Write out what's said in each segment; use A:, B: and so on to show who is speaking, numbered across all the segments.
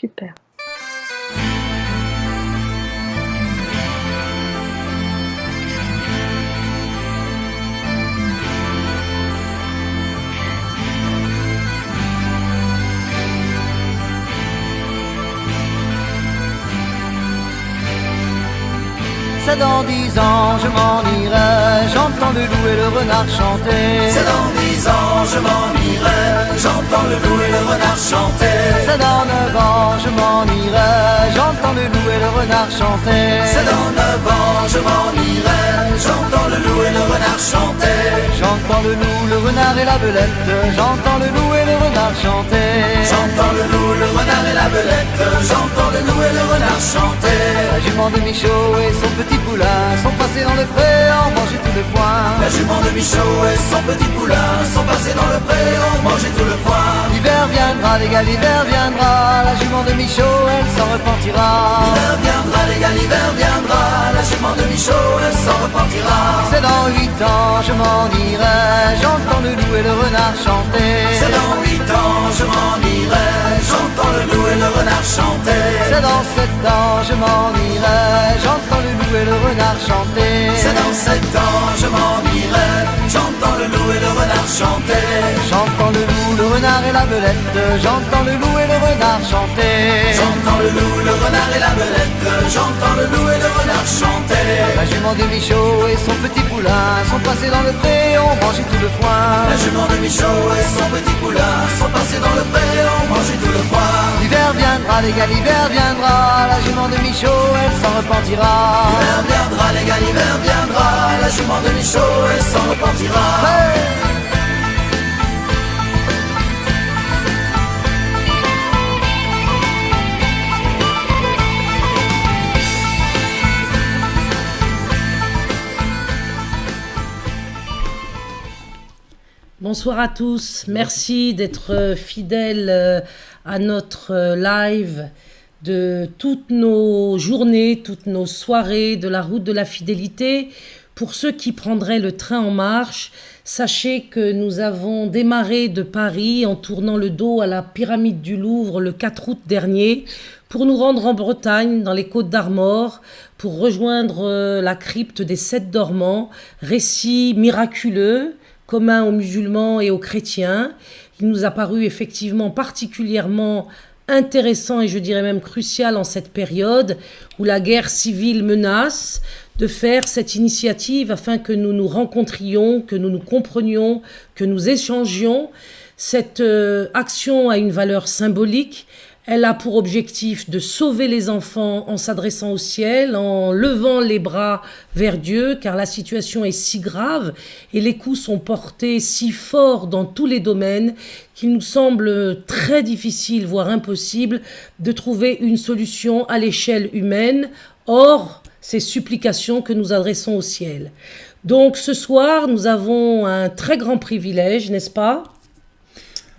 A: super.
B: C'est dans 10 ans, je m'en irai, j'entends le loup et le renard chanter.
C: C'est dans 10 ans, je m'en irai, j'entends le loup et le renard chanter.
B: C'est dans 9 ans, je m'en irai, j'entends le loup et le renard chanter.
C: C'est dans 9 ans, je m'en irai, j'entends le loup et le renard chanter.
B: J'entends le loup, le renard et la belette, j'entends le loup et le renard chanter.
C: J'entends le loup, le renard et la belette, j'entends le loup et le renard chanter.
B: La jument de Michaud et son petit poulain sont passés dans le pré, ont mangé tout le foin.
C: La jument de Michaud et son petit poulain sont passés dans le pré, ont mangé tout le foin.
B: L'hiver viendra, les gars, l'hiver viendra, la jument de Michaud, elle s'en repentira.
C: L'hiver viendra, les gars, l'hiver viendra, la jument de Michaud, elle s'en repentira.
B: C'est dans 8 ans, je m'en irai, j'entends le loup et le renard chanter.
C: C'est dans 8 ans, je m'en irai, j'entends le loup et le renard chanter.
B: C'est dans 7 ans, je m'en irai, j'entends le loup et le renard chanter.
C: C'est dans 7 ans, je m'en irai, j'entends le loup et le renard chanter.
B: J'entends le loup, le renard et la belette, j'entends le loup et le renard chanter.
C: J'entends le loup, le renard et la belette, j'entends le loup et le renard chanter.
B: La jument de Michaud et son petit poulain sont passés dans le pré, ont mangé tout le foin.
C: La jument de Michaud et son petit poulain sont passés dans le pré, ont mangé tout le foin.
B: L'hiver viendra, les gars, l'hiver viendra, la jument de Michaud, elle s'en repentira.
C: L'hiver viendra, les gars, l'hiver viendra, la jument de Michaud, elle s'en repentira.
B: Hey!
D: Bonsoir à tous, merci d'être fidèles à notre live de toutes nos journées, toutes nos soirées de la route de la fidélité. Pour ceux qui prendraient le train en marche, sachez que nous avons démarré de Paris en tournant le dos à la pyramide du Louvre le 4 août dernier pour nous rendre en Bretagne, dans les Côtes d'Armor, pour rejoindre la crypte des 7 dormants, récit miraculeux, commun aux musulmans et aux chrétiens. Il nous a paru effectivement particulièrement intéressant et je dirais même crucial en cette période où la guerre civile menace de faire cette initiative afin que nous nous rencontrions, que nous nous comprenions, que nous échangions. Cette action a une valeur symbolique. Elle a pour objectif de sauver les enfants en s'adressant au ciel, en levant les bras vers Dieu, car la situation est si grave et les coups sont portés si fort dans tous les domaines qu'il nous semble très difficile, voire impossible, de trouver une solution à l'échelle humaine, hors ces supplications que nous adressons au ciel. Donc ce soir, nous avons un très grand privilège, n'est-ce pas,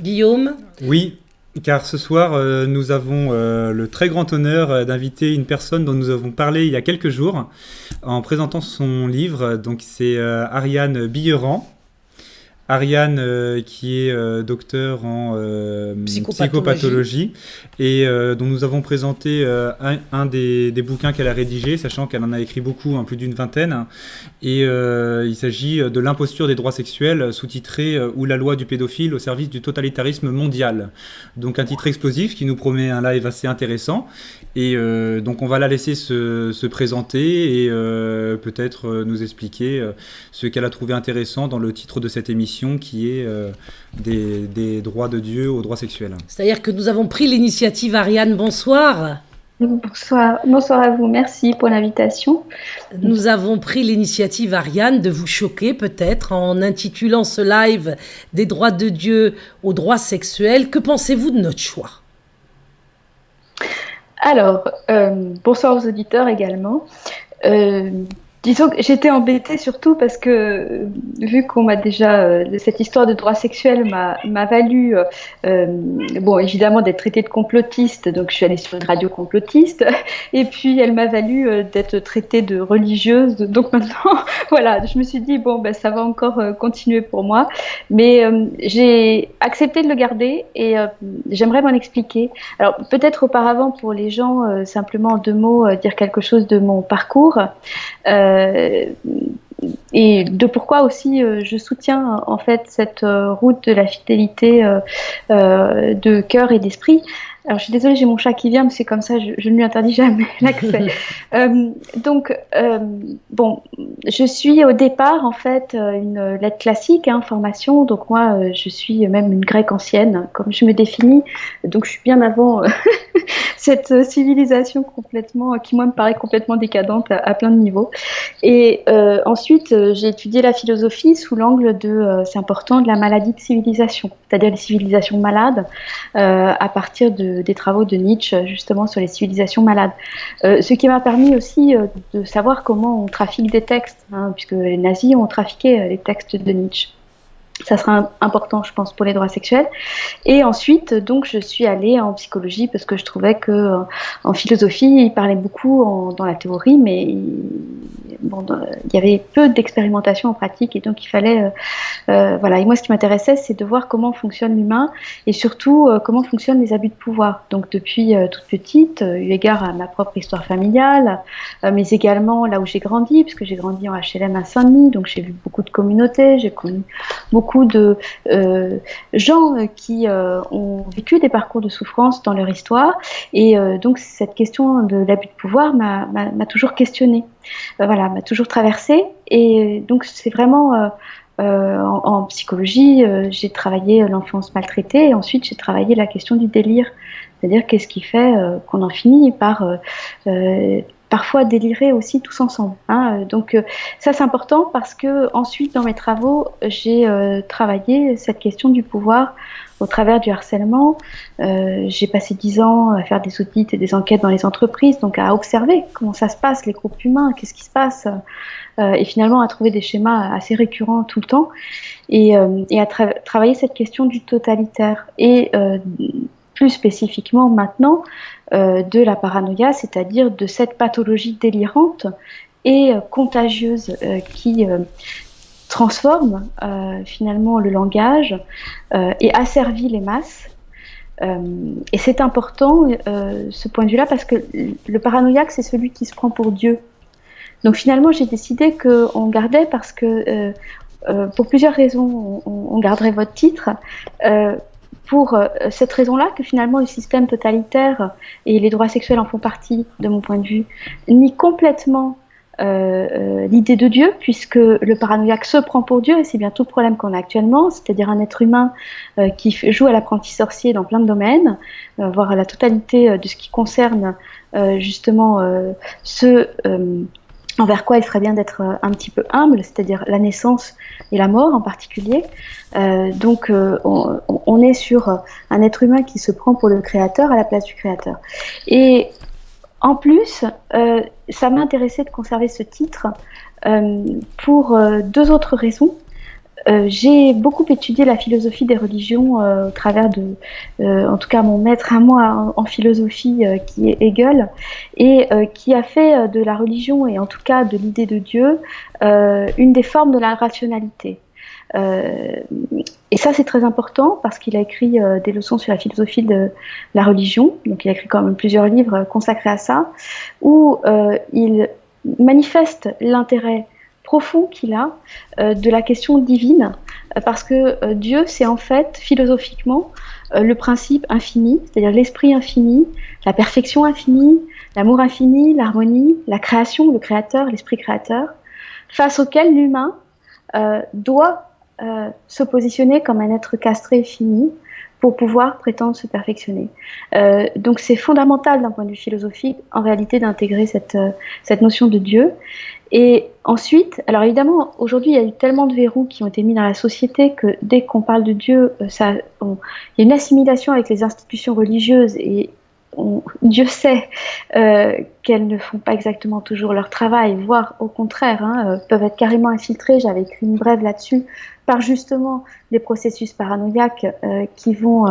D: Guillaume ?
E: Oui. Car ce soir, nous avons le très grand honneur d'inviter une personne dont nous avons parlé il y a quelques jours en présentant son livre. Donc c'est Ariane Billeran. Ariane qui est docteur en psychopathologie et dont nous avons présenté un des bouquins qu'elle a rédigé, sachant qu'elle en a écrit beaucoup, plus d'une vingtaine. Et il s'agit de l'imposture des droits sexuels, sous-titré « Ou la loi du pédophile au service du totalitarisme mondial ». Donc un titre explosif qui nous promet un live assez intéressant. Et donc on va la laisser se présenter et peut-être nous expliquer ce qu'elle a trouvé intéressant dans le titre de cette émission, qui est des droits de Dieu aux droits sexuels.
D: C'est-à-dire que nous avons pris l'initiative. Ariane, bonsoir.
A: Bonsoir à vous, merci pour l'invitation.
D: Nous avons pris l'initiative, Ariane, de vous choquer peut-être en intitulant ce live « Des droits de Dieu aux droits sexuels ». Que pensez-vous de notre choix ?
A: Alors, bonsoir aux auditeurs également. Disons que j'étais embêtée surtout parce que, vu qu'on m'a déjà, cette histoire de droit sexuel m'a valu, bon, évidemment, d'être traitée de complotiste, donc je suis allée sur une radio complotiste, et puis elle m'a valu d'être traitée de religieuse, donc maintenant, voilà, je me suis dit, bon, ben, ça va encore continuer pour moi, mais j'ai accepté de le garder et j'aimerais m'en expliquer. Alors, peut-être auparavant, pour les gens, simplement en 2 mots, dire quelque chose de mon parcours. Et de pourquoi aussi je soutiens en fait cette route de la fidélité de cœur et d'esprit. Alors je suis désolée, j'ai mon chat qui vient, mais c'est comme ça, je ne lui interdis jamais l'accès. Bon, je suis au départ en fait une lettre classique, formation, donc moi je suis même une grecque ancienne, comme je me définis, donc je suis bien avant cette civilisation complètement, qui moi me paraît complètement décadente à plein de niveaux. Et ensuite j'ai étudié la philosophie sous l'angle de, c'est important, de la maladie de civilisation, c'est-à-dire les civilisations malades, à partir des travaux de Nietzsche justement sur les civilisations malades. Ce qui m'a permis aussi de savoir comment on trafique des textes, puisque les nazis ont trafiqué les textes de Nietzsche. Ça sera important, je pense, pour les droits sexuels. Et ensuite, donc, je suis allée en psychologie parce que je trouvais que en philosophie, il parlait beaucoup dans la théorie, mais il y avait peu d'expérimentation en pratique, et donc il fallait, voilà. Et moi, ce qui m'intéressait, c'est de voir comment fonctionne l'humain et surtout comment fonctionnent les abus de pouvoir. Donc, depuis toute petite, eu égard à ma propre histoire familiale, mais également là où j'ai grandi, puisque j'ai grandi en HLM à Saint-Denis, donc j'ai vu beaucoup de communautés, j'ai connu beaucoup de gens qui ont vécu des parcours de souffrance dans leur histoire, et donc cette question de l'abus de pouvoir m'a toujours questionnée, voilà, m'a toujours traversée, et donc c'est vraiment en psychologie, j'ai travaillé l'enfance maltraitée, et ensuite j'ai travaillé la question du délire, c'est-à-dire qu'est-ce qui fait qu'on en finit par parfois délirer aussi tous ensemble. Donc ça c'est important parce que ensuite dans mes travaux j'ai travaillé cette question du pouvoir au travers du harcèlement. J'ai passé 10 ans à faire des audits et des enquêtes dans les entreprises, donc à observer comment ça se passe, les groupes humains, qu'est-ce qui se passe, et finalement à trouver des schémas assez récurrents tout le temps, et à travailler cette question du totalitaire, et plus spécifiquement maintenant de la paranoïa, c'est-à-dire de cette pathologie délirante et contagieuse qui transforme finalement le langage et asservit les masses. Et c'est important ce point de vue-là, parce que le paranoïaque, c'est celui qui se prend pour Dieu. Donc finalement, j'ai décidé qu'on gardait, parce que pour plusieurs raisons, on garderait votre titre. Pour cette raison-là, que finalement le système totalitaire, et les droits sexuels en font partie, de mon point de vue, nie complètement l'idée de Dieu, puisque le paranoïaque se prend pour Dieu, et c'est bien tout le problème qu'on a actuellement, c'est-à-dire un être humain qui joue à l'apprenti sorcier dans plein de domaines, voire à la totalité de ce qui concerne justement ce envers quoi il ferait bien d'être un petit peu humble, c'est-à-dire la naissance et la mort en particulier. Donc on est sur un être humain qui se prend pour le créateur à la place du créateur. Et en plus, ça m'a intéressé de conserver ce titre pour 2 autres raisons. J'ai beaucoup étudié la philosophie des religions au travers de, en tout cas mon maître à moi en philosophie qui est Hegel, et qui a fait de la religion, et en tout cas de l'idée de Dieu, une des formes de la rationalité. Et ça c'est très important, parce qu'il a écrit des leçons sur la philosophie de la religion, donc il a écrit quand même plusieurs livres consacrés à ça, où il manifeste l'intérêt profond qu'il a de la question divine, parce que Dieu, c'est en fait philosophiquement le principe infini, c'est-à-dire l'esprit infini, la perfection infinie, l'amour infini, l'harmonie, la création, le créateur, l'esprit créateur, face auquel l'humain doit se positionner comme un être castré et fini pour pouvoir prétendre se perfectionner. Donc c'est fondamental d'un point de vue philosophique, en réalité, d'intégrer cette notion de Dieu. Et ensuite, alors évidemment, aujourd'hui, il y a eu tellement de verrous qui ont été mis dans la société que dès qu'on parle de Dieu, il y a une assimilation avec les institutions religieuses, et Dieu sait qu'elles ne font pas exactement toujours leur travail, voire au contraire, peuvent être carrément infiltrées. J'avais écrit une brève là-dessus, par justement des processus paranoïaques qui vont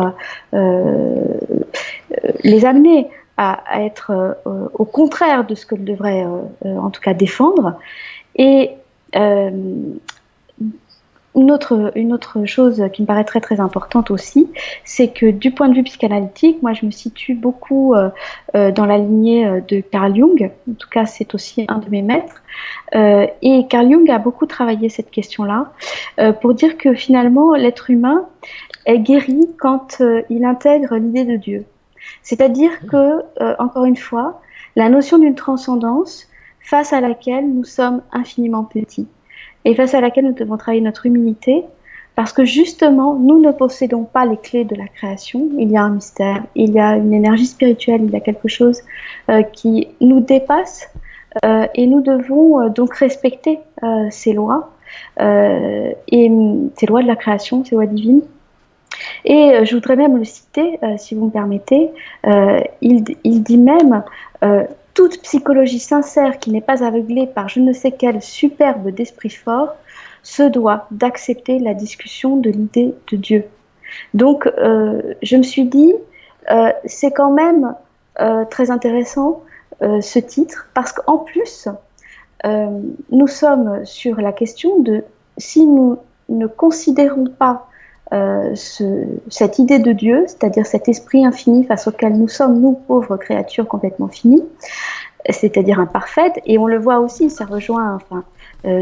A: les amener à être au contraire de ce qu'elles devraient en tout cas défendre. Et une autre chose qui me paraît très très importante aussi, c'est que du point de vue psychanalytique, moi je me situe beaucoup dans la lignée de Carl Jung. En tout cas, c'est aussi un de mes maîtres. Et Carl Jung a beaucoup travaillé cette question-là pour dire que finalement l'être humain est guéri quand il intègre l'idée de Dieu. C'est-à-dire que, encore une fois, la notion d'une transcendance face à laquelle nous sommes infiniment petits et face à laquelle nous devons travailler notre humilité, parce que justement, nous ne possédons pas les clés de la création. Il y a un mystère, il y a une énergie spirituelle, il y a quelque chose qui nous dépasse et nous devons donc respecter ces lois, et ces lois de la création, ces lois divines. Et je voudrais même le citer, si vous me permettez. Il dit même toute psychologie sincère qui n'est pas aveuglée par je ne sais quel superbe d'esprit fort se doit d'accepter la discussion de l'idée de Dieu. Donc, je me suis dit, c'est quand même très intéressant ce titre, parce qu'en plus, nous sommes sur la question de si nous ne considérons pas cette idée de Dieu, c'est-à-dire cet esprit infini face auquel nous sommes, nous, pauvres créatures complètement finies, c'est-à-dire imparfaites, et on le voit aussi, ça rejoint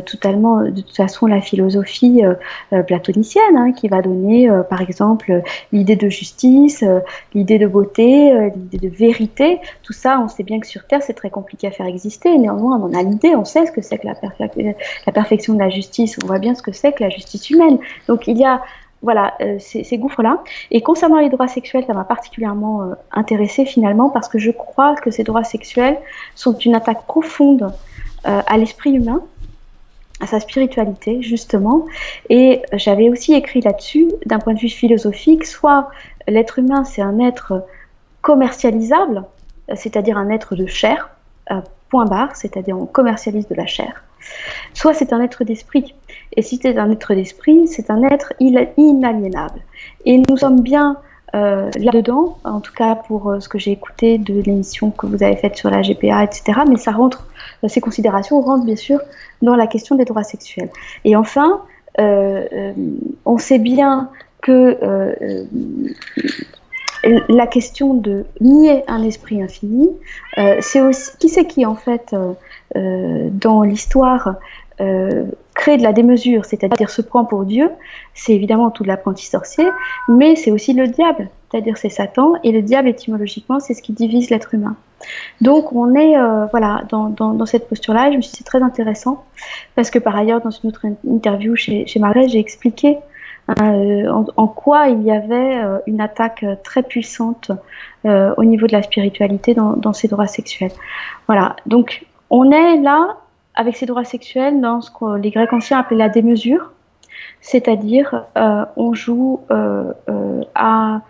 A: totalement, de toute façon, la philosophie platonicienne, qui va donner, par exemple, l'idée de justice, l'idée de beauté, l'idée de vérité. Tout ça, on sait bien que sur Terre, c'est très compliqué à faire exister. Néanmoins, on a l'idée, on sait ce que c'est que la perfection de la justice, on voit bien ce que c'est que la justice humaine. Donc, il y a ces gouffres-là. Et concernant les droits sexuels, ça m'a particulièrement intéressée finalement, parce que je crois que ces droits sexuels sont une attaque profonde à l'esprit humain, à sa spiritualité, justement. Et j'avais aussi écrit là-dessus, d'un point de vue philosophique, soit l'être humain, c'est un être commercialisable, c'est-à-dire un être de chair, point barre, c'est-à-dire on commercialise de la chair, soit c'est un être d'esprit. Et si c'est un être d'esprit, c'est un être inaliénable. Et nous sommes bien là-dedans, en tout cas pour ce que j'ai écouté de l'émission que vous avez faite sur la GPA, etc. Mais ça rentre, ces considérations rentrent bien sûr dans la question des droits sexuels. Et enfin, on sait bien que la question de nier un esprit infini, c'est aussi qui c'est qui en fait dans l'histoire crée de la démesure, c'est-à-dire se prend pour Dieu. C'est évidemment tout l'apprenti sorcier, mais c'est aussi le diable, c'est-à-dire c'est Satan, et le diable étymologiquement c'est ce qui divise l'être humain. Donc on est dans cette posture-là. Je me suis dit c'est très intéressant, parce que par ailleurs dans une autre interview chez Marais, j'ai expliqué en quoi il y avait une attaque très puissante au niveau de la spiritualité dans ces droits sexuels. Voilà, donc on est là avec ces droits sexuels dans ce que les Grecs anciens appelaient la démesure, c'est-à-dire on joue à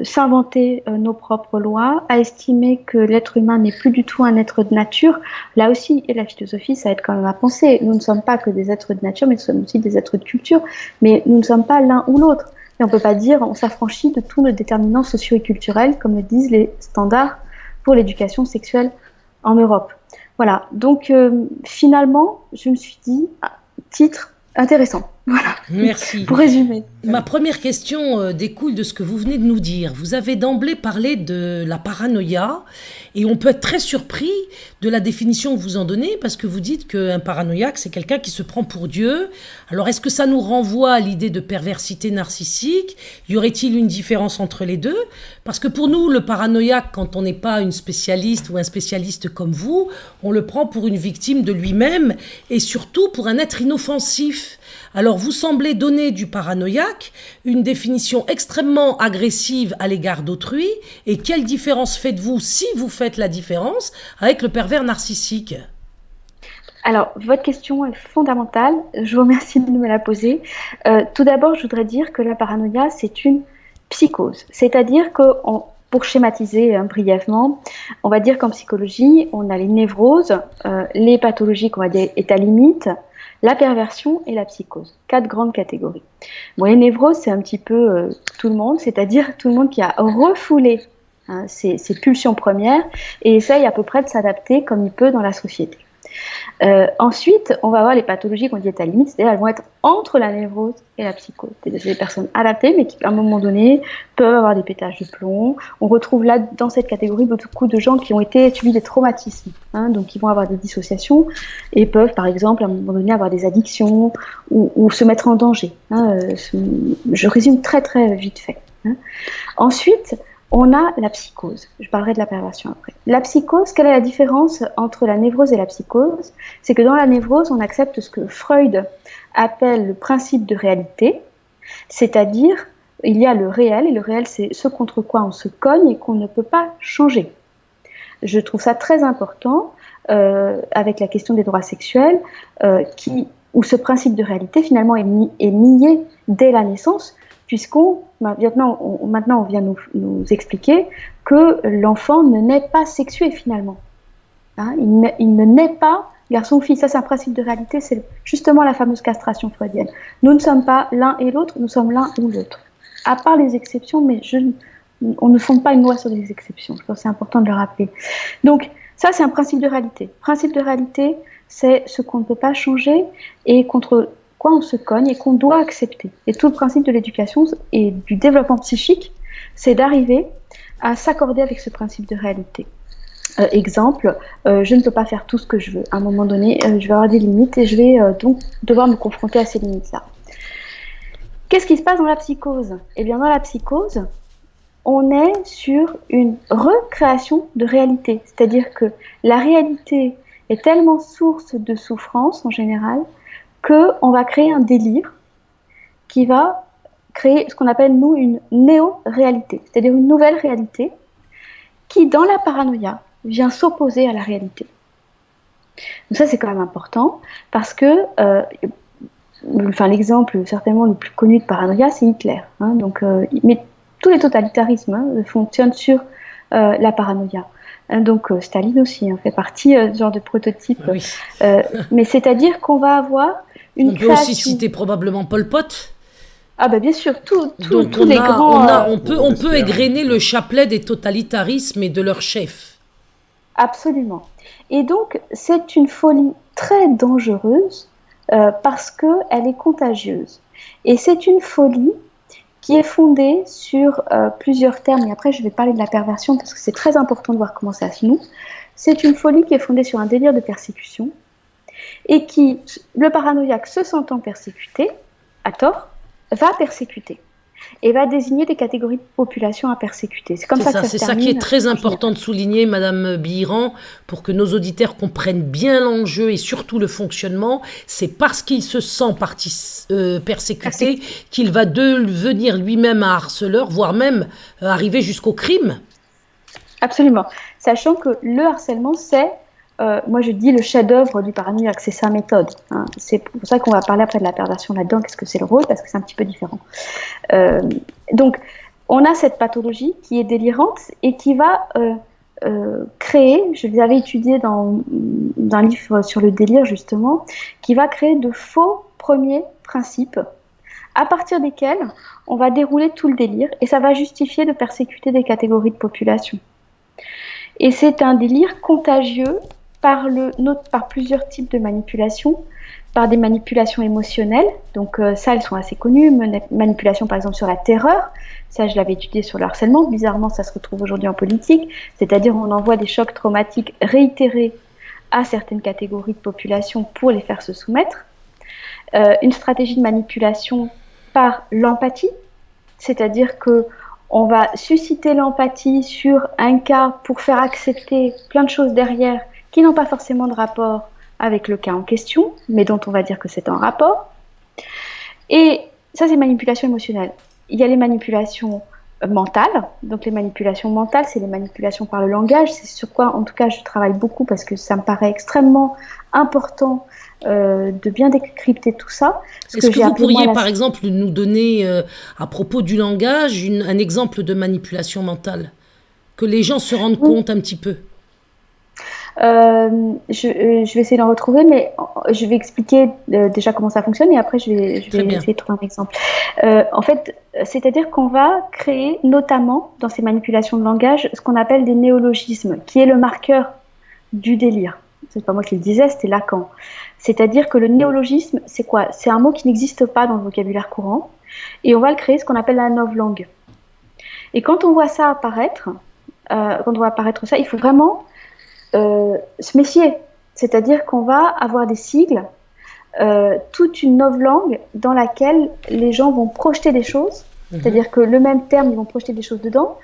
A: s'inventer nos propres lois, à estimer que l'être humain n'est plus du tout un être de nature. Là aussi, et la philosophie, ça aide quand même à penser. Nous ne sommes pas que des êtres de nature, mais nous sommes aussi des êtres de culture, mais nous ne sommes pas l'un ou l'autre. Et on ne peut pas dire on s'affranchit de tous nos déterminants sociaux et culturels, comme le disent les standards pour l'éducation sexuelle en Europe. Voilà, donc finalement, je me suis dit, titre intéressant. Voilà.
D: Merci.
A: Pour résumer.
D: Ma première question découle de ce que vous venez de nous dire. Vous avez d'emblée parlé de la paranoïa, et on peut être très surpris de la définition que vous en donnez, parce que vous dites qu'un paranoïaque, c'est quelqu'un qui se prend pour Dieu. Alors, est-ce que ça nous renvoie à l'idée de perversité narcissique ? Y aurait-il une différence entre les deux ? Parce que pour nous, le paranoïaque, quand on n'est pas une spécialiste ou un spécialiste comme vous, on le prend pour une victime de lui-même, et surtout pour un être inoffensif. Alors, vous semblez donner du paranoïaque une définition extrêmement agressive à l'égard d'autrui. Et quelle différence faites-vous, si vous faites la différence, avec le pervers narcissique ?
A: Alors, votre question est fondamentale. Je vous remercie de me la poser. Tout d'abord, je voudrais dire que la paranoïa, c'est une psychose. C'est-à-dire que pour schématiser brièvement, on va dire qu'en psychologie, on a les névroses, les pathologies qu'on va dire état limite, la perversion et la psychose. 4 grandes catégories. Bon, les névroses, c'est un petit peu tout le monde, c'est-à-dire tout le monde qui a refoulé ses pulsions premières et essaye à peu près de s'adapter comme il peut dans la société. Ensuite, on va avoir les pathologies qu'on dit état limite, c'est-à-dire elles vont être entre la névrose et la psychose. C'est des personnes adaptées, mais qui, à un moment donné, peuvent avoir des pétages de plomb. On retrouve là, dans cette catégorie, beaucoup de gens qui ont subi des traumatismes, donc qui vont avoir des dissociations et peuvent, par exemple, à un moment donné, avoir des addictions ou se mettre en danger. Je résume très, très vite fait. Ensuite, on a la psychose. Je parlerai de la perversion après. La psychose, quelle est la différence entre la névrose et la psychose? C'est que dans la névrose, on accepte ce que Freud appelle le principe de réalité, c'est-à-dire il y a le réel, et le réel c'est ce contre quoi on se cogne et qu'on ne peut pas changer. Je trouve ça très important avec la question des droits sexuels, où ce principe de réalité finalement est nié dès la naissance, maintenant on vient nous expliquer que l'enfant ne naît pas sexué finalement. Il ne naît pas garçon ou fille. Ça, c'est un principe de réalité, c'est justement la fameuse castration freudienne. Nous ne sommes pas l'un et l'autre, nous sommes l'un ou l'autre. À part les exceptions, mais on ne fonde pas une loi sur les exceptions. Je pense que c'est important de le rappeler. Donc, ça, c'est un principe de réalité. Principe de réalité, c'est ce qu'on ne peut pas changer et contre quoi on se cogne et qu'on doit accepter. Et tout le principe de l'éducation et du développement psychique, c'est d'arriver à s'accorder avec ce principe de réalité. Exemple, je ne peux pas faire tout ce que je veux. À un moment donné, je vais avoir des limites et je vais donc devoir me confronter à ces limites-là. Qu'est-ce qui se passe dans la psychose? Eh bien, dans la psychose, on est sur une recréation de réalité. C'est-à-dire que la réalité est tellement source de souffrance en général qu'on va créer un délire qui va créer ce qu'on appelle, nous, une néo-réalité, c'est-à-dire une nouvelle réalité qui, dans la paranoïa, vient s'opposer à la réalité. Donc ça, c'est quand même important, parce que l'exemple certainement le plus connu de paranoïa, c'est Hitler. Mais tous les totalitarismes fonctionnent sur la paranoïa. Donc Staline aussi fait partie de ce genre de prototype. Oui. Mais c'est-à-dire qu'on va avoir
D: On peut aussi citer probablement Pol Pot.
A: Ah bah bien sûr, tous les grands...
D: On peut égrener le chapelet des totalitarismes et de leurs chefs.
A: Absolument. Et donc, c'est une folie très dangereuse parce qu'elle est contagieuse. Et c'est une folie qui est fondée sur plusieurs termes. Et après, je vais parler de la perversion parce que c'est très important de voir comment ça se noue. C'est une folie qui est fondée sur un délire de persécution et qui, le paranoïaque se sentant persécuté, à tort, va persécuter et va désigner des catégories de population à persécuter. C'est comme ça que ça se termine.
D: C'est ça qui est très important de souligner, Madame Bihiran, pour que nos auditeurs comprennent bien l'enjeu et surtout le fonctionnement. C'est parce qu'il se sent persécuté qu'il va devenir lui-même un harceleur, voire même arriver jusqu'au crime.
A: Absolument. Sachant que le harcèlement, c'est moi je dis le chef-d'œuvre du paranoïaque, c'est sa méthode. C'est pour ça qu'on va parler après de la perversion là-dedans, qu'est-ce que c'est le rôle, parce que c'est un petit peu différent. Donc, on a cette pathologie qui est délirante et qui va créer, je l'avais étudié dans un livre sur le délire justement, qui va créer de faux premiers principes à partir desquels on va dérouler tout le délire et ça va justifier de persécuter des catégories de population. Et c'est un délire contagieux par plusieurs types de manipulations, par des manipulations émotionnelles, donc ça elles sont assez connues, manipulation par exemple sur la terreur, ça je l'avais étudié sur le harcèlement, bizarrement ça se retrouve aujourd'hui en politique, c'est-à-dire on envoie des chocs traumatiques réitérés à certaines catégories de population pour les faire se soumettre, une stratégie de manipulation par l'empathie, c'est-à-dire que on va susciter l'empathie sur un cas pour faire accepter plein de choses derrière qui n'ont pas forcément de rapport avec le cas en question, mais dont on va dire que c'est en rapport. Et ça, c'est manipulation émotionnelle. Il y a les manipulations mentales. Donc les manipulations mentales, c'est les manipulations par le langage. C'est sur quoi, en tout cas, je travaille beaucoup parce que ça me paraît extrêmement important de bien décrypter tout ça.
D: Est-ce que vous pourriez, par exemple, nous donner, à propos du langage, un exemple de manipulation mentale ? que les gens se rendent
A: Oui.
D: compte un petit peu.
A: Je vais essayer d'en retrouver, mais je vais expliquer déjà comment ça fonctionne et après je vais
D: Très bien.
A: essayer de trouver un exemple. En fait, c'est-à-dire qu'on va créer notamment dans ces manipulations de langage ce qu'on appelle des néologismes, qui est le marqueur du délire. C'est pas moi qui le disais, c'était Lacan. C'est-à-dire que le néologisme, c'est quoi? C'est un mot qui n'existe pas dans le vocabulaire courant et on va le créer ce qu'on appelle la novlangue. Et quand on voit ça apparaître, quand on voit apparaître ça, il faut vraiment se méfier. C'est-à-dire qu'on va avoir des sigles, toute une novlangue dans laquelle les gens vont projeter des choses. C'est-à-dire que le même terme, ils vont projeter des choses dedans.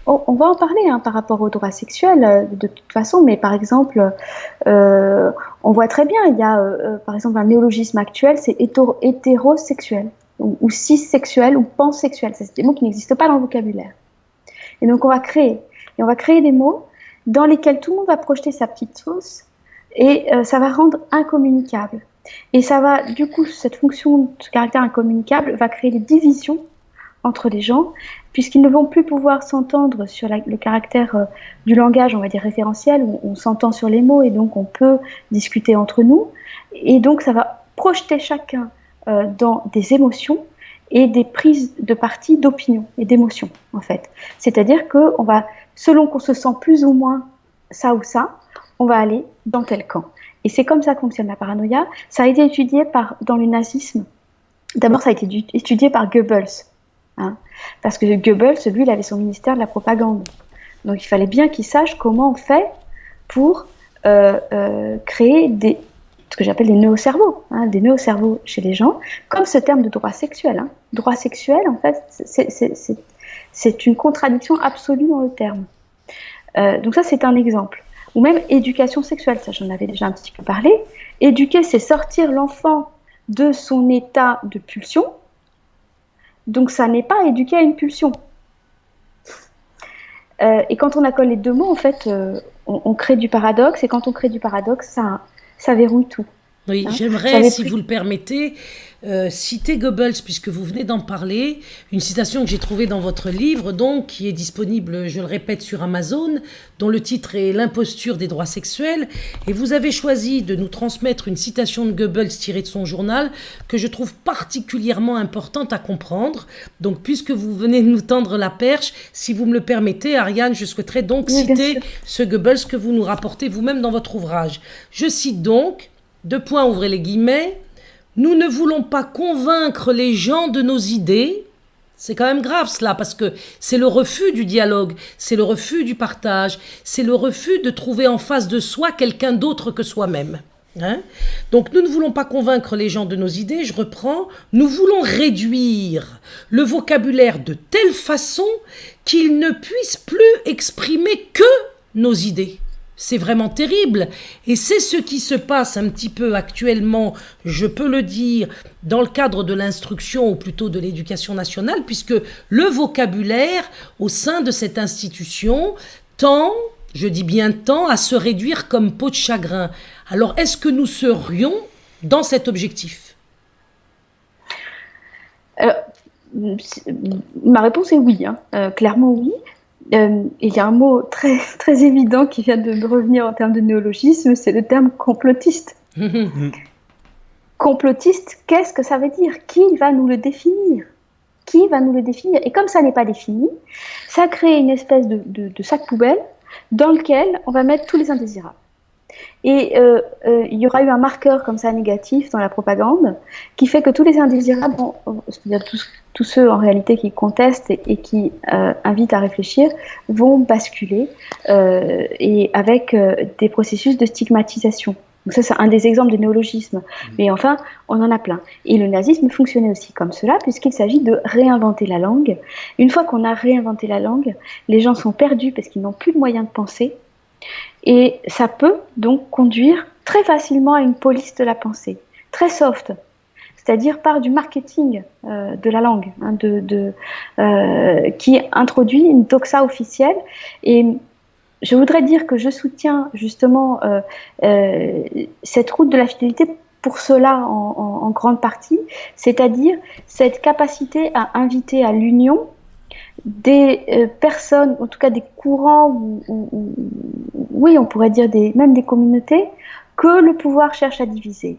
A: On va en parler par rapport au droit sexuel de toute façon, mais par exemple, on voit très bien, il y a par exemple un néologisme actuel, c'est hétérosexuel, ou cissexuel, ou pansexuel. C'est des mots qui n'existent pas dans le vocabulaire. Et donc on va créer des mots dans lesquels tout le monde va projeter sa petite sauce, et ça va rendre incommunicable. Et ça va, du coup, cette fonction, ce caractère incommunicable, va créer des divisions entre les gens, puisqu'ils ne vont plus pouvoir s'entendre sur le caractère du langage, on va dire référentiel, où on s'entend sur les mots et donc on peut discuter entre nous. Et donc ça va projeter chacun dans des émotions et des prises de parti d'opinion et d'émotion, en fait. C'est-à-dire que selon qu'on se sent plus ou moins ça ou ça, on va aller dans tel camp. Et c'est comme ça que fonctionne la paranoïa. Ça a été étudié dans le nazisme. D'abord, ça a été étudié par Goebbels. Parce que Goebbels, lui, il avait son ministère de la propagande. Donc il fallait bien qu'il sache comment on fait pour créer ce que j'appelle des néocerveaux, des néocerveaux chez les gens, comme ce terme de droit sexuel. Droit sexuel, en fait, c'est une contradiction absolue dans le terme. Donc ça, c'est un exemple. Ou même éducation sexuelle, ça j'en avais déjà un petit peu parlé. Éduquer, c'est sortir l'enfant de son état de pulsion. Donc ça n'est pas éduquer à une pulsion. Et quand on accole les deux mots, en fait, on crée du paradoxe. Et quand on crée du paradoxe, ça verrouille tout.
D: Oui, j'aimerais, si vous le permettez, citer Goebbels, puisque vous venez d'en parler, une citation que j'ai trouvée dans votre livre, donc, qui est disponible, je le répète, sur Amazon, dont le titre est « L'imposture des droits sexuels », et vous avez choisi de nous transmettre une citation de Goebbels tirée de son journal, que je trouve particulièrement importante à comprendre. Donc, puisque vous venez de nous tendre la perche, si vous me le permettez, Ariane, je souhaiterais donc citer ce Goebbels que vous nous rapportez vous-même dans votre ouvrage. Je cite donc, ouvrez les guillemets, « Nous ne voulons pas convaincre les gens de nos idées ». C'est quand même grave cela, parce que c'est le refus du dialogue, c'est le refus du partage, c'est le refus de trouver en face de soi quelqu'un d'autre que soi-même. Donc nous ne voulons pas convaincre les gens de nos idées, je reprends, nous voulons réduire le vocabulaire de telle façon qu'ils ne puissent plus exprimer que nos idées. C'est vraiment terrible et c'est ce qui se passe un petit peu actuellement, je peux le dire, dans le cadre de l'instruction ou plutôt de l'éducation nationale, puisque le vocabulaire au sein de cette institution tend, je dis bien tend, à se réduire comme peau de chagrin. Alors est-ce que nous serions dans cet objectif ?
A: Ma réponse est oui, clairement oui. Il y a un mot très, très évident qui vient de me revenir en termes de néologisme, c'est le terme complotiste. Complotiste, qu'est-ce que ça veut dire ? Qui va nous le définir ? Qui va nous le définir ? Et comme ça n'est pas défini, ça crée une espèce de sac poubelle dans lequel on va mettre tous les indésirables. Et il y aura eu un marqueur comme ça négatif dans la propagande qui fait que tous les indésirables, c'est-à-dire tous ceux en réalité qui contestent et qui invitent à réfléchir, vont basculer et avec des processus de stigmatisation. Donc ça, c'est un des exemples de néologisme. Mais enfin, on en a plein. Et le nazisme fonctionnait aussi comme cela, puisqu'il s'agit de réinventer la langue. Une fois qu'on a réinventé la langue, les gens sont perdus parce qu'ils n'ont plus de moyens de penser. Et ça peut donc conduire très facilement à une police de la pensée, très soft, c'est-à-dire par du marketing de la langue, qui introduit une doxa officielle. Et je voudrais dire que je soutiens justement cette route de la fidélité pour cela en grande partie, c'est-à-dire cette capacité à inviter à l'union des personnes, en tout cas des courants, oui, on pourrait dire même des communautés, que le pouvoir cherche à diviser.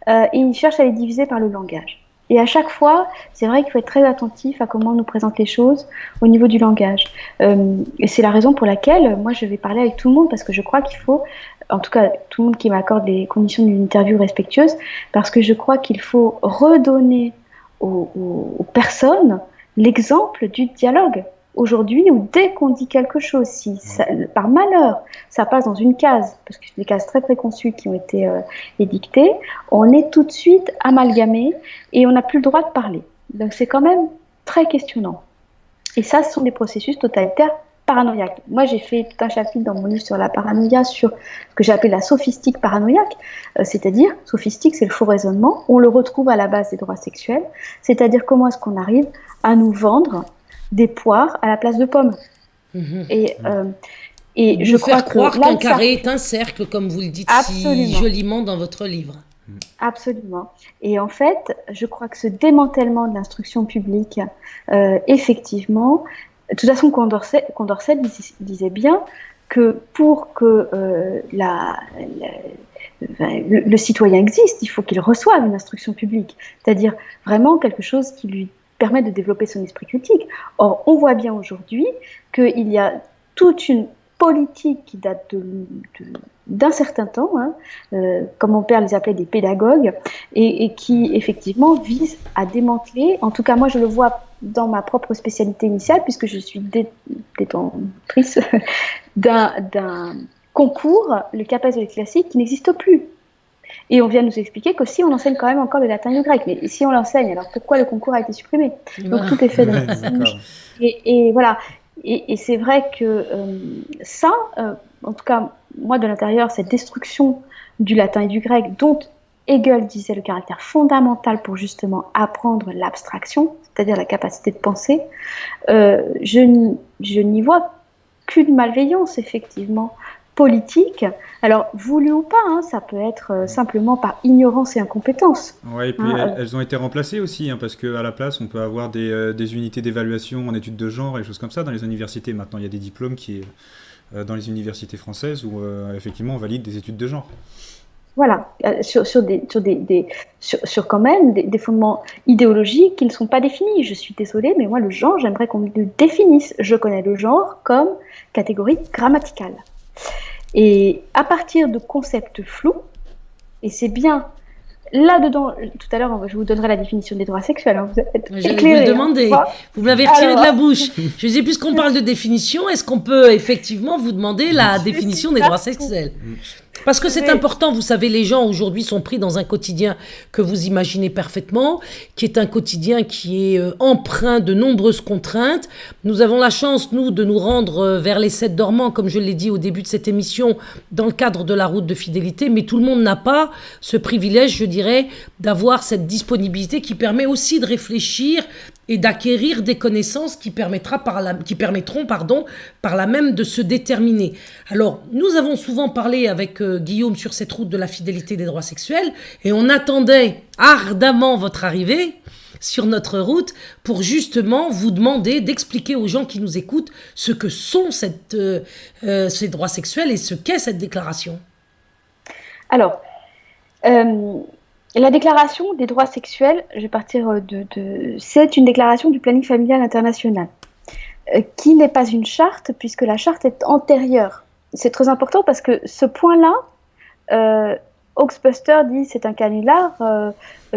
A: Et il cherche à les diviser par le langage. Et à chaque fois, c'est vrai qu'il faut être très attentif à comment on nous présente les choses au niveau du langage. Et c'est la raison pour laquelle moi je vais parler avec tout le monde, parce que je crois qu'il faut, en tout cas tout le monde qui m'accorde les conditions d'une interview respectueuse, parce que je crois qu'il faut redonner aux personnes l'exemple du dialogue. Aujourd'hui, où dès qu'on dit quelque chose, si ça, par malheur, ça passe dans une case, parce que c'est des cases très préconçues qui ont été édictées, on est tout de suite amalgamé et on n'a plus le droit de parler. Donc c'est quand même très questionnant. Et ça, ce sont des processus totalitaires paranoïaques. Moi, j'ai fait tout un chapitre dans mon livre sur la paranoïa, sur ce que j'ai appelé la sophistique paranoïaque, c'est-à-dire, sophistique, c'est le faux raisonnement, on le retrouve à la base des droits sexuels, c'est-à-dire comment est-ce qu'on arrive à nous vendre des poires à la place de pommes. Et je crois
D: croire qu'un carré est un cercle, comme vous le dites si joliment dans votre livre.
A: Absolument. Et en fait, je crois que ce démantèlement de l'instruction publique, effectivement, de toute façon, Condorcet disait bien que pour que le citoyen existe, il faut qu'il reçoive une instruction publique, c'est-à-dire vraiment quelque chose qui lui permet de développer son esprit critique. Or, on voit bien aujourd'hui qu'il y a toute une politique qui date d'un certain temps, comme mon père les appelait des pédagogues, et qui effectivement vise à démanteler, en tout cas moi je le vois dans ma propre spécialité initiale, puisque je suis détentrice d'un concours, le CAPES classique, qui n'existe plus. Et on vient nous expliquer qu'aussi on enseigne quand même encore le latin et le grec. Mais si on l'enseigne, alors pourquoi le concours a été supprimé? Donc tout est fait dans et voilà. Et c'est vrai que ça, en tout cas, moi de l'intérieur, cette destruction du latin et du grec, dont Hegel disait le caractère fondamental pour justement apprendre l'abstraction, c'est-à-dire la capacité de penser, je n'y vois qu'une malveillance, effectivement, politique, alors voulu ou pas, ça peut être simplement par ignorance et incompétence.
E: Ouais, et puis elles ont été remplacées aussi, parce qu'à la place, on peut avoir des unités d'évaluation en études de genre et des choses comme ça dans les universités. Maintenant, il y a des diplômes qui, dans les universités françaises où effectivement on valide des études de genre.
A: Voilà, sur quand même des fondements idéologiques qui ne sont pas définis. Je suis désolée, mais moi le genre, j'aimerais qu'on le définisse. Je connais le genre comme catégorie grammaticale. Et à partir de concepts flous, et c'est bien là-dedans, tout à l'heure je vous donnerai la définition des droits sexuels, vous êtes éclairés,
D: vous demander, vous me l'avez retiré de la bouche. Je disais, puisqu'on parle de définition, est-ce qu'on peut effectivement vous demander la définition des droits sexuels ? Parce que c'est important, vous savez, les gens aujourd'hui sont pris dans un quotidien que vous imaginez parfaitement, qui est un quotidien qui est empreint de nombreuses contraintes. Nous avons la chance, nous, de nous rendre vers les 7 dormants, comme je l'ai dit au début de cette émission, dans le cadre de la route de fidélité, mais tout le monde n'a pas ce privilège, je dirais, d'avoir cette disponibilité qui permet aussi de réfléchir et d'acquérir des connaissances qui permettront par là même de se déterminer. Alors, nous avons souvent parlé avec Guillaume sur cette route de la fidélité des droits sexuels et on attendait ardemment votre arrivée sur notre route pour justement vous demander d'expliquer aux gens qui nous écoutent ce que sont ces droits sexuels et ce qu'est cette déclaration. Alors, la déclaration des droits sexuels, je vais partir c'est une déclaration du planning familial international, qui n'est pas une charte, puisque la charte est antérieure. C'est très important parce que ce point-là, Oxbuster dit c'est un canular.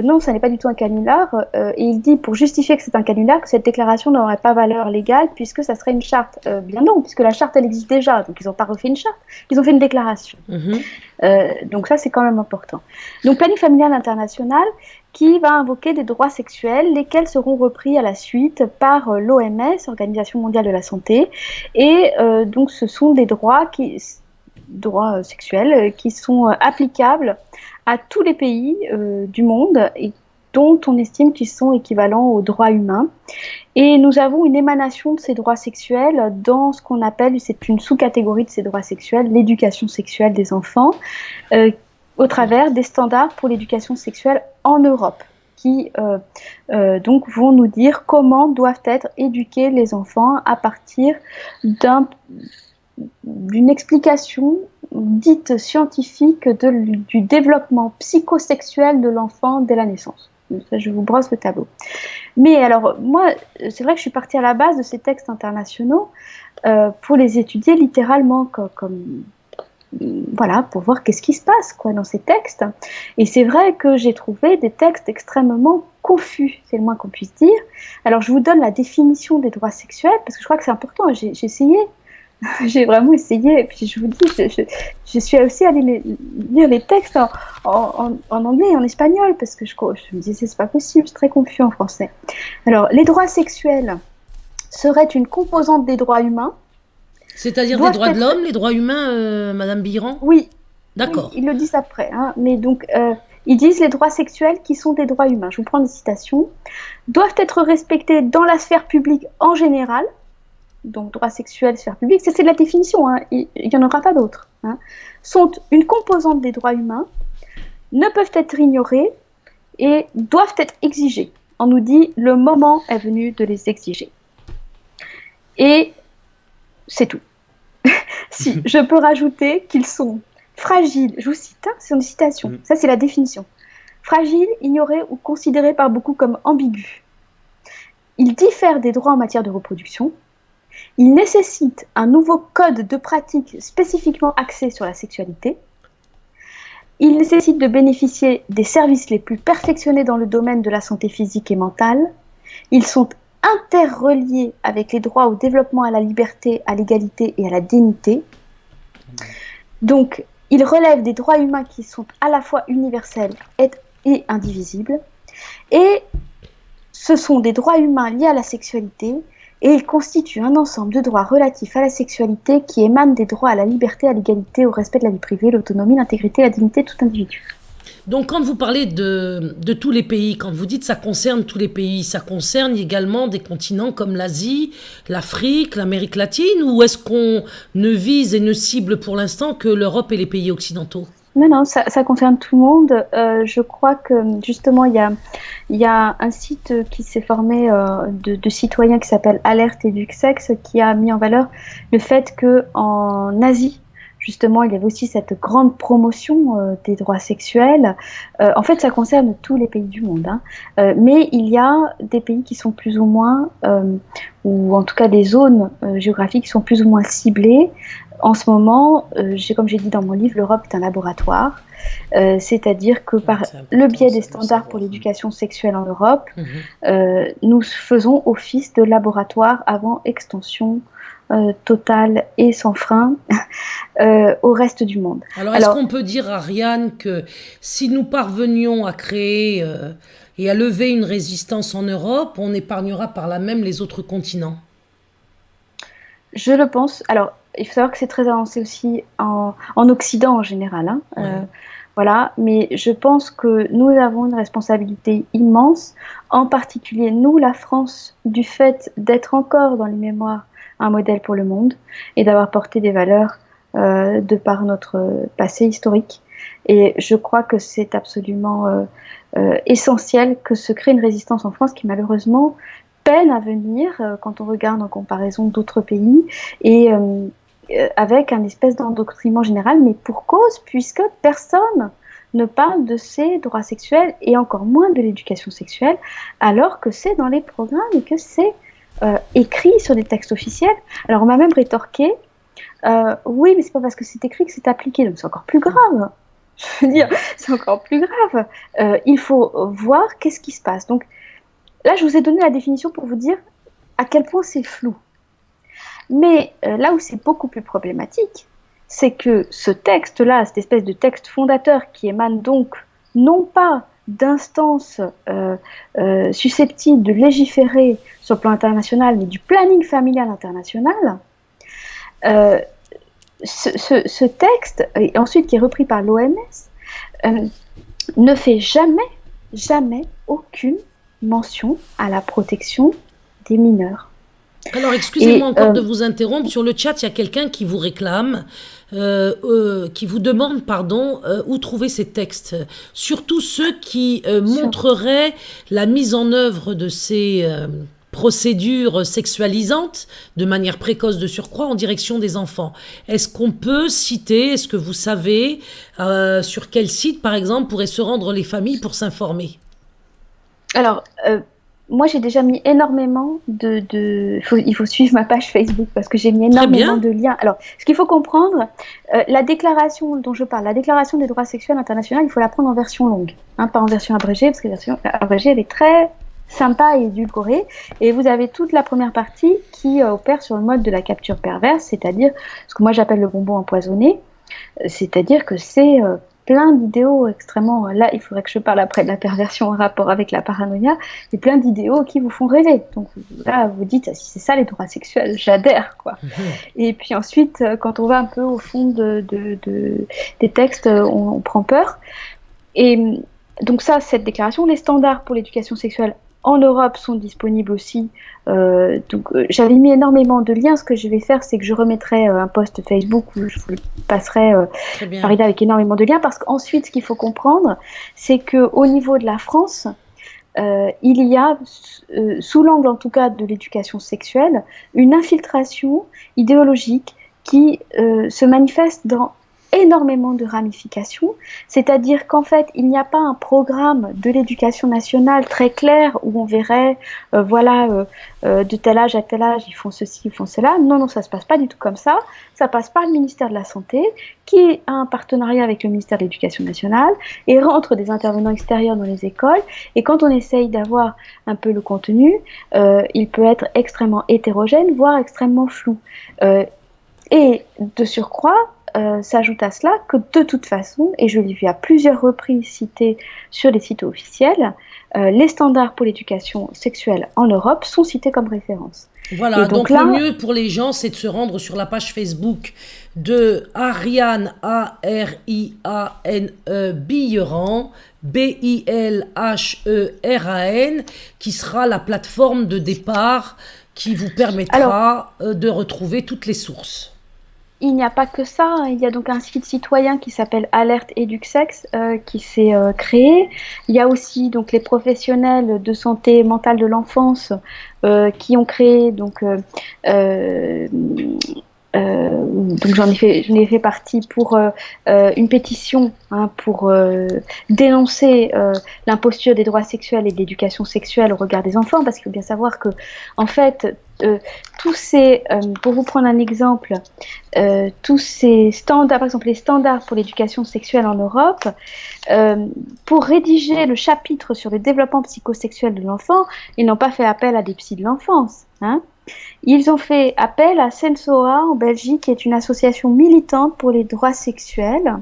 D: Non, ça n'est pas du tout un canular. Et il dit, pour justifier que c'est un canular, que cette déclaration n'aurait pas valeur légale puisque ça serait une charte. Bien non, puisque la charte, elle existe déjà. Donc, ils n'ont pas refait une charte. Ils ont fait une déclaration. Donc, ça, c'est quand même important. Donc, planning familial international qui va invoquer des droits sexuels, lesquels seront repris à la suite par l'OMS, Organisation mondiale de la santé. Et donc, ce sont des droits sexuels qui sont applicables à tous les pays du monde et dont on estime qu'ils sont équivalents aux droits humains. Et nous avons une émanation de ces droits sexuels dans ce qu'on appelle, c'est une sous-catégorie de ces droits sexuels, l'éducation sexuelle des enfants, au travers des standards pour l'éducation sexuelle en Europe,
A: qui donc vont nous dire comment doivent être éduqués les enfants à partir d'une explication dite scientifique du développement psychosexuel de l'enfant dès la naissance. Ça, je vous brosse le tableau. Mais alors, moi, c'est vrai que je suis partie à la base de ces textes internationaux pour les étudier littéralement, voilà, pour voir qu'est-ce qui se passe dans ces textes. Et c'est vrai que j'ai trouvé des textes extrêmement confus, c'est le moins qu'on puisse dire. Alors, je vous donne la définition des droits sexuels, parce que je crois que c'est important. J'ai essayé. J'ai vraiment essayé, et puis je vous dis, je suis aussi allée lire les textes en anglais et en espagnol, parce que je me disais, c'est pas possible, c'est très confus en français. Alors, les droits sexuels seraient une composante des droits humains.
D: C'est-à-dire des droits de l'homme, les droits humains, Madame Biran ?
A: Oui.
D: D'accord.
A: Oui, ils le disent après, hein, mais donc, ils disent les droits sexuels qui sont des droits humains. Je vous prends des citations. Doivent être respectés dans la sphère publique en général. Donc droit sexuel, sphère publique, c'est de la définition, hein, il n'y en aura pas d'autres, hein, sont une composante des droits humains, ne peuvent être ignorés et doivent être exigés. On nous dit le moment est venu de les exiger. Et c'est tout. Si je peux rajouter qu'ils sont fragiles, je vous cite, hein, c'est une citation, ça c'est la définition. Fragiles, ignorés ou considérés par beaucoup comme ambigus. Ils diffèrent des droits en matière de reproduction. Il nécessite un nouveau code de pratique spécifiquement axé sur la sexualité. Il nécessite de bénéficier des services les plus perfectionnés dans le domaine de la santé physique et mentale. Ils sont interreliés avec les droits au développement, à la liberté, à l'égalité et à la dignité. Donc, ils relèvent des droits humains qui sont à la fois universels et indivisibles. Et ce sont des droits humains liés à la sexualité. Et il constitue un ensemble de droits relatifs à la sexualité qui émanent des droits à la liberté, à l'égalité, au respect de la vie privée, l'autonomie, l'intégrité, la dignité de tout individu.
D: Donc quand vous parlez de tous les pays, quand vous dites ça concerne tous les pays, ça concerne également des continents comme l'Asie, l'Afrique, l'Amérique latine, ou est-ce qu'on ne vise et ne cible pour l'instant que l'Europe et les pays occidentaux ?
A: Non, ça concerne tout le monde. Je crois que justement, il y a un site qui s'est formé de citoyens qui s'appelle Alerte Éduc-Sexe, qui a mis en valeur le fait qu'en Asie, justement, il y avait aussi cette grande promotion des droits sexuels. En fait, ça concerne tous les pays du monde, hein. Mais il y a des pays qui sont plus ou moins, ou en tout cas des zones géographiques qui sont plus ou moins ciblées. En ce moment, comme j'ai dit dans mon livre, l'Europe est un laboratoire, c'est-à-dire que par le biais des standards pour l'éducation sexuelle en Europe, nous faisons office de laboratoire avant extension totale et sans frein au reste du monde.
D: Alors, est-ce qu'on peut dire, Ariane, que si nous parvenions à créer et à lever une résistance en Europe, on épargnera par là même les autres continents ?
A: Je le pense. Alors, il faut savoir que c'est très avancé aussi en Occident en général, hein. Voilà, mais je pense que nous avons une responsabilité immense, en particulier nous, la France, du fait d'être encore dans les mémoires un modèle pour le monde et d'avoir porté des valeurs de par notre passé historique. Et je crois que c'est absolument essentiel que se crée une résistance en France qui malheureusement peine à venir quand on regarde en comparaison d'autres pays et avec un espèce d'endoctrinement général, mais pour cause, puisque personne ne parle de ces droits sexuels et encore moins de l'éducation sexuelle, alors que c'est dans les programmes et que c'est écrit sur des textes officiels. Alors on m'a même rétorqué, oui, mais c'est pas parce que c'est écrit que c'est appliqué, donc c'est encore plus grave. Je veux dire, c'est encore plus grave. Il faut voir qu'est-ce qui se passe. Donc là, je vous ai donné la définition pour vous dire à quel point c'est flou. Mais là où c'est beaucoup plus problématique, c'est que ce texte-là, cette espèce de texte fondateur qui émane donc non pas d'instances susceptibles de légiférer sur le plan international, mais du planning familial international, ce texte, et ensuite qui est repris par l'OMS, ne fait jamais aucune mention à la protection des mineurs.
D: Alors, excusez-moi
A: Et
D: encore de vous interrompre. Sur le chat, il y a quelqu'un qui vous réclame, qui vous demande, pardon, où trouver ces textes. Surtout ceux qui montreraient la mise en œuvre de ces procédures sexualisantes de manière précoce de surcroît en direction des enfants. Est-ce qu'on peut citer, est-ce que vous savez sur quel site, par exemple, pourraient se rendre les familles pour s'informer?
A: alors, moi, j'ai déjà mis énormément il faut suivre ma page Facebook parce que j'ai mis
D: Très
A: énormément
D: bien.
A: de liens. Alors, ce qu'il faut comprendre, la déclaration dont je parle, la déclaration des droits sexuels internationaux, il faut la prendre en version longue, hein, pas en version abrégée, parce que la version abrégée, elle est très sympa et édulcorée. Et vous avez toute la première partie qui opère sur le mode de la capture perverse, c'est-à-dire ce que moi j'appelle le bonbon empoisonné, c'est-à-dire que c'est plein d'idéaux extrêmement. Là, il faudrait que je parle après de la perversion en rapport avec la paranoïa, et plein d'idéaux qui vous font rêver. Donc là, vous dites, ah, si c'est ça les droits sexuels, j'adhère, quoi. Et puis ensuite, quand on va un peu au fond des textes, on prend peur. Et donc ça, cette déclaration, les standards pour l'éducation sexuelle en Europe sont disponibles aussi. J'avais mis énormément de liens. Ce que je vais faire, c'est que je remettrai un post Facebook où je vous le passerai
D: Très bien.
A: par idée avec énormément de liens. Parce qu'ensuite, ce qu'il faut comprendre, c'est qu'au niveau de la France, il y a, sous l'angle en tout cas de l'éducation sexuelle, une infiltration idéologique qui se manifeste dans énormément de ramifications, c'est-à-dire qu'en fait, il n'y a pas un programme de l'éducation nationale très clair où on verrait, de tel âge à tel âge, ils font ceci, ils font cela. Non, ça se passe pas du tout comme ça. Ça passe par le ministère de la Santé, qui a un partenariat avec le ministère de l'Éducation nationale et rentre des intervenants extérieurs dans les écoles. Et quand on essaye d'avoir un peu le contenu, il peut être extrêmement hétérogène, voire extrêmement flou. Et de surcroît, s'ajoute à cela que de toute façon, et je l'ai vu à plusieurs reprises cité sur les sites officiels, les standards pour l'éducation sexuelle en Europe sont cités comme référence.
D: Voilà,
A: Et
D: donc
A: là,
D: le mieux pour les gens, c'est de se rendre sur la page Facebook de Ariane, A-R-I-A-N-E, Billeran, B-I-L-H-E-R-A-N, qui sera la plateforme de départ qui vous permettra de retrouver toutes les sources.
A: il n'y a pas que ça, hein. Il y a donc un site citoyen qui s'appelle Alerte Eduxex qui s'est créé. Il y a aussi donc les professionnels de santé mentale de l'enfance qui ont créé donc j'en ai fait partie pour une pétition, hein, pour dénoncer l'imposture des droits sexuels et de l'éducation sexuelle au regard des enfants, parce qu'il faut bien savoir que en fait tous ces, pour vous prendre un exemple, tous ces standards, par exemple les standards pour l'éducation sexuelle en Europe, pour rédiger le chapitre sur le développement psychosexuel de l'enfant, ils n'ont pas fait appel à des psys de l'enfance, hein. Ils ont fait appel à Sensoa en Belgique, qui est une association militante pour les droits sexuels.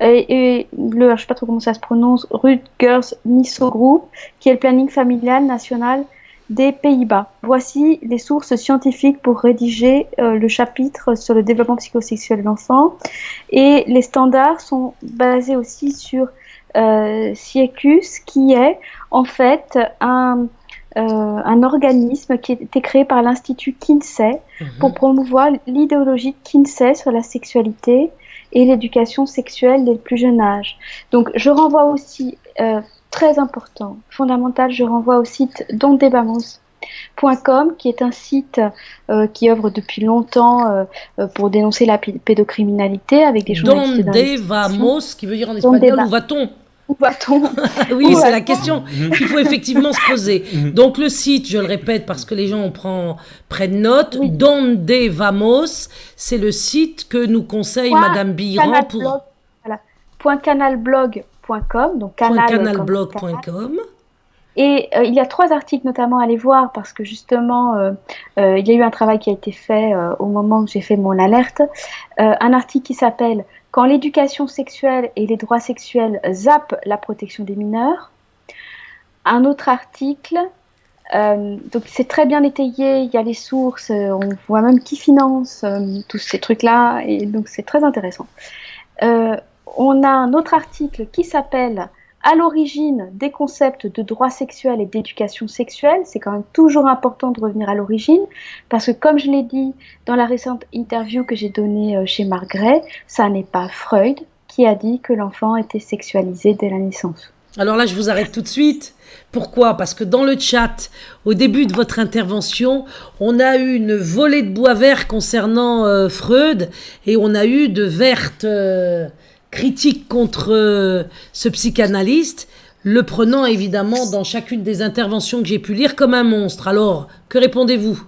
A: Je ne sais pas trop comment ça se prononce, Rutgers Miso Group, qui est le planning familial national des Pays-Bas. Voici les sources scientifiques pour rédiger le chapitre sur le développement psychosexuel de l'enfant. Et les standards sont basés aussi sur CIECUS, qui est en fait un organisme qui a été créé par l'Institut Kinsey pour promouvoir l'idéologie de Kinsey sur la sexualité et l'éducation sexuelle dès le plus jeune âge. Donc je renvoie aussi, très important, fondamental, je renvoie au site dondebamos.com, qui est un site qui œuvre depuis longtemps pour dénoncer la pédocriminalité avec des journalistes d'investigation.
D: Vamos, qui veut dire en espagnol, où va-t-on?
A: Où va-t-on?
D: Oui, c'est la question qu'il faut effectivement se poser. Donc le site, je le répète parce que les gens prennent note,
A: Oui.
D: Donde Vamos, c'est le site que nous conseille Madame Billeran pour
A: .canalblog.com, donc
D: canalblog.com.
A: Et il y a 3 articles notamment à aller voir parce que justement, il y a eu un travail qui a été fait au moment où j'ai fait mon alerte. Un article qui s'appelle « Quand l'éducation sexuelle et les droits sexuels zappent la protection des mineurs ». Un autre article, donc c'est très bien étayé, il y a les sources, on voit même qui finance tous ces trucs-là, et donc c'est très intéressant. On a un autre article qui s'appelle « à l'origine des concepts de droit sexuel et d'éducation sexuelle. C'est quand même toujours important de revenir à l'origine, parce que comme je l'ai dit dans la récente interview que j'ai donnée chez Marc Gray, ça n'est pas Freud qui a dit que l'enfant était sexualisé dès la naissance.
D: Alors là, je vous arrête tout de suite. Pourquoi? Parce que dans le chat, au début de votre intervention, on a eu une volée de bois vert concernant Freud, et on a eu de vertes critiques contre ce psychanalyste, le prenant évidemment dans chacune des interventions que j'ai pu lire comme un monstre. Alors, que répondez-vous?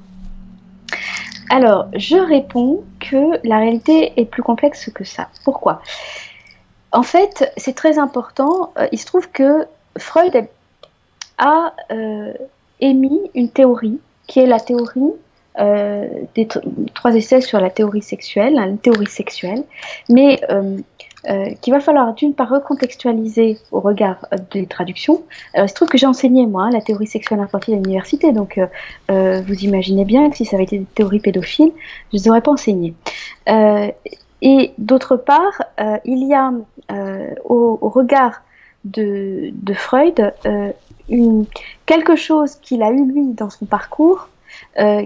A: Alors, je réponds que la réalité est plus complexe que ça. Pourquoi? En fait, c'est très important. Il se trouve que Freud a émis une théorie qui est la théorie des 3 essais sur la théorie sexuelle, une théorie sexuelle, mais qu'il va falloir d'une part recontextualiser au regard des traductions. Alors, il se trouve que j'ai enseigné, moi, la théorie sexuelle infantile à l'université, donc vous imaginez bien que si ça avait été des théories pédophiles, je ne les aurais pas enseignées. Et d'autre part, il y a au regard de Freud quelque chose qu'il a eu lui dans son parcours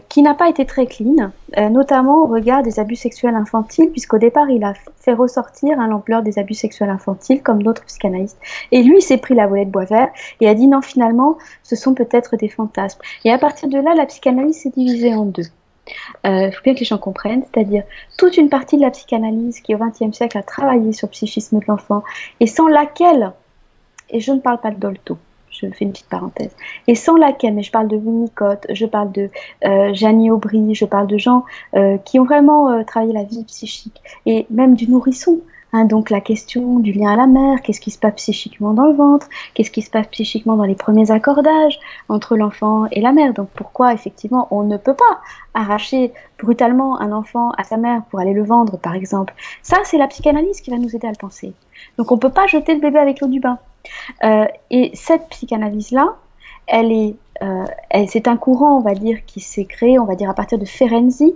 A: qui n'a pas été très clean, notamment au regard des abus sexuels infantiles, puisqu'au départ il a fait ressortir l'ampleur des abus sexuels infantiles comme d'autres psychanalystes. Et lui s'est pris la volée de bois vert et a dit non, finalement ce sont peut-être des fantasmes. Et à partir de là, la psychanalyse s'est divisée en 2. Il faut bien que les gens comprennent, c'est-à-dire toute une partie de la psychanalyse qui au XXe siècle a travaillé sur le psychisme de l'enfant et sans laquelle, et je ne parle pas de Dolto, je fais une petite parenthèse, et sans laquelle, mais je parle de Winnicott, je parle de Janie Aubry, je parle de gens qui ont vraiment travaillé la vie psychique, et même du nourrisson. Donc la question du lien à la mère, qu'est-ce qui se passe psychiquement dans le ventre, qu'est-ce qui se passe psychiquement dans les premiers accordages entre l'enfant et la mère. Donc pourquoi effectivement on ne peut pas arracher brutalement un enfant à sa mère pour aller le vendre par exemple. Ça c'est la psychanalyse qui va nous aider à le penser. Donc on ne peut pas jeter le bébé avec l'eau du bain. Et cette psychanalyse-là, c'est un courant on va dire qui s'est créé on va dire à partir de Ferenczi,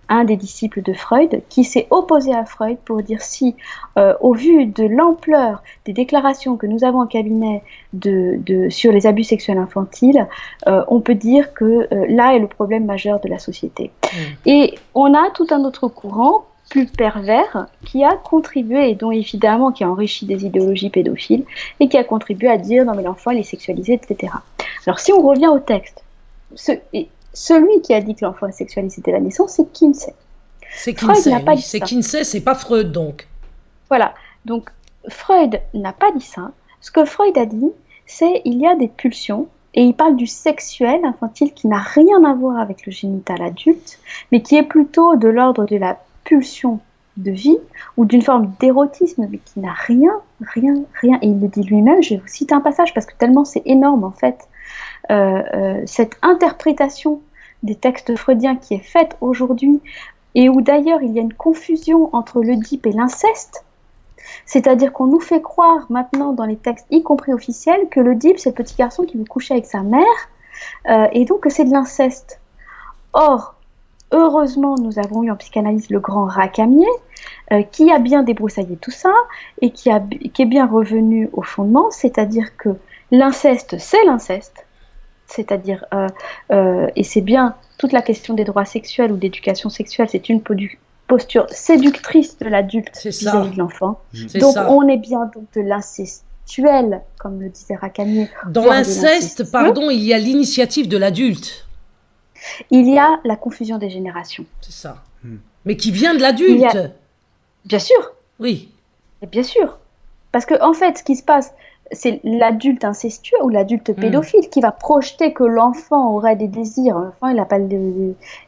A: un des disciples de Freud, qui s'est opposé à Freud pour dire si, au vu de l'ampleur des déclarations que nous avons en cabinet sur les abus sexuels infantiles, on peut dire que là est le problème majeur de la société. Et on a tout un autre courant, plus pervers, qui a contribué, et dont évidemment qui a enrichi des idéologies pédophiles, et qui a contribué à dire non mais l'enfant il est sexualisé, etc. Alors si on revient au texte, celui qui a dit que l'enfant est sexualisé dès la naissance, c'est Kinsey.
D: C'est Kinsey, oui. C'est Kinsey, c'est pas Freud donc.
A: Voilà, donc Freud n'a pas dit ça. Ce que Freud a dit, c'est il y a des pulsions, et il parle du sexuel infantile qui n'a rien à voir avec le génital adulte, mais qui est plutôt de l'ordre de la pulsion de vie, ou d'une forme d'érotisme, mais qui n'a rien, et il le dit lui-même. Je vais vous citer un passage, parce que tellement c'est énorme en fait, cette interprétation des textes freudiens qui est faite aujourd'hui, et où d'ailleurs il y a une confusion entre l'Oedipe et l'inceste, c'est-à-dire qu'on nous fait croire maintenant dans les textes, y compris officiels, que l'Oedipe c'est le petit garçon qui veut coucher avec sa mère, et donc que c'est de l'inceste. Or, heureusement, nous avons eu en psychanalyse le grand Racamier, qui a bien débroussaillé tout ça, et qui est bien revenu au fondement, c'est-à-dire que l'inceste, c'est l'inceste, c'est-à-dire, et c'est bien toute la question des droits sexuels ou d'éducation sexuelle, c'est une posture séductrice de l'adulte vis-à-vis de l'enfant. Donc on est bien donc de l'incestuel, comme le disait Racamier.
D: Dans l'inceste, pardon, il y a l'initiative de l'adulte.
A: Il y a la confusion des générations.
D: C'est ça. Mais qui vient de l'adulte.
A: Bien sûr.
D: Oui.
A: Et bien sûr. Parce que en fait, ce qui se passe, c'est l'adulte incestueux ou l'adulte pédophile qui va projeter que l'enfant aurait des désirs. L'enfant,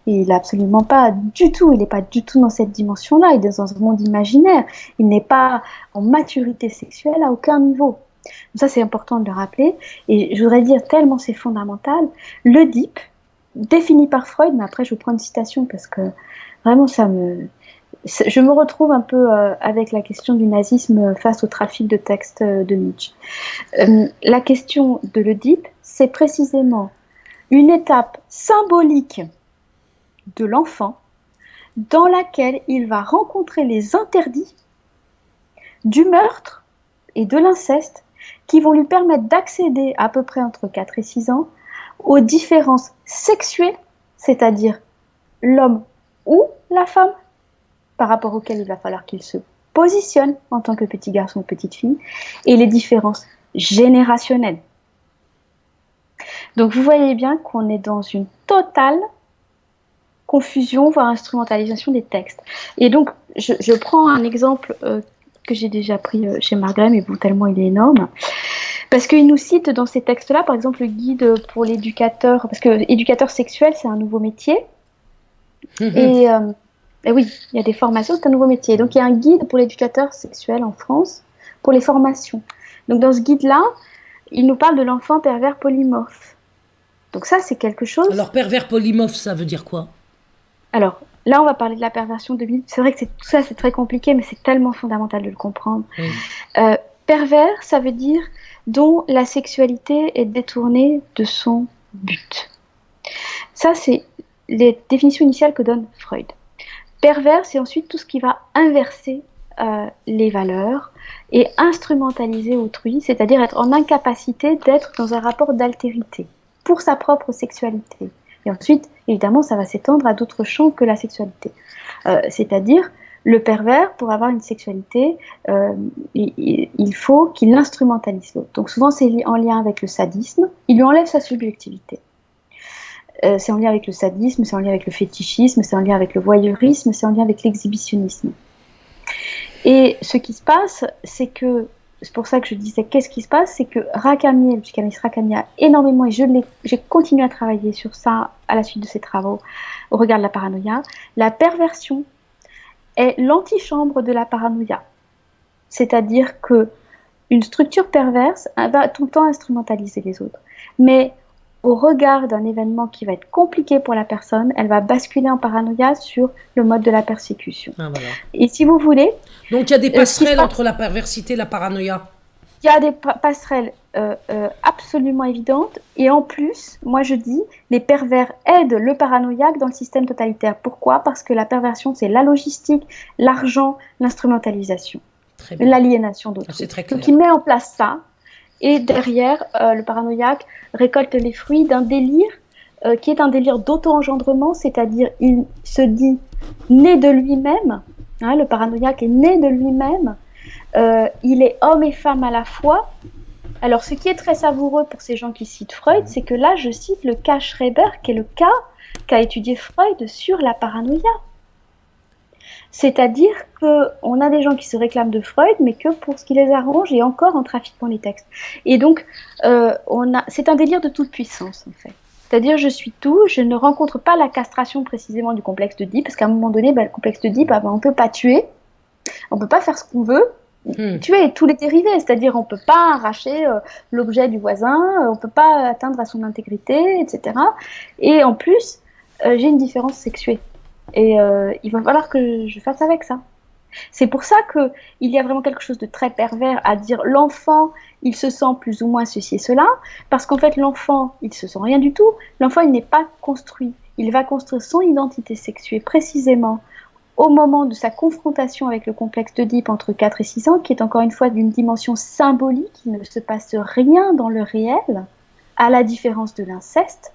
A: il n'a absolument pas du tout, il n'est pas du tout dans cette dimension-là, il est dans un monde imaginaire. Il n'est pas en maturité sexuelle à aucun niveau. Donc ça, c'est important de le rappeler. Et je voudrais dire, tellement c'est fondamental, l'Oedipe, défini par Freud, mais après je vous prends une citation parce que vraiment je me retrouve un peu avec la question du nazisme face au trafic de textes de Nietzsche. La question de l'Oedipe, c'est précisément une étape symbolique de l'enfant dans laquelle il va rencontrer les interdits du meurtre et de l'inceste qui vont lui permettre d'accéder à peu près entre 4 et 6 ans aux différences sexuelles, c'est-à-dire l'homme ou la femme, par rapport auxquelles il va falloir qu'il se positionne en tant que petit garçon ou petite fille, et les différences générationnelles. Donc vous voyez bien qu'on est dans une totale confusion, voire instrumentalisation des textes. Et donc je prends un exemple que j'ai déjà pris chez Margaret, mais bon, tellement il est énorme, parce qu'il nous cite dans ces textes-là, par exemple, le guide pour l'éducateur, parce que éducateur sexuel, c'est un nouveau métier, et oui, il y a des formations, c'est un nouveau métier. Donc, il y a un guide pour l'éducateur sexuel en France, pour les formations. Donc, dans ce guide-là, il nous parle de l'enfant pervers polymorphe. Donc ça, c'est quelque chose...
D: Alors, pervers polymorphe, ça veut dire quoi?
A: Alors, là, on va parler de la perversion de l'île. C'est vrai que tout ça, c'est très compliqué, mais c'est tellement fondamental de le comprendre. Oui. Pervers, ça veut dire dont la sexualité est détournée de son but. Ça, c'est les définitions initiales que donne Freud. Pervers, c'est ensuite tout ce qui va inverser les valeurs et instrumentaliser autrui, c'est-à-dire être en incapacité d'être dans un rapport d'altérité pour sa propre sexualité. Et ensuite, évidemment, ça va s'étendre à d'autres champs que la sexualité. C'est-à-dire, le pervers, pour avoir une sexualité, il faut qu'il instrumentalise l'autre. Donc souvent, c'est en lien avec le sadisme. Il lui enlève sa subjectivité. C'est en lien avec le sadisme, c'est en lien avec le fétichisme, c'est en lien avec le voyeurisme, c'est en lien avec l'exhibitionnisme. Et ce qui se passe, c'est que, c'est pour ça que je disais qu'est-ce qui se passe, c'est que Rakami, le psychanalyste Rakami a énormément, et j'ai continué à travailler sur ça à la suite de ses travaux, au regard de la paranoïa. La perversion est l'antichambre de la paranoïa. C'est-à-dire que une structure perverse va tout le temps instrumentaliser les autres. Mais au regard d'un événement qui va être compliqué pour la personne, elle va basculer en paranoïa sur le mode de la persécution. Ah, voilà. Et si vous voulez...
D: Donc il y a des passerelles entre la perversité et la paranoïa.
A: Il y a des passerelles absolument évidentes. Et en plus, moi je dis, les pervers aident le paranoïaque dans le système totalitaire. Pourquoi ? Parce que la perversion, c'est la logistique, l'argent, l'instrumentalisation, l'aliénation d'autrui.
D: C'est très clair.
A: Donc il met en place ça. Et derrière, le paranoïaque récolte les fruits d'un délire qui est un délire d'auto-engendrement, c'est-à-dire il se dit né de lui-même, hein, le paranoïaque est né de lui-même, il est homme et femme à la fois. Alors ce qui est très savoureux pour ces gens qui citent Freud, c'est que là je cite le cas Schreiber, qui est le cas qu'a étudié Freud sur la paranoïa. C'est-à-dire qu'on a des gens qui se réclament de Freud, mais que pour ce qui les arrange, et encore en trafiquant les textes. Et donc, c'est un délire de toute puissance, en fait. C'est-à-dire, je suis tout, je ne rencontre pas la castration précisément du complexe d'Oedipe, parce qu'à un moment donné, le complexe d'Oedipe, on ne peut pas tuer, on ne peut pas faire ce qu'on veut, tuer tous les dérivés, c'est-à-dire on ne peut pas arracher l'objet du voisin, on ne peut pas atteindre à son intégrité, etc. Et en plus, j'ai une différence sexuée. Et il va falloir que je fasse avec ça. C'est pour ça qu'il y a vraiment quelque chose de très pervers à dire l'enfant, il se sent plus ou moins ceci et cela, parce qu'en fait l'enfant, il ne se sent rien du tout. L'enfant, il n'est pas construit. Il va construire son identité sexuée précisément au moment de sa confrontation avec le complexe d'Oedipe entre 4 et 6 ans, qui est encore une fois d'une dimension symbolique, il ne se passe rien dans le réel, à la différence de l'inceste.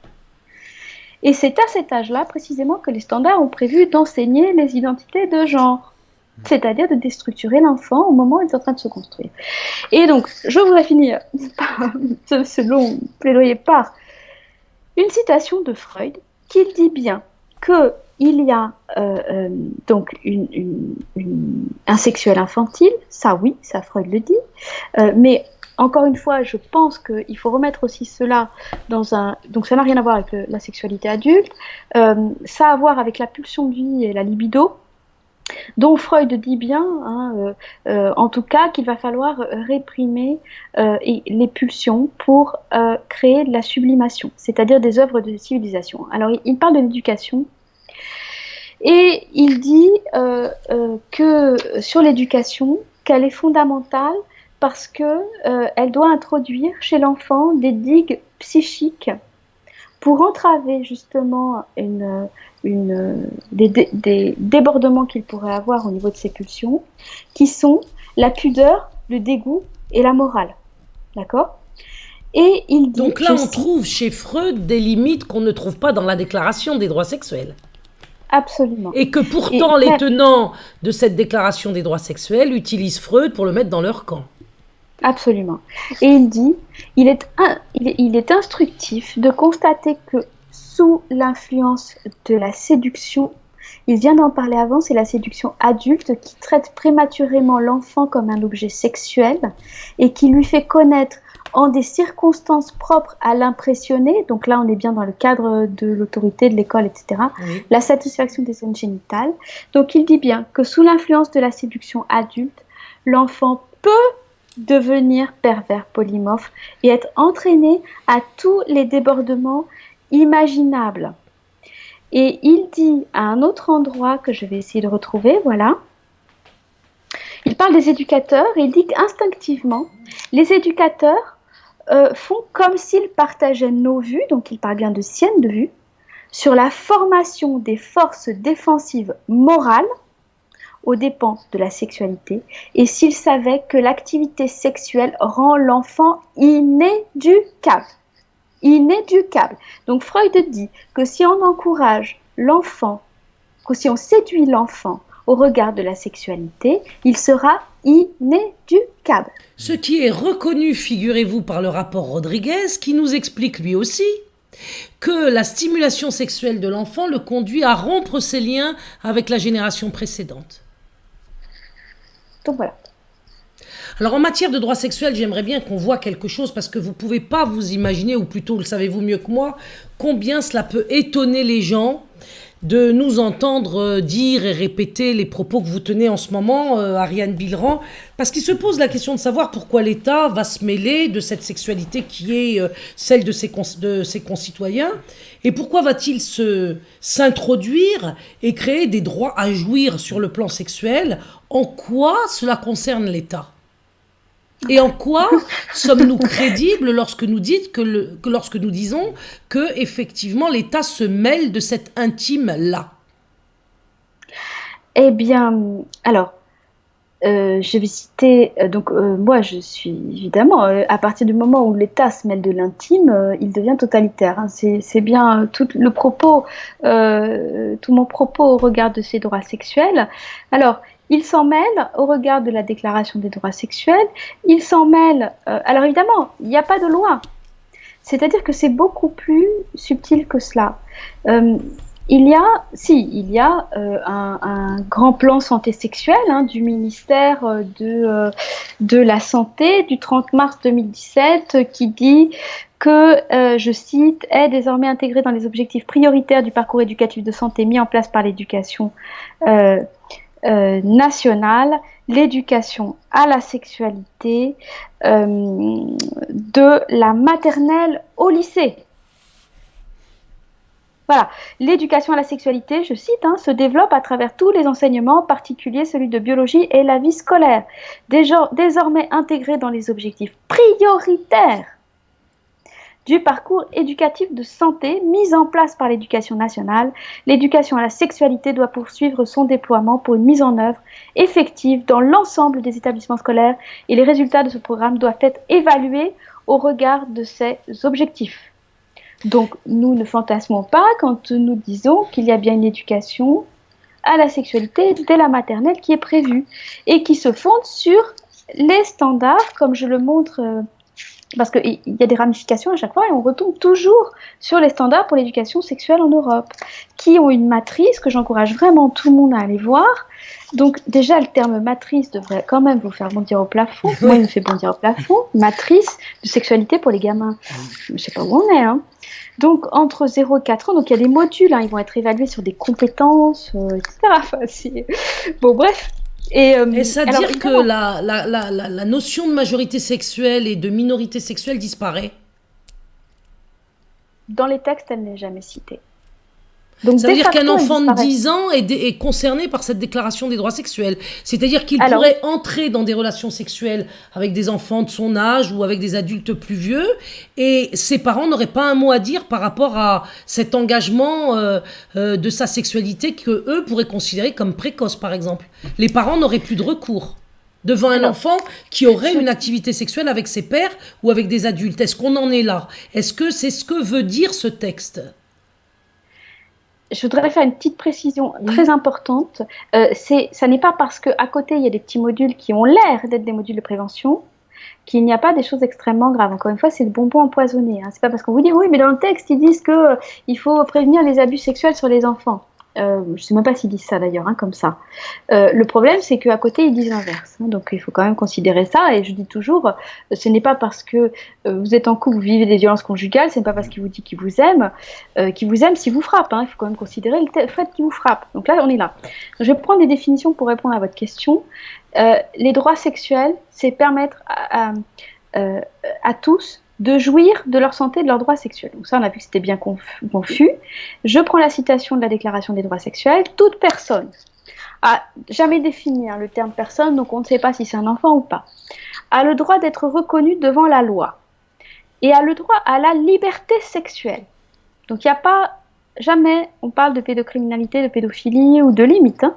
A: Et c'est à cet âge-là, précisément, que les standards ont prévu d'enseigner les identités de genre, c'est-à-dire de déstructurer l'enfant au moment où il est en train de se construire. Et donc, je voudrais finir ce long plaidoyer par une citation de Freud qui dit bien qu'il y a donc un sexuel infantile, ça oui, ça Freud le dit, mais encore une fois, je pense qu'il faut remettre aussi cela dans un... Donc ça n'a rien à voir avec la sexualité adulte, ça a à voir avec la pulsion de vie et la libido, dont Freud dit bien, en tout cas, qu'il va falloir réprimer les pulsions pour créer de la sublimation, c'est-à-dire des œuvres de civilisation. Alors il parle de l'éducation, et il dit que sur l'éducation, qu'elle est fondamentale, parce qu'elle doit introduire chez l'enfant des digues psychiques pour entraver justement des débordements qu'il pourrait avoir au niveau de ses pulsions, qui sont la pudeur, le dégoût et la morale. D'accord? Et il dit...
D: Donc là, on trouve chez Freud des limites qu'on ne trouve pas dans la Déclaration des droits sexuels.
A: Absolument.
D: Et que pourtant, les tenants de cette Déclaration des droits sexuels utilisent Freud pour le mettre dans leur camp.
A: Absolument. Et il dit, il est instructif de constater que sous l'influence de la séduction, il vient d'en parler avant, c'est la séduction adulte qui traite prématurément l'enfant comme un objet sexuel et qui lui fait connaître en des circonstances propres à l'impressionné, donc là on est bien dans le cadre de l'autorité, de l'école, etc., oui. La satisfaction des zones génitales. Donc il dit bien que sous l'influence de la séduction adulte, l'enfant peut devenir pervers polymorphe et être entraîné à tous les débordements imaginables. Et il dit à un autre endroit que je vais essayer de retrouver, voilà, il parle des éducateurs et il dit qu'instinctivement, les éducateurs font comme s'ils partageaient nos vues, donc il parle bien de siennes vues, sur la formation des forces défensives morales aux dépens de la sexualité, et s'ils savaient que l'activité sexuelle rend l'enfant inéducable. Inéducable. Donc Freud dit que si on encourage l'enfant, que si on séduit l'enfant au regard de la sexualité, il sera inéducable.
D: Ce qui est reconnu, figurez-vous, par le rapport Rodriguez, qui nous explique lui aussi que la stimulation sexuelle de l'enfant le conduit à rompre ses liens avec la génération précédente.
A: Donc voilà.
D: Alors en matière de droits sexuels, j'aimerais bien qu'on voit quelque chose parce que vous ne pouvez pas vous imaginer, ou plutôt le savez-vous mieux que moi, combien cela peut étonner les gens de nous entendre dire et répéter les propos que vous tenez en ce moment, Ariane Billeran, parce qu'il se pose la question de savoir pourquoi l'État va se mêler de cette sexualité qui est celle de ses concitoyens, et pourquoi va-t-il s'introduire et créer des droits à jouir sur le plan sexuel. En quoi cela concerne l'État ? Et en quoi sommes-nous crédibles lorsque nous disons que effectivement l'État se mêle de cet intime-là ?
A: Eh bien, alors, je vais citer, moi je suis évidemment, à partir du moment où l'État se mêle de l'intime, il devient totalitaire. Hein. C'est bien tout mon propos au regard de ces droits sexuels. Alors, il s'en mêle au regard de la Déclaration des droits sexuels, il s'en mêle... alors évidemment, il n'y a pas de loi. C'est-à-dire que c'est beaucoup plus subtil que cela. Il y a un grand plan santé sexuelle du ministère de la Santé du 30 mars 2017 qui dit que, je cite, est désormais intégré dans les objectifs prioritaires du parcours éducatif de santé mis en place par l'éducation nationale, l'éducation à la sexualité de la maternelle au lycée. Voilà, l'éducation à la sexualité, je cite, se développe à travers tous les enseignements, en particulier celui de biologie et la vie scolaire, désormais intégré dans les objectifs prioritaires du parcours éducatif de santé mis en place par l'éducation nationale. L'éducation à la sexualité doit poursuivre son déploiement pour une mise en œuvre effective dans l'ensemble des établissements scolaires et les résultats de ce programme doivent être évalués au regard de ces objectifs. Donc, nous ne fantasmons pas quand nous disons qu'il y a bien une éducation à la sexualité dès la maternelle qui est prévue et qui se fonde sur les standards, comme je le montre... parce qu'il y a des ramifications à chaque fois et on retombe toujours sur les standards pour l'éducation sexuelle en Europe, qui ont une matrice que j'encourage vraiment tout le monde à aller voir. Donc déjà, le terme matrice devrait quand même vous faire bondir au plafond. Moi, il me fait bondir au plafond. Matrice de sexualité pour les gamins. Je ne sais pas où on est. Donc, entre 0 et 4 ans, donc il y a des modules, ils vont être évalués sur des compétences, etc. Enfin, bon, bref. Et
D: c'est-à-dire que la notion de majorité sexuelle et de minorité sexuelle disparaît.
A: Dans les textes, elle n'est jamais citée. Donc,
D: ça veut dire qu'un enfant de 10 ans est concerné par cette déclaration des droits sexuels. C'est-à-dire qu'il pourrait entrer dans des relations sexuelles avec des enfants de son âge ou avec des adultes plus vieux et ses parents n'auraient pas un mot à dire par rapport à cet engagement de sa sexualité qu'eux pourraient considérer comme précoce, par exemple. Les parents n'auraient plus de recours. devant un
A: Alors,
D: enfant qui aurait
A: je-
D: une activité sexuelle avec ses pairs ou avec des adultes. Est-ce qu'on en est là? Est-ce que c'est ce que veut dire ce texte?
A: Je voudrais faire une petite précision
D: Oui.
A: très importante. Ça n'est pas parce qu'à côté, il y a des petits modules qui ont l'air d'être des modules de prévention qu'il n'y a pas des choses extrêmement graves. Encore une fois, c'est le bonbon empoisonné. Hein. C'est pas parce qu'on vous dit, oui, mais dans le texte, ils disent qu'il faut prévenir les abus sexuels sur les enfants. Je ne sais même pas s'ils disent ça d'ailleurs, hein, comme ça. Le problème, c'est qu'à côté, ils disent l'inverse. Hein, donc, il faut quand même considérer ça. Et je dis toujours, ce n'est pas parce que vous êtes en couple, vous vivez des violences conjugales, ce n'est pas parce qu'il vous dit qu'il vous aime s'il vous frappe. Hein. Il faut quand même considérer le fait qu'il vous frappe. Donc là, on est là. Je vais prendre des définitions pour répondre à votre question. Les droits sexuels, c'est permettre à tous de jouir de leur santé et de leurs droits sexuels. Donc ça, on a vu que c'était bien confus. Je prends la citation de la Déclaration des droits sexuels. Toute personne a jamais défini le terme personne, donc on ne sait pas si c'est un enfant ou pas, a le droit d'être reconnue devant la loi et a le droit à la liberté sexuelle. Donc il n'y a pas, jamais on parle de pédocriminalité, de pédophilie ou de limite, hein,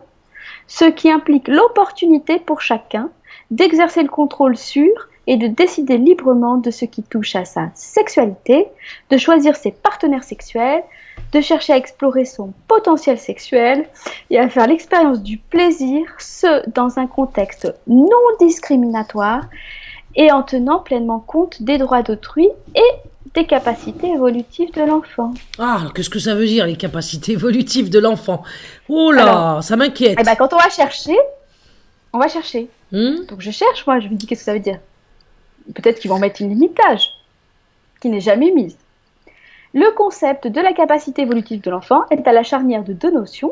A: ce qui implique l'opportunité pour chacun d'exercer le contrôle sur et de décider librement de ce qui touche à sa sexualité, de choisir ses partenaires sexuels, de chercher à explorer son potentiel sexuel et à faire l'expérience du plaisir, ce dans un contexte non discriminatoire et en tenant pleinement compte des droits d'autrui et des capacités évolutives de l'enfant.
D: Ah, qu'est-ce que ça veut dire, les capacités évolutives de l'enfant? Oh là,
A: Alors,
D: ça m'inquiète.
A: Eh ben, quand on va chercher,
D: Hmm.
A: Donc je cherche, moi, je me dis qu'est-ce que ça veut dire. Peut-être qu'ils vont mettre une limite d'âge qui n'est jamais mise. Le concept de la capacité évolutive de l'enfant est à la charnière de deux notions.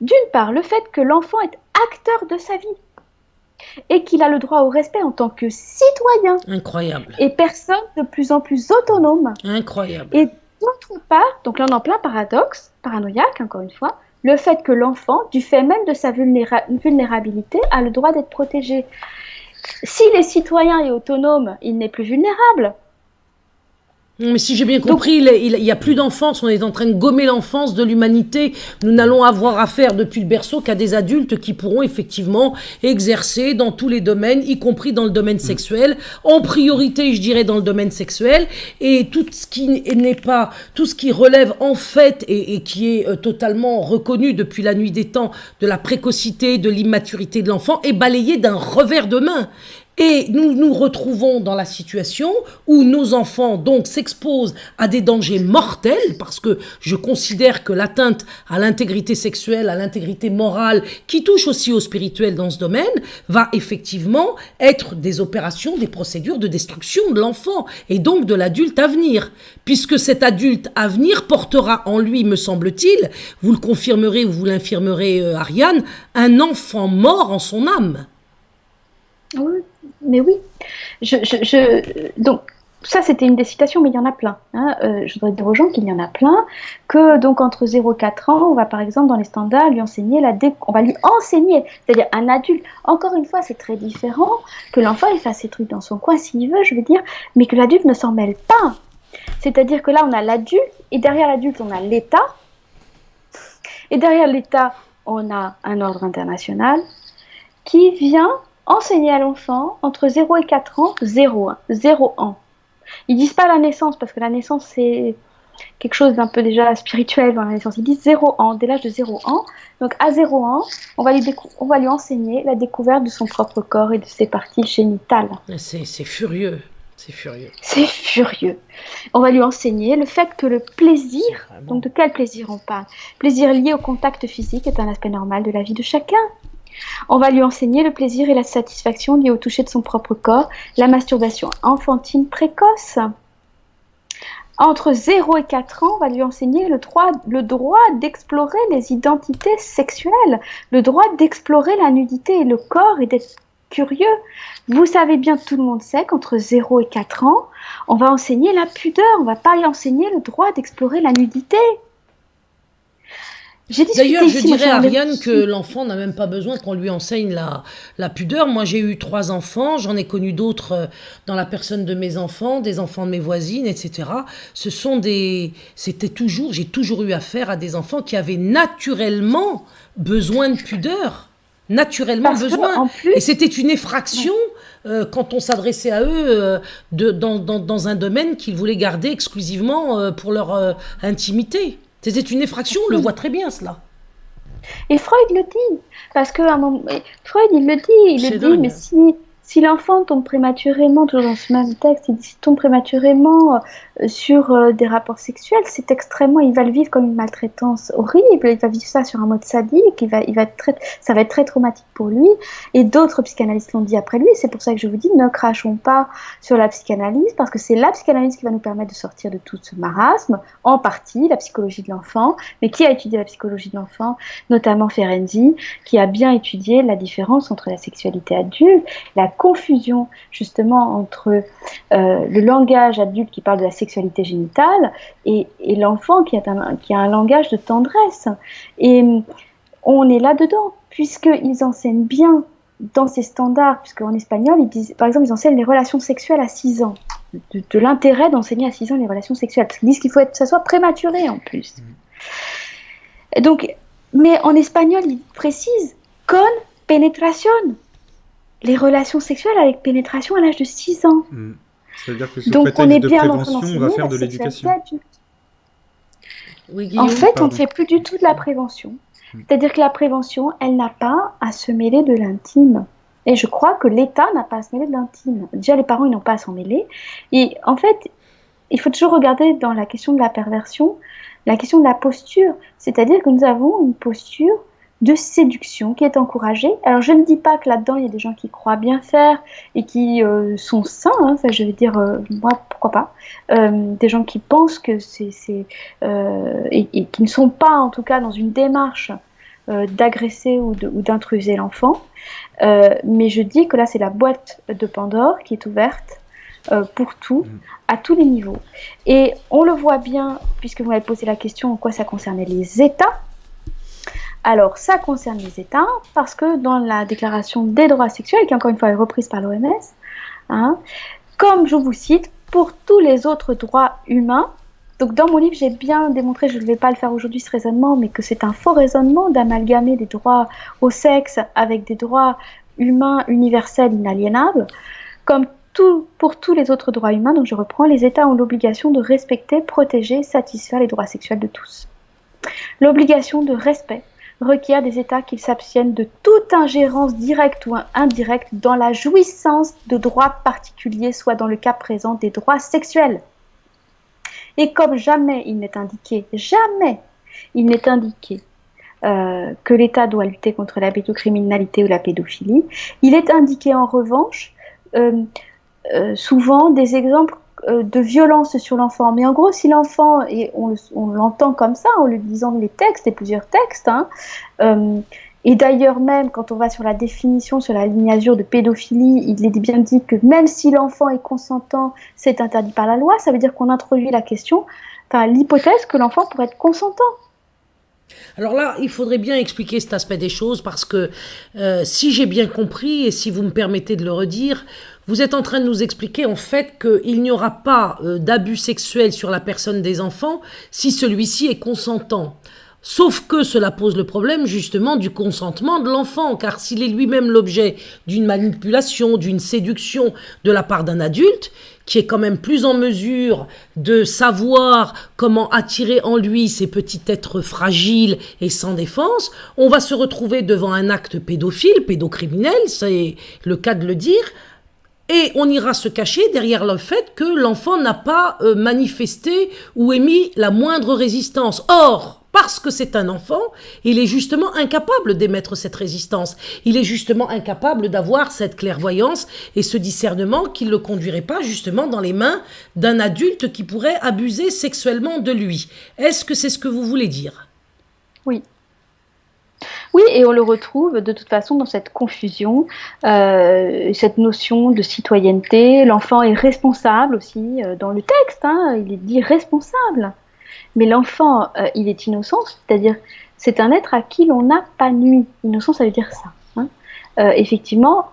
A: D'une part, le fait que l'enfant est acteur de sa vie et qu'il a le droit au respect en tant que citoyen
D: Incroyable,
A: et personne de plus en plus autonome.
D: incroyable.
A: Et d'autre part, donc là on est en plein paradoxe, paranoïaque encore une fois, le fait que l'enfant, du fait même de sa vulnérabilité, a le droit d'être protégé. S'il est citoyen et autonome, il n'est plus vulnérable.
D: Mais si j'ai bien compris, il y a plus d'enfance, on est en train de gommer l'enfance de l'humanité. Nous n'allons avoir affaire depuis le berceau qu'à des adultes qui pourront effectivement exercer dans tous les domaines, y compris dans le domaine sexuel, en priorité, je dirais, dans le domaine sexuel, et tout ce qui n'est pas, tout ce qui relève en fait et qui est totalement reconnu depuis la nuit des temps de la précocité, de l'immaturité de l'enfant, est balayé d'un revers de main. Et nous nous retrouvons dans la situation où nos enfants donc s'exposent à des dangers mortels, parce que je considère que l'atteinte à l'intégrité sexuelle, à l'intégrité morale, qui touche aussi au spirituel dans ce domaine, va effectivement être des opérations, des procédures de destruction de l'enfant et donc de l'adulte à venir. Puisque cet adulte à venir portera en lui, me semble-t-il, vous le confirmerez ou vous l'infirmerez, Ariane, un enfant mort en son âme.
A: Oui, mais oui. Donc, ça, c'était une des citations, mais il y en a plein. Hein. Je voudrais dire aux gens qu'il y en a plein, que donc entre 0 et 4 ans, on va par exemple dans les standards lui enseigner on va lui enseigner, c'est-à-dire un adulte. Encore une fois, c'est très différent que l'enfant il fasse ses trucs dans son coin s'il veut, je veux dire, mais que l'adulte ne s'en mêle pas. C'est-à-dire que là, on a l'adulte, et derrière l'adulte, on a l'État, et derrière l'État, on a un ordre international qui vient enseigner à l'enfant entre 0 et 4 ans, 0 ans. Ils disent pas la naissance, parce que la naissance, c'est quelque chose d'un peu déjà spirituel dans la naissance. Ils disent 0 ans, dès l'âge de 0 ans. Donc à 0 ans, on va lui enseigner la découverte de son propre corps et de ses parties génitales.
D: C'est furieux, c'est furieux.
A: C'est furieux. On va lui enseigner le fait que le plaisir, donc de quel plaisir on parle? Plaisir lié au contact physique est un aspect normal de la vie de chacun. On va lui enseigner le plaisir et la satisfaction liés au toucher de son propre corps, la masturbation enfantine précoce. Entre 0 et 4 ans, on va lui enseigner le droit d'explorer les identités sexuelles, le droit d'explorer la nudité et le corps et d'être curieux. Vous savez bien, tout le monde sait qu'entre 0 et 4 ans, on va enseigner la pudeur, on ne va pas lui enseigner le droit d'explorer la nudité.
D: D'ailleurs, je dirais à Ariane que l'enfant n'a même pas besoin qu'on lui enseigne la pudeur. Moi, j'ai eu 3 enfants, j'en ai connu d'autres dans la personne de mes enfants, des enfants de mes voisines, etc. J'ai toujours eu affaire à des enfants qui avaient naturellement besoin de pudeur. naturellement
A: Parce que,
D: besoin.
A: en plus,
D: Et c'était une effraction quand on s'adressait à eux dans un domaine qu'ils voulaient garder exclusivement pour leur intimité. C'était une effraction, on le voit très bien cela.
A: et Freud le dit, parce que à un moment, Freud il
D: C'est
A: le dit,
D: dingue.
A: mais si l'enfant tombe prématurément, toujours dans ce même texte, il dit s'il tombe prématurément sur des rapports sexuels, c'est extrêmement, il va le vivre comme une maltraitance horrible, il va vivre ça sur un mode sadique, ça va être très traumatique pour lui, et d'autres psychanalystes l'ont dit après lui, c'est pour ça que je vous dis, ne crachons pas sur la psychanalyse, parce que c'est la psychanalyse qui va nous permettre de sortir de tout ce marasme, en partie, la psychologie de l'enfant, mais qui a étudié la psychologie de l'enfant, notamment Ferenczi, qui a bien étudié la différence entre la sexualité adulte, la confusion justement entre le langage adulte qui parle de la sexualité génitale et l'enfant qui a un langage de tendresse. Et on est là-dedans, puisqu'ils enseignent bien dans ces standards, puisqu'en espagnol, ils disent, par exemple, ils enseignent les relations sexuelles à 6 ans, de l'intérêt d'enseigner à 6 ans les relations sexuelles, parce qu'ils disent qu'il faut que ça soit prématuré en plus. Et donc, mais en espagnol, ils précisent « con penetración ». Les relations sexuelles avec pénétration à l'âge de 6 ans.
E: Ça veut dire que sous
A: Donc on est
E: prétexte de
A: bien en train
E: prévention, on va
A: d'enseigner
E: faire
A: la
E: de
A: sexualité
E: l'éducation.
A: adulte.
D: Oui, Guillaume.
A: En fait, on
E: Pardon.
A: ne fait plus du tout de la prévention. C'est-à-dire que la prévention, elle n'a pas à se mêler de l'intime. Et je crois que l'État n'a pas à se mêler de l'intime. Déjà, les parents, ils n'ont pas à s'en mêler. Et en fait, il faut toujours regarder dans la question de la perversion, la question de la posture. C'est-à-dire que nous avons une posture de séduction qui est encouragée. Alors, je ne dis pas que là-dedans, il y a des gens qui croient bien faire et qui sont sains. Hein. Enfin, je veux dire, moi, pourquoi pas. Des gens qui pensent que et qui ne sont pas, en tout cas, dans une démarche d'agresser ou d'intruser l'enfant. Mais je dis que là, c'est la boîte de Pandore qui est ouverte pour tout, à tous les niveaux. Et on le voit bien, puisque vous m'avez posé la question en quoi ça concernait les États. Alors, ça concerne les États, parce que dans la Déclaration des droits sexuels, qui encore une fois est reprise par l'OMS, hein, comme je vous cite, pour tous les autres droits humains, donc dans mon livre, j'ai bien démontré, je ne vais pas le faire aujourd'hui ce raisonnement, mais que c'est un faux raisonnement d'amalgamer des droits au sexe avec des droits humains universels inaliénables, comme pour tous les autres droits humains, donc je reprends, les États ont l'obligation de respecter, protéger, satisfaire les droits sexuels de tous. L'obligation de respect requiert des États qu'ils s'abstiennent de toute ingérence directe ou indirecte dans la jouissance de droits particuliers, soit dans le cas présent des droits sexuels. Et comme jamais il n'est indiqué que l'État doit lutter contre la pédocriminalité ou la pédophilie, il est indiqué en revanche souvent des exemples de violence sur l'enfant. Mais en gros, si l'enfant, et on l'entend comme ça en lui disant les textes, et plusieurs textes, hein, et d'ailleurs même quand on va sur la définition, sur la ligne azur de pédophilie, il est bien dit que même si l'enfant est consentant, c'est interdit par la loi, ça veut dire qu'on introduit la question, enfin l'hypothèse que l'enfant pourrait être consentant.
D: Alors là, il faudrait bien expliquer cet aspect des choses parce que si j'ai bien compris et si vous me permettez de le redire, vous êtes en train de nous expliquer en fait qu'il n'y aura pas d'abus sexuel sur la personne des enfants si celui-ci est consentant. Sauf que cela pose le problème justement du consentement de l'enfant, car s'il est lui-même l'objet d'une manipulation, d'une séduction de la part d'un adulte, qui est quand même plus en mesure de savoir comment attirer en lui ces petits êtres fragiles et sans défense, on va se retrouver devant un acte pédophile, pédocriminel, c'est le cas de le dire, et on ira se cacher derrière le fait que l'enfant n'a pas manifesté ou émis la moindre résistance. Or, parce que c'est un enfant, il est justement incapable d'émettre cette résistance. Il est justement incapable d'avoir cette clairvoyance et ce discernement qui ne le conduirait pas justement dans les mains d'un adulte qui pourrait abuser sexuellement de lui. Est-ce que c'est ce que vous voulez dire ?
A: Oui. Oui, et on le retrouve de toute façon dans cette confusion, cette notion de citoyenneté. L'enfant est responsable aussi dans le texte, hein, il est dit responsable. Mais l'enfant, il est innocent, c'est-à-dire c'est un être à qui l'on n'a pas nui. Innocent, ça veut dire ça. Hein. Effectivement,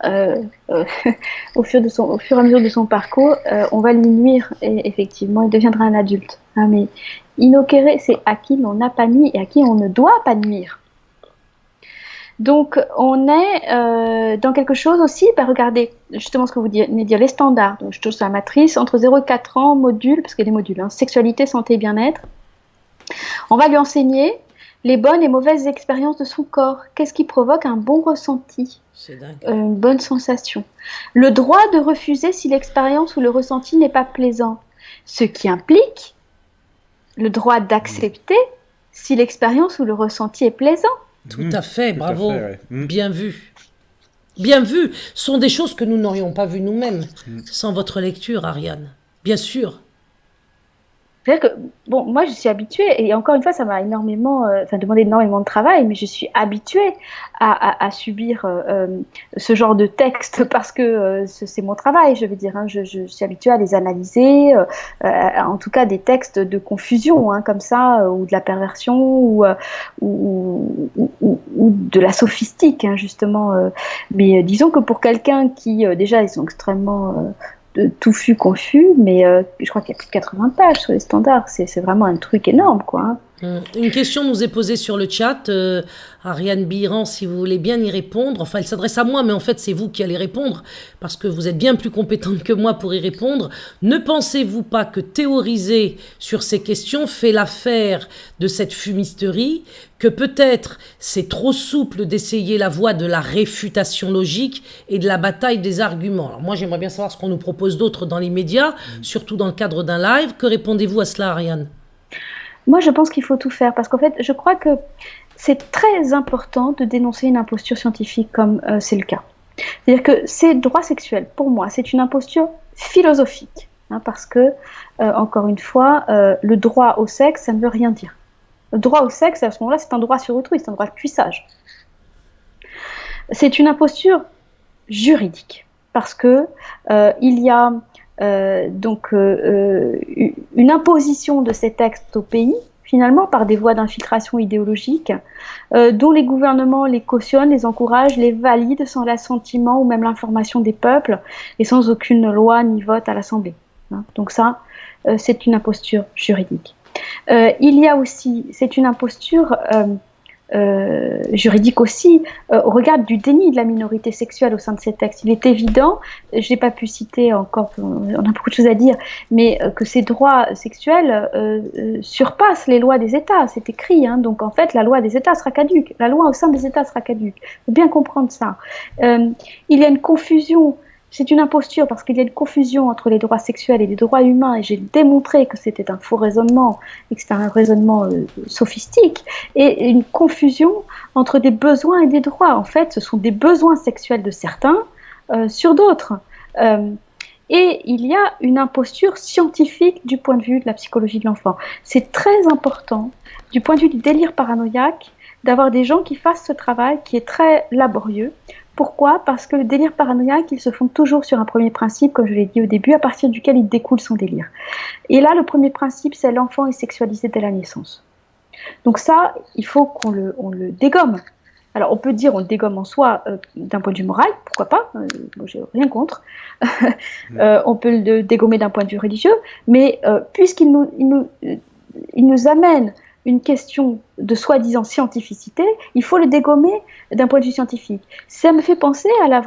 A: au fur et à mesure de son parcours, on va lui nuire et effectivement, il deviendra un adulte. Hein, mais inocere, c'est à qui l'on n'a pas nui et à qui on ne doit pas nuire. Donc, on est dans quelque chose aussi, regardez, justement ce que vous venez de dire, les standards. Donc, je touche sur la matrice, entre 0 et 4 ans, module, parce qu'il y a des modules, sexualité, santé et bien-être. On va lui enseigner les bonnes et mauvaises expériences de son corps. Qu'est-ce qui provoque un bon ressenti ?
D: C'est dingue.
A: Une bonne sensation. Le droit de refuser si l'expérience ou le ressenti n'est pas plaisant. Ce qui implique le droit d'accepter si l'expérience ou le ressenti est plaisant.
D: Tout à fait,
E: Tout
D: bravo.
E: à fait, ouais.
D: Bien vu. Bien vu. Ce sont des choses que nous n'aurions pas vues nous-mêmes sans votre lecture, Ariane. Bien sûr.
A: C'est-à-dire que, bon, moi je suis habituée, et encore une fois, ça m'a demandé énormément de travail, mais je suis habituée à subir ce genre de texte parce que c'est mon travail, je veux dire. Je suis habituée à les analyser, en tout cas des textes de confusion, comme ça, ou de la perversion, ou de la sophistique, justement. Mais disons que pour quelqu'un qui, déjà, ils sont extrêmement touffu, confus, mais je crois qu'il y a plus de 80 pages sur les standards. C'est vraiment un truc énorme, quoi.
D: Une question nous est posée sur le chat. Ariane Biran, si vous voulez bien y répondre. Enfin, elle s'adresse à moi, mais en fait, c'est vous qui allez répondre, parce que vous êtes bien plus compétente que moi pour y répondre. Ne pensez-vous pas que théoriser sur ces questions fait l'affaire de cette fumisterie, que peut-être c'est trop souple d'essayer la voie de la réfutation logique et de la bataille des arguments? Alors moi, j'aimerais bien savoir ce qu'on nous propose d'autre dans les médias, surtout dans le cadre d'un live. Que répondez-vous à cela, Ariane?
A: Moi, je pense qu'il faut tout faire, parce qu'en fait, je crois que c'est très important de dénoncer une imposture scientifique comme c'est le cas. C'est-à-dire que ces droits sexuels, pour moi, c'est une imposture philosophique, parce que, encore une fois, le droit au sexe, ça ne veut rien dire. Le droit au sexe, à ce moment-là, c'est un droit sur autrui, c'est un droit de cuissage. C'est une imposture juridique, parce que il y a une imposition de ces textes au pays, finalement par des voies d'infiltration idéologique, dont les gouvernements les cautionnent, les encouragent, les valident sans l'assentiment ou même l'information des peuples et sans aucune loi ni vote à l'Assemblée. Donc ça, c'est une imposture juridique. Il y a aussi, c'est une imposture juridique aussi, au regard du déni de la minorité sexuelle au sein de ces textes. Il est évident, je n'ai pas pu citer encore, on a beaucoup de choses à dire, mais que ces droits sexuels surpassent les lois des États, c'est écrit, donc en fait la loi des États sera caduque, la loi au sein des États sera caduque, il faut bien comprendre ça. Il y a une confusion. C'est une imposture parce qu'il y a une confusion entre les droits sexuels et les droits humains, et j'ai démontré que c'était un faux raisonnement et que c'était un raisonnement sophistique, et une confusion entre des besoins et des droits. En fait, ce sont des besoins sexuels de certains sur d'autres. Et il y a une imposture scientifique du point de vue de la psychologie de l'enfant. C'est très important, du point de vue du délire paranoïaque, d'avoir des gens qui fassent ce travail qui est très laborieux. Pourquoi ? Parce que le délire paranoïaque, il se fonde toujours sur un premier principe, comme je l'ai dit au début, à partir duquel il découle son délire. Et là, le premier principe, c'est l'enfant est sexualisé dès la naissance. Donc ça, il faut qu'on le dégomme. Alors, on peut dire on le dégomme en soi d'un point de vue moral, pourquoi pas, j'ai rien contre. On peut le dégommer d'un point de vue religieux, mais puisqu'il nous amène une question de soi-disant scientificité, il faut le dégommer d'un point de vue scientifique. Ça me fait penser à la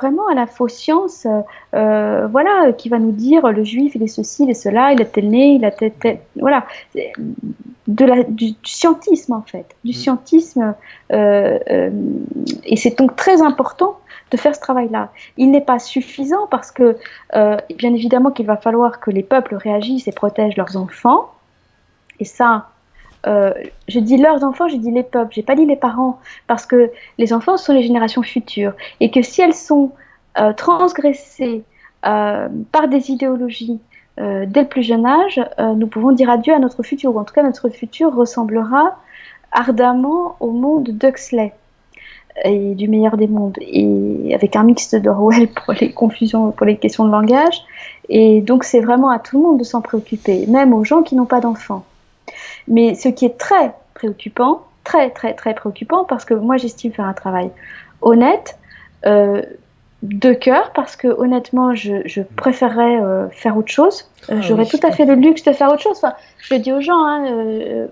A: fausse science, qui va nous dire le juif il est ceci, il est cela, il a tel nez, il a tel, voilà, du scientisme en fait, du scientisme, et c'est donc très important de faire ce travail-là. Il n'est pas suffisant parce que, bien évidemment qu'il va falloir que les peuples réagissent et protègent leurs enfants, et ça, je dis leurs enfants, je dis les peuples, j'ai pas dit les parents, parce que les enfants sont les générations futures, et que si elles sont transgressées par des idéologies dès le plus jeune âge, nous pouvons dire adieu à notre futur, ou en tout cas notre futur ressemblera ardemment au monde d'Huxley et du meilleur des mondes, et avec un mix d'Orwell pour les confusions, pour les questions de langage. Et donc c'est vraiment à tout le monde de s'en préoccuper, même aux gens qui n'ont pas d'enfants. Mais ce qui est très préoccupant, très très très préoccupant, parce que moi j'estime faire un travail honnête, de cœur, parce que honnêtement je préférerais faire autre chose, J'aurais
D: oui,
A: tout à fait le luxe de faire autre chose. Enfin, je le dis aux gens,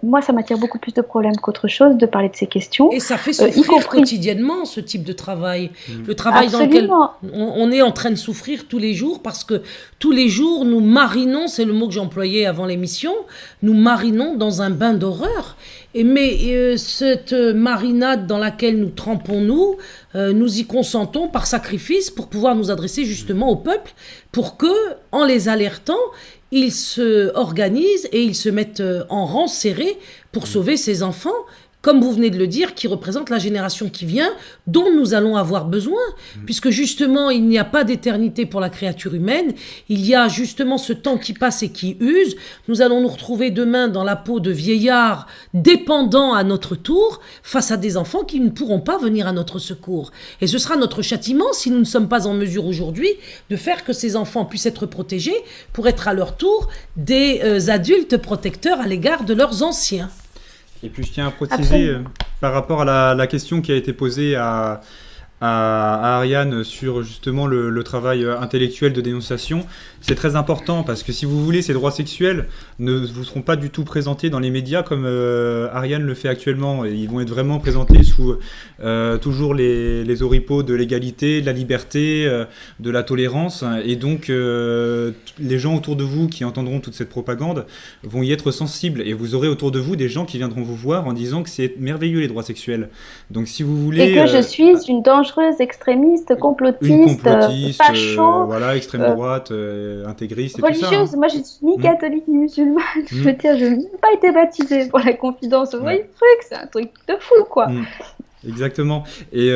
A: moi, ça m'attire beaucoup plus de problèmes qu'autre chose de parler de ces questions,
D: Et ça fait
A: y
D: souffrir
A: compris.
D: quotidiennement ce type de travail. Le travail dans lequel
A: Absolument.
D: on est en train de souffrir tous les jours parce que tous les jours nous marinons, c'est le mot que j'ai employé avant l'émission, nous marinons dans un bain d'horreur. Mais cette marinade dans laquelle nous trempons nous y consentons par sacrifice pour pouvoir nous adresser justement au peuple pour que, en les alertant, ils se organisent et ils se mettent en rang serré pour sauver ces enfants, comme vous venez de le dire, qui représentent la génération qui vient, dont nous allons avoir besoin, puisque justement, il n'y a pas d'éternité pour la créature humaine, il y a justement ce temps qui passe et qui use. Nous allons nous retrouver demain dans la peau de vieillards dépendants à notre tour, face à des enfants qui ne pourront pas venir à notre secours. Et ce sera notre châtiment si nous ne sommes pas en mesure aujourd'hui de faire que ces enfants puissent être protégés pour être à leur tour des adultes protecteurs à l'égard de leurs anciens.
E: Et puis je tiens à préciser par rapport à la question qui a été posée à Ariane sur justement le travail intellectuel de dénonciation. C'est très important parce que si vous voulez, ces droits sexuels ne vous seront pas du tout présentés dans les médias comme Ariane le fait actuellement. Et ils vont être vraiment présentés sous toujours les oripeaux de l'égalité, de la liberté, de la tolérance. Et donc les gens autour de vous qui entendront toute cette propagande vont y être sensibles. Et vous aurez autour de vous des gens qui viendront vous voir en disant que c'est merveilleux les droits sexuels. Donc si vous voulez...
A: Et que je suis une dangereuse extrémiste, complotiste, facho,
E: voilà, extrême droite, intégriste et
A: religieuse.
E: tout ça.
A: Moi, je suis ni catholique ni musulmane. Je veux dire, je n'ai même pas été baptisée pour la confidence. Vous voyez le truc, c'est un truc de fou, quoi.
E: Exactement. Et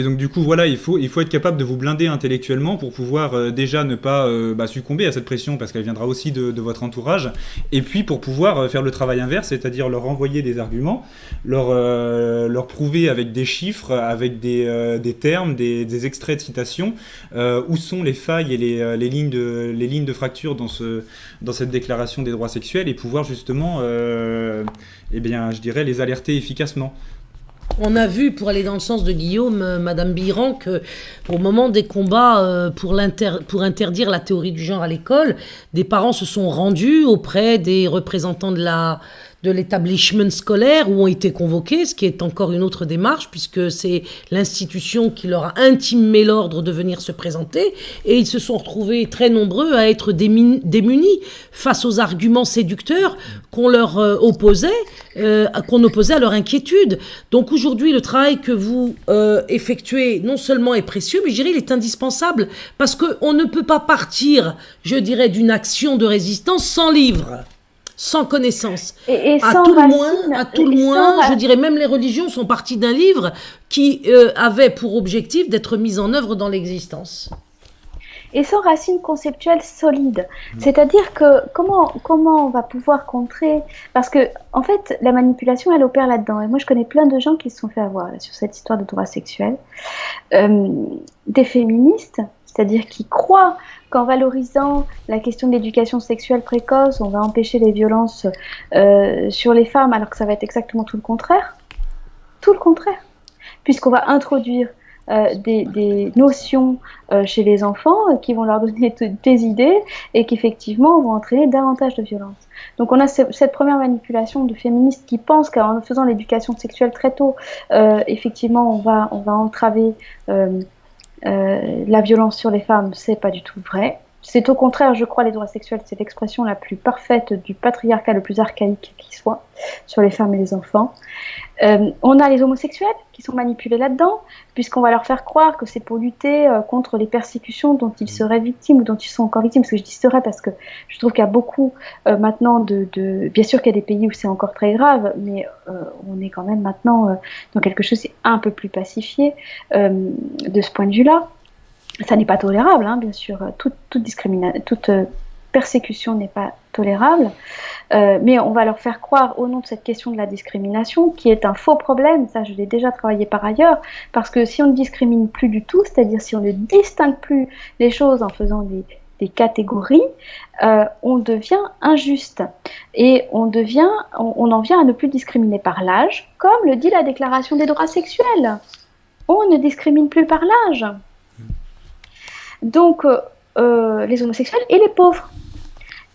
E: donc du coup, voilà, il faut être capable de vous blinder intellectuellement pour pouvoir déjà ne pas succomber à cette pression parce qu'elle viendra aussi de votre entourage. Et puis pour pouvoir faire le travail inverse, c'est-à-dire leur envoyer des arguments, leur prouver avec des chiffres, avec des termes, des extraits de citations, où sont les failles et les lignes de fracture dans cette déclaration des droits sexuels et pouvoir justement, je dirais, les alerter efficacement.
D: On a vu, pour aller dans le sens de Guillaume, Madame Biran, qu'au moment des combats pour interdire la théorie du genre à l'école, des parents se sont rendus auprès des représentants de l'établissement scolaire où ont été convoqués, ce qui est encore une autre démarche, puisque c'est l'institution qui leur a intimé l'ordre de venir se présenter, et ils se sont retrouvés très nombreux à être démunis face aux arguments séducteurs qu'on leur opposait, qu'on opposait à leur inquiétude. Donc aujourd'hui, le travail que vous effectuez non seulement est précieux, mais je dirais il est indispensable, parce qu'on ne peut pas partir, je dirais, d'une action de résistance sans livre. Sans connaissance.
A: Et
D: à
A: sans
D: tout
A: racines,
D: le moins, je dirais même les religions sont parties d'un livre qui avait pour objectif d'être mis en œuvre dans l'existence.
A: Et sans racines conceptuelles solides. C'est-à-dire que comment on va pouvoir contrer... Parce que, en fait, la manipulation, elle opère là-dedans. Et moi, je connais plein de gens qui se sont fait avoir là, sur cette histoire de droits sexuels. Des féministes, c'est-à-dire qui croient qu'en valorisant la question de l'éducation sexuelle précoce, on va empêcher les violences sur les femmes, alors que ça va être exactement tout le contraire. Tout le contraire. Puisqu'on va introduire des notions chez les enfants qui vont leur donner des idées et qui effectivement vont entraîner davantage de violence. Donc on a cette première manipulation de féministes qui pensent qu'en faisant l'éducation sexuelle très tôt, effectivement on va entraver la violence sur les femmes. C'est pas du tout vrai. C'est au contraire, je crois, les droits sexuels, c'est l'expression la plus parfaite du patriarcat le plus archaïque qui soit sur les femmes et les enfants. On a les homosexuels qui sont manipulés là-dedans, puisqu'on va leur faire croire que c'est pour lutter contre les persécutions dont ils seraient victimes ou dont ils sont encore victimes. Parce que je dis seraient parce que je trouve qu'il y a beaucoup maintenant bien sûr qu'il y a des pays où c'est encore très grave, mais on est quand même maintenant dans quelque chose qui est un peu plus pacifié de ce point de vue-là. Ça n'est pas tolérable, hein, bien sûr. Toute persécution n'est pas tolérable. Mais on va leur faire croire, au nom de cette question de la discrimination, qui est un faux problème, ça je l'ai déjà travaillé par ailleurs, parce que si on ne discrimine plus du tout, c'est-à-dire si on ne distingue plus les choses en faisant des catégories, on devient injuste. Et on en vient à ne plus discriminer par l'âge, comme le dit la Déclaration des droits sexuels. On ne discrimine plus par l'âge. Donc, les homosexuels et les pauvres.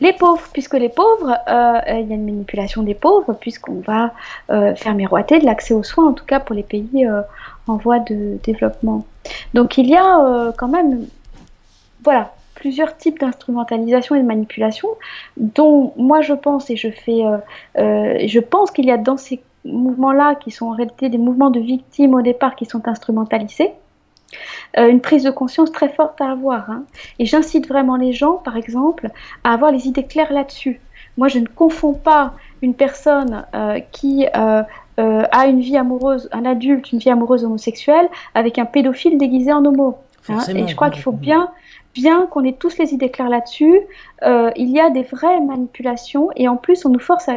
A: Les pauvres, puisque les pauvres, il y a une manipulation des pauvres, puisqu'on va faire miroiter de l'accès aux soins, en tout cas pour les pays en voie de développement. Donc il y a quand même, voilà, plusieurs types d'instrumentalisation et de manipulation, dont moi je pense, et je pense qu'il y a dans ces mouvements-là, qui sont en réalité des mouvements de victimes au départ, qui sont instrumentalisés, une prise de conscience très forte à avoir. Hein. Et j'incite vraiment les gens, par exemple, à avoir les idées claires là-dessus. Moi, je ne confonds pas une personne qui a une vie amoureuse, un adulte, une vie amoureuse homosexuelle, avec un pédophile déguisé en homo. Hein. Et je crois qu'il faut bien qu'on ait tous les idées claires là-dessus. Il y a des vraies manipulations, et en plus, on nous force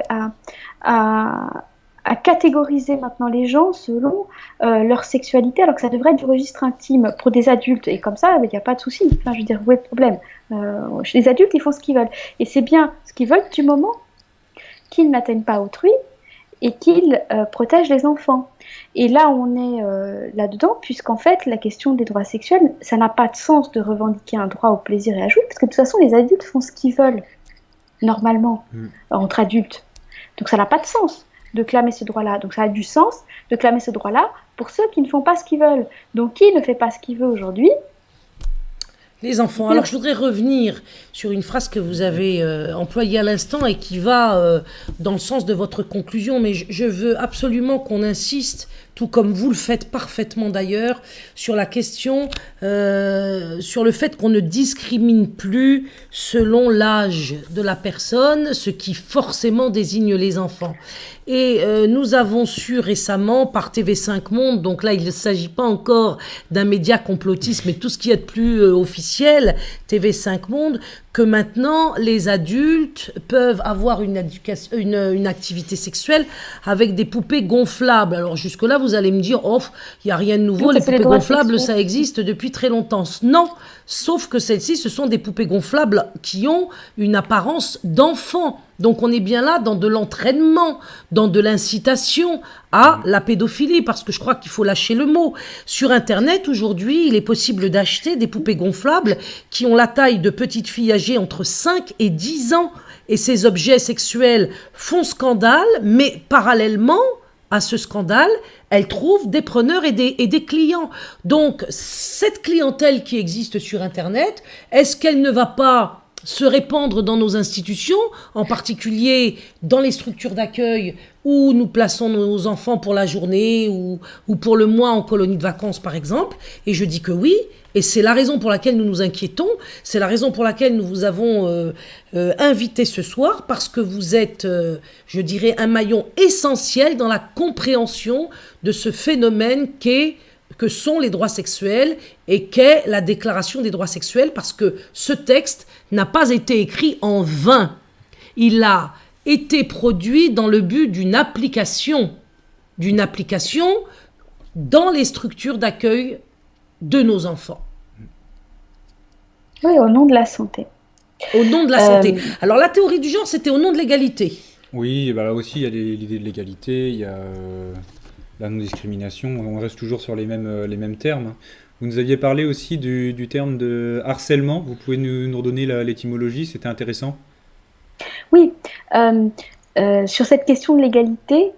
A: à catégoriser maintenant les gens selon leur sexualité, alors que ça devrait être du registre intime pour des adultes. Et comme ça, il n'y a pas de souci. Enfin, je veux dire, où est le problème? Chez les adultes, ils font ce qu'ils veulent. Et c'est bien ce qu'ils veulent du moment qu'ils n'atteignent pas autrui et qu'ils protègent les enfants. Et là, on est là-dedans, puisqu'en fait, la question des droits sexuels, ça n'a pas de sens de revendiquer un droit au plaisir et à jouir, parce que de toute façon, les adultes font ce qu'ils veulent, normalement, entre adultes. Donc ça n'a pas de sens de clamer ce droit-là. Donc ça a du sens de clamer ce droit-là pour ceux qui ne font pas ce qu'ils veulent. Donc qui ne fait pas ce qu'il veut aujourd'hui?
D: Les enfants. Alors je voudrais revenir sur une phrase que vous avez employée à l'instant et qui va dans le sens de votre conclusion, mais je veux absolument qu'on insiste, tout comme vous le faites parfaitement d'ailleurs, sur la question, sur le fait qu'on ne discrimine plus selon l'âge de la personne, ce qui forcément désigne les enfants. Et nous avons su récemment par TV5 Monde, donc là il ne s'agit pas encore d'un média complotiste, mais tout ce qui est de plus officiel, TV5 Monde, que maintenant les adultes peuvent avoir une activité sexuelle avec des poupées gonflables. Alors jusque-là vous allez me dire, oh, il n'y a rien de nouveau, les poupées gonflables ça existe depuis très longtemps. Non, sauf que celles-ci ce sont des poupées gonflables qui ont une apparence d'enfant. Donc on est bien là dans de l'entraînement, dans de l'incitation à la pédophilie, parce que je crois qu'il faut lâcher le mot. Sur Internet, aujourd'hui, il est possible d'acheter des poupées gonflables qui ont la taille de petites filles âgées entre 5 et 10 ans. Et ces objets sexuels font scandale, mais parallèlement à ce scandale, elles trouvent des preneurs et des clients. Donc cette clientèle qui existe sur Internet, est-ce qu'elle ne va pas se répandre dans nos institutions, en particulier dans les structures d'accueil où nous plaçons nos enfants pour la journée ou pour le mois en colonie de vacances par exemple? Et je dis que oui, et c'est la raison pour laquelle nous nous inquiétons, c'est la raison pour laquelle nous vous avons invité ce soir, parce que vous êtes, je dirais, un maillon essentiel dans la compréhension de ce phénomène que sont les droits sexuels et qu'est la déclaration des droits sexuels, parce que ce texte n'a pas été écrit en vain. Il a été produit dans le but d'une application dans les structures d'accueil de nos enfants.
A: Oui, au nom de la santé.
D: Au nom de la santé. Alors la théorie du genre, c'était au nom de l'égalité.
E: Oui, bah là aussi il y a l'idée de l'égalité, il y a la non-discrimination, on reste toujours sur les mêmes termes. Vous nous aviez parlé aussi du terme de harcèlement, vous pouvez nous redonner l'étymologie, c'était intéressant.
A: Oui, sur cette question de l'égalité,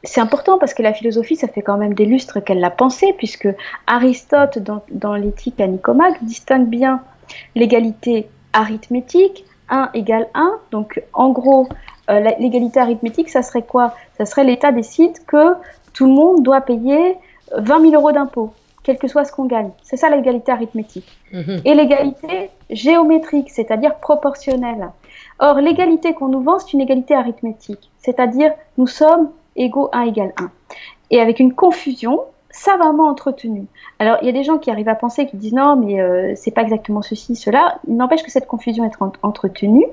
A: c'est important parce que la philosophie, ça fait quand même des lustres qu'elle l'a pensée, puisque Aristote, dans l'éthique à Nicomaque, distingue bien l'égalité arithmétique, 1 égale 1, donc en gros, l'égalité arithmétique, ça serait quoi? Ça serait l'État décide que tout le monde doit payer 20 000 euros d'impôts, quel que soit ce qu'on gagne. C'est ça l'égalité arithmétique. Et l'égalité géométrique, c'est-à-dire proportionnelle. Or, l'égalité qu'on nous vend, c'est une égalité arithmétique, c'est-à-dire nous sommes égaux 1 égale 1. Et avec une confusion savamment entretenue. Alors, il y a des gens qui arrivent à penser, qui disent non, mais c'est pas exactement ceci, cela. Il n'empêche que cette confusion est entretenue.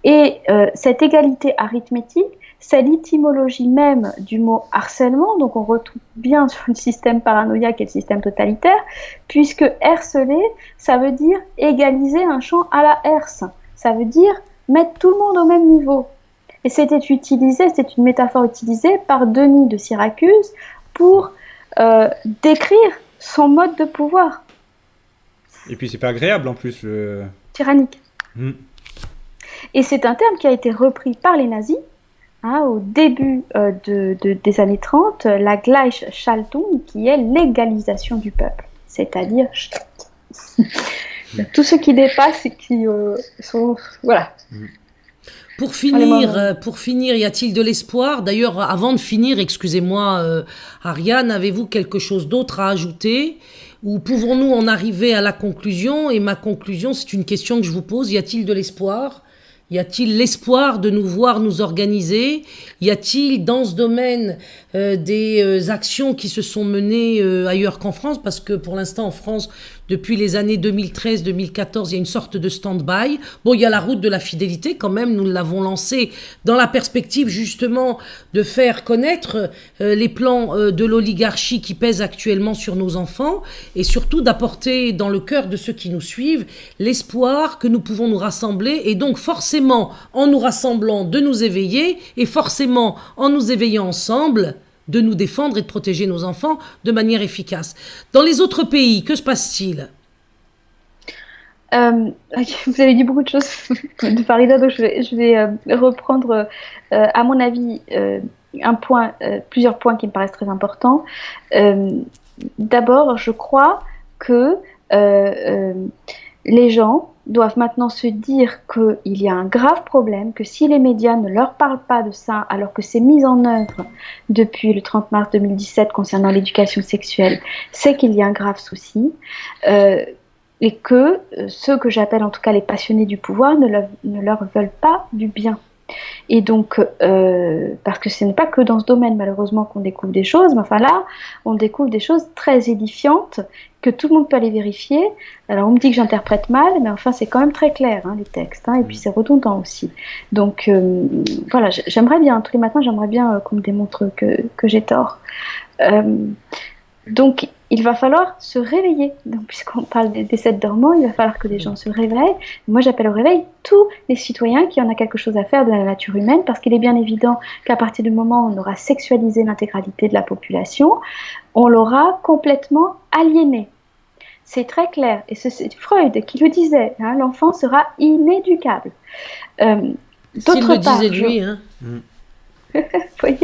A: Et cette égalité arithmétique, c'est l'étymologie même du mot harcèlement, donc on retrouve bien sur le système paranoïaque et le système totalitaire, puisque harceler, ça veut dire égaliser un champ à la herse. Ça veut dire mettre tout le monde au même niveau. Et c'était une métaphore utilisée par Denis de Syracuse pour décrire son mode de pouvoir.
E: Et puis c'est pas agréable en plus.
A: Tyrannique. Et c'est un terme qui a été repris par les nazis au début des années 30, la Gleichschaltung, qui est l'égalisation du peuple, c'est-à-dire tous ceux qui dépassent et qui sont... Voilà.
D: Pour finir, y a-t-il de l'espoir? D'ailleurs, avant de finir, excusez-moi, Ariane, avez-vous quelque chose d'autre à ajouter? Ou pouvons-nous en arriver à la conclusion? Et ma conclusion, c'est une question que je vous pose. Y a-t-il de l'espoir? Y a-t-il l'espoir de nous voir nous organiser? Y a-t-il dans ce domaine des actions qui se sont menées ailleurs qu'en France? Parce que pour l'instant en France, depuis les années 2013-2014, il y a une sorte de stand-by. Bon, il y a la route de la fidélité quand même, nous l'avons lancée dans la perspective justement de faire connaître les plans de l'oligarchie qui pèsent actuellement sur nos enfants et surtout d'apporter dans le cœur de ceux qui nous suivent l'espoir que nous pouvons nous rassembler et donc forcément en nous rassemblant de nous éveiller et forcément en nous éveillant ensemble de nous défendre et de protéger nos enfants de manière efficace. Dans les autres pays, que se passe-t-il?
A: Vous avez dit beaucoup de choses de Farida, donc je vais reprendre, à mon avis, plusieurs points qui me paraissent très importants. D'abord, je crois que les gens doivent maintenant se dire qu'il y a un grave problème, que si les médias ne leur parlent pas de ça, alors que c'est mis en œuvre depuis le 30 mars 2017 concernant l'éducation sexuelle, c'est qu'il y a un grave souci, et que ceux que j'appelle en tout cas les passionnés du pouvoir ne leur veulent pas du bien. Et donc, parce que ce n'est pas que dans ce domaine malheureusement qu'on découvre des choses, mais enfin là, on découvre des choses très édifiantes que tout le monde peut aller vérifier. Alors on me dit que j'interprète mal, mais enfin c'est quand même très clair les textes, et puis c'est redondant aussi. Donc voilà, j'aimerais bien, tous les matins j'aimerais bien qu'on me démontre que j'ai tort. Donc il va falloir se réveiller. Donc, puisqu'on parle des 7 dormants, il va falloir que les gens se réveillent. Moi, j'appelle au réveil tous les citoyens qui en ont quelque chose à faire de la nature humaine, parce qu'il est bien évident qu'à partir du moment où on aura sexualisé l'intégralité de la population, on l'aura complètement aliéné. C'est très clair. Et c'est Freud qui le disait, l'enfant sera inéducable.
D: S'il le disait lui,
A: Vous voyez,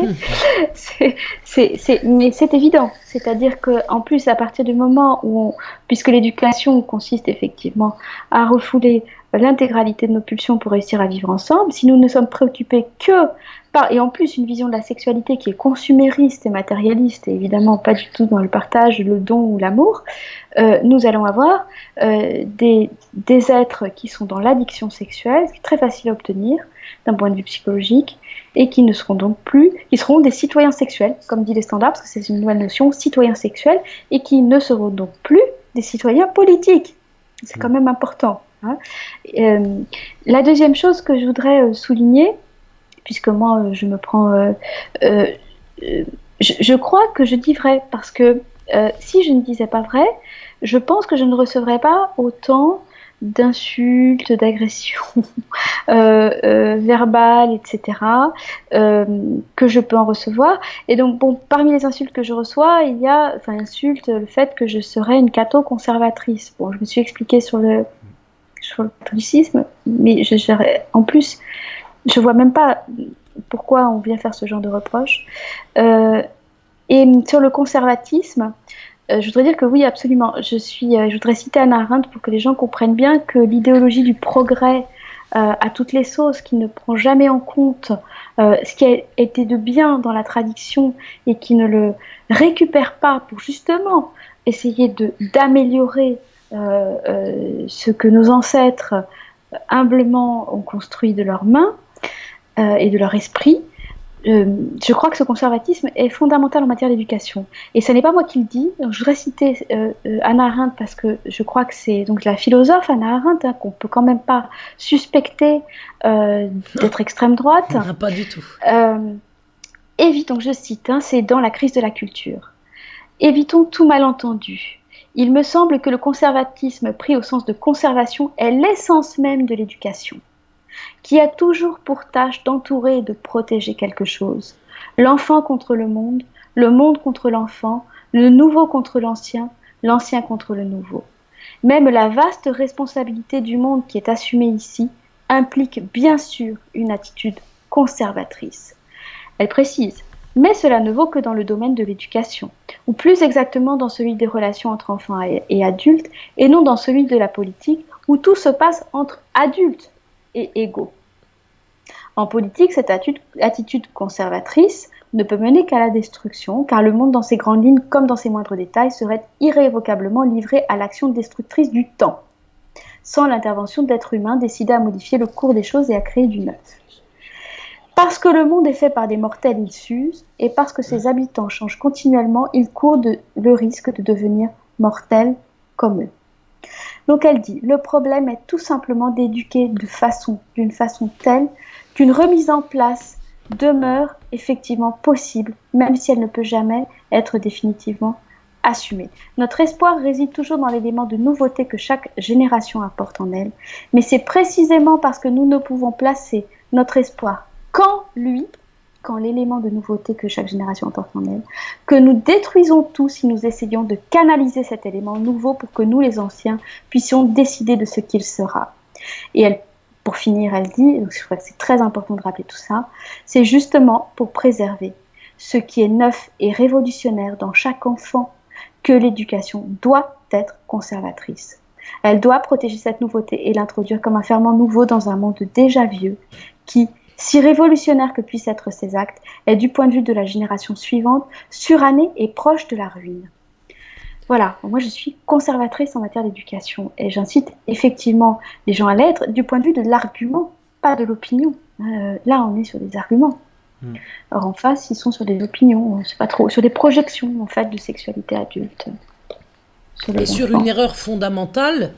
A: mais c'est évident. C'est-à-dire qu'en plus, à partir du moment où, puisque l'éducation consiste effectivement à refouler l'intégralité de nos pulsions pour réussir à vivre ensemble, si nous ne sommes préoccupés que par, et en plus une vision de la sexualité qui est consumériste et matérialiste, et évidemment pas du tout dans le partage, le don ou l'amour, nous allons avoir des êtres qui sont dans l'addiction sexuelle, ce qui est très facile à obtenir d'un point de vue psychologique, et qui ne seront donc plus, qui seront des citoyens sexuels, comme dit les standards, parce que c'est une nouvelle notion, citoyens sexuels, et qui ne seront donc plus des citoyens politiques. C'est quand même important. La deuxième chose que je voudrais souligner, puisque moi je me prends... je crois que je dis vrai, parce que si je ne disais pas vrai, je pense que je ne recevrais pas autant d'insultes, d'agressions verbales, etc., que je peux en recevoir. Et donc, bon, parmi les insultes que je reçois, il y a, insulte le fait que je serais une catho-conservatrice. Bon, je me suis expliquée sur le catholicisme, mais en plus, je vois même pas pourquoi on vient faire ce genre de reproches. Et sur le conservatisme, je voudrais dire que oui, absolument. Je voudrais citer Hannah Arendt pour que les gens comprennent bien que l'idéologie du progrès à toutes les sauces, qui ne prend jamais en compte ce qui a été de bien dans la tradition et qui ne le récupère pas pour justement essayer d'améliorer ce que nos ancêtres humblement ont construit de leurs mains et de leur esprit. Je crois que ce conservatisme est fondamental en matière d'éducation. Et ce n'est pas moi qui le dis. Donc, je voudrais citer Hannah Arendt parce que je crois que c'est donc la philosophe Hannah Arendt qu'on peut quand même pas suspecter d'être extrême droite.
D: Non, pas du tout.
A: Évitons, je cite, c'est dans la crise de la culture. Évitons tout malentendu. Il me semble que le conservatisme pris au sens de conservation est l'essence même de l'éducation, qui a toujours pour tâche d'entourer et de protéger quelque chose. L'enfant contre le monde contre l'enfant, le nouveau contre l'ancien contre le nouveau. Même la vaste responsabilité du monde qui est assumée ici implique bien sûr une attitude conservatrice. Elle précise, mais cela ne vaut que dans le domaine de l'éducation, ou plus exactement dans celui des relations entre enfants et adultes, et non dans celui de la politique, où tout se passe entre adultes et égaux. En politique, cette attitude conservatrice ne peut mener qu'à la destruction, car le monde dans ses grandes lignes comme dans ses moindres détails serait irrévocablement livré à l'action destructrice du temps, sans l'intervention d'êtres humains décidés à modifier le cours des choses et à créer du neuf. Parce que le monde est fait par des mortels, il s'use, et parce que ses habitants changent continuellement, il court le risque de devenir mortels comme eux. Donc elle dit, le problème est tout simplement d'éduquer d'une façon telle qu'une remise en place demeure effectivement possible, même si elle ne peut jamais être définitivement assumée. Notre espoir réside toujours dans l'élément de nouveauté que chaque génération apporte en elle, mais c'est précisément parce que nous ne pouvons placer notre espoir quand l'élément de nouveauté que chaque génération apporte en elle, que nous détruisons tout si nous essayons de canaliser cet élément nouveau pour que nous, les anciens, puissions décider de ce qu'il sera. Et pour finir, elle dit, donc je crois que c'est très important de rappeler tout ça, c'est justement pour préserver ce qui est neuf et révolutionnaire dans chaque enfant que l'éducation doit être conservatrice. Elle doit protéger cette nouveauté et l'introduire comme un ferment nouveau dans un monde déjà vieux qui, si révolutionnaire que puissent être ses actes, est du point de vue de la génération suivante, suranné et proche de la ruine. Voilà, moi je suis conservatrice en matière d'éducation et j'incite effectivement les gens à l'être du point de vue de l'argument, pas de l'opinion. Là on est sur des arguments. Or en face ils sont sur des opinions, c'est pas trop, sur des projections en fait de sexualité adulte.
D: Et sur une erreur fondamentale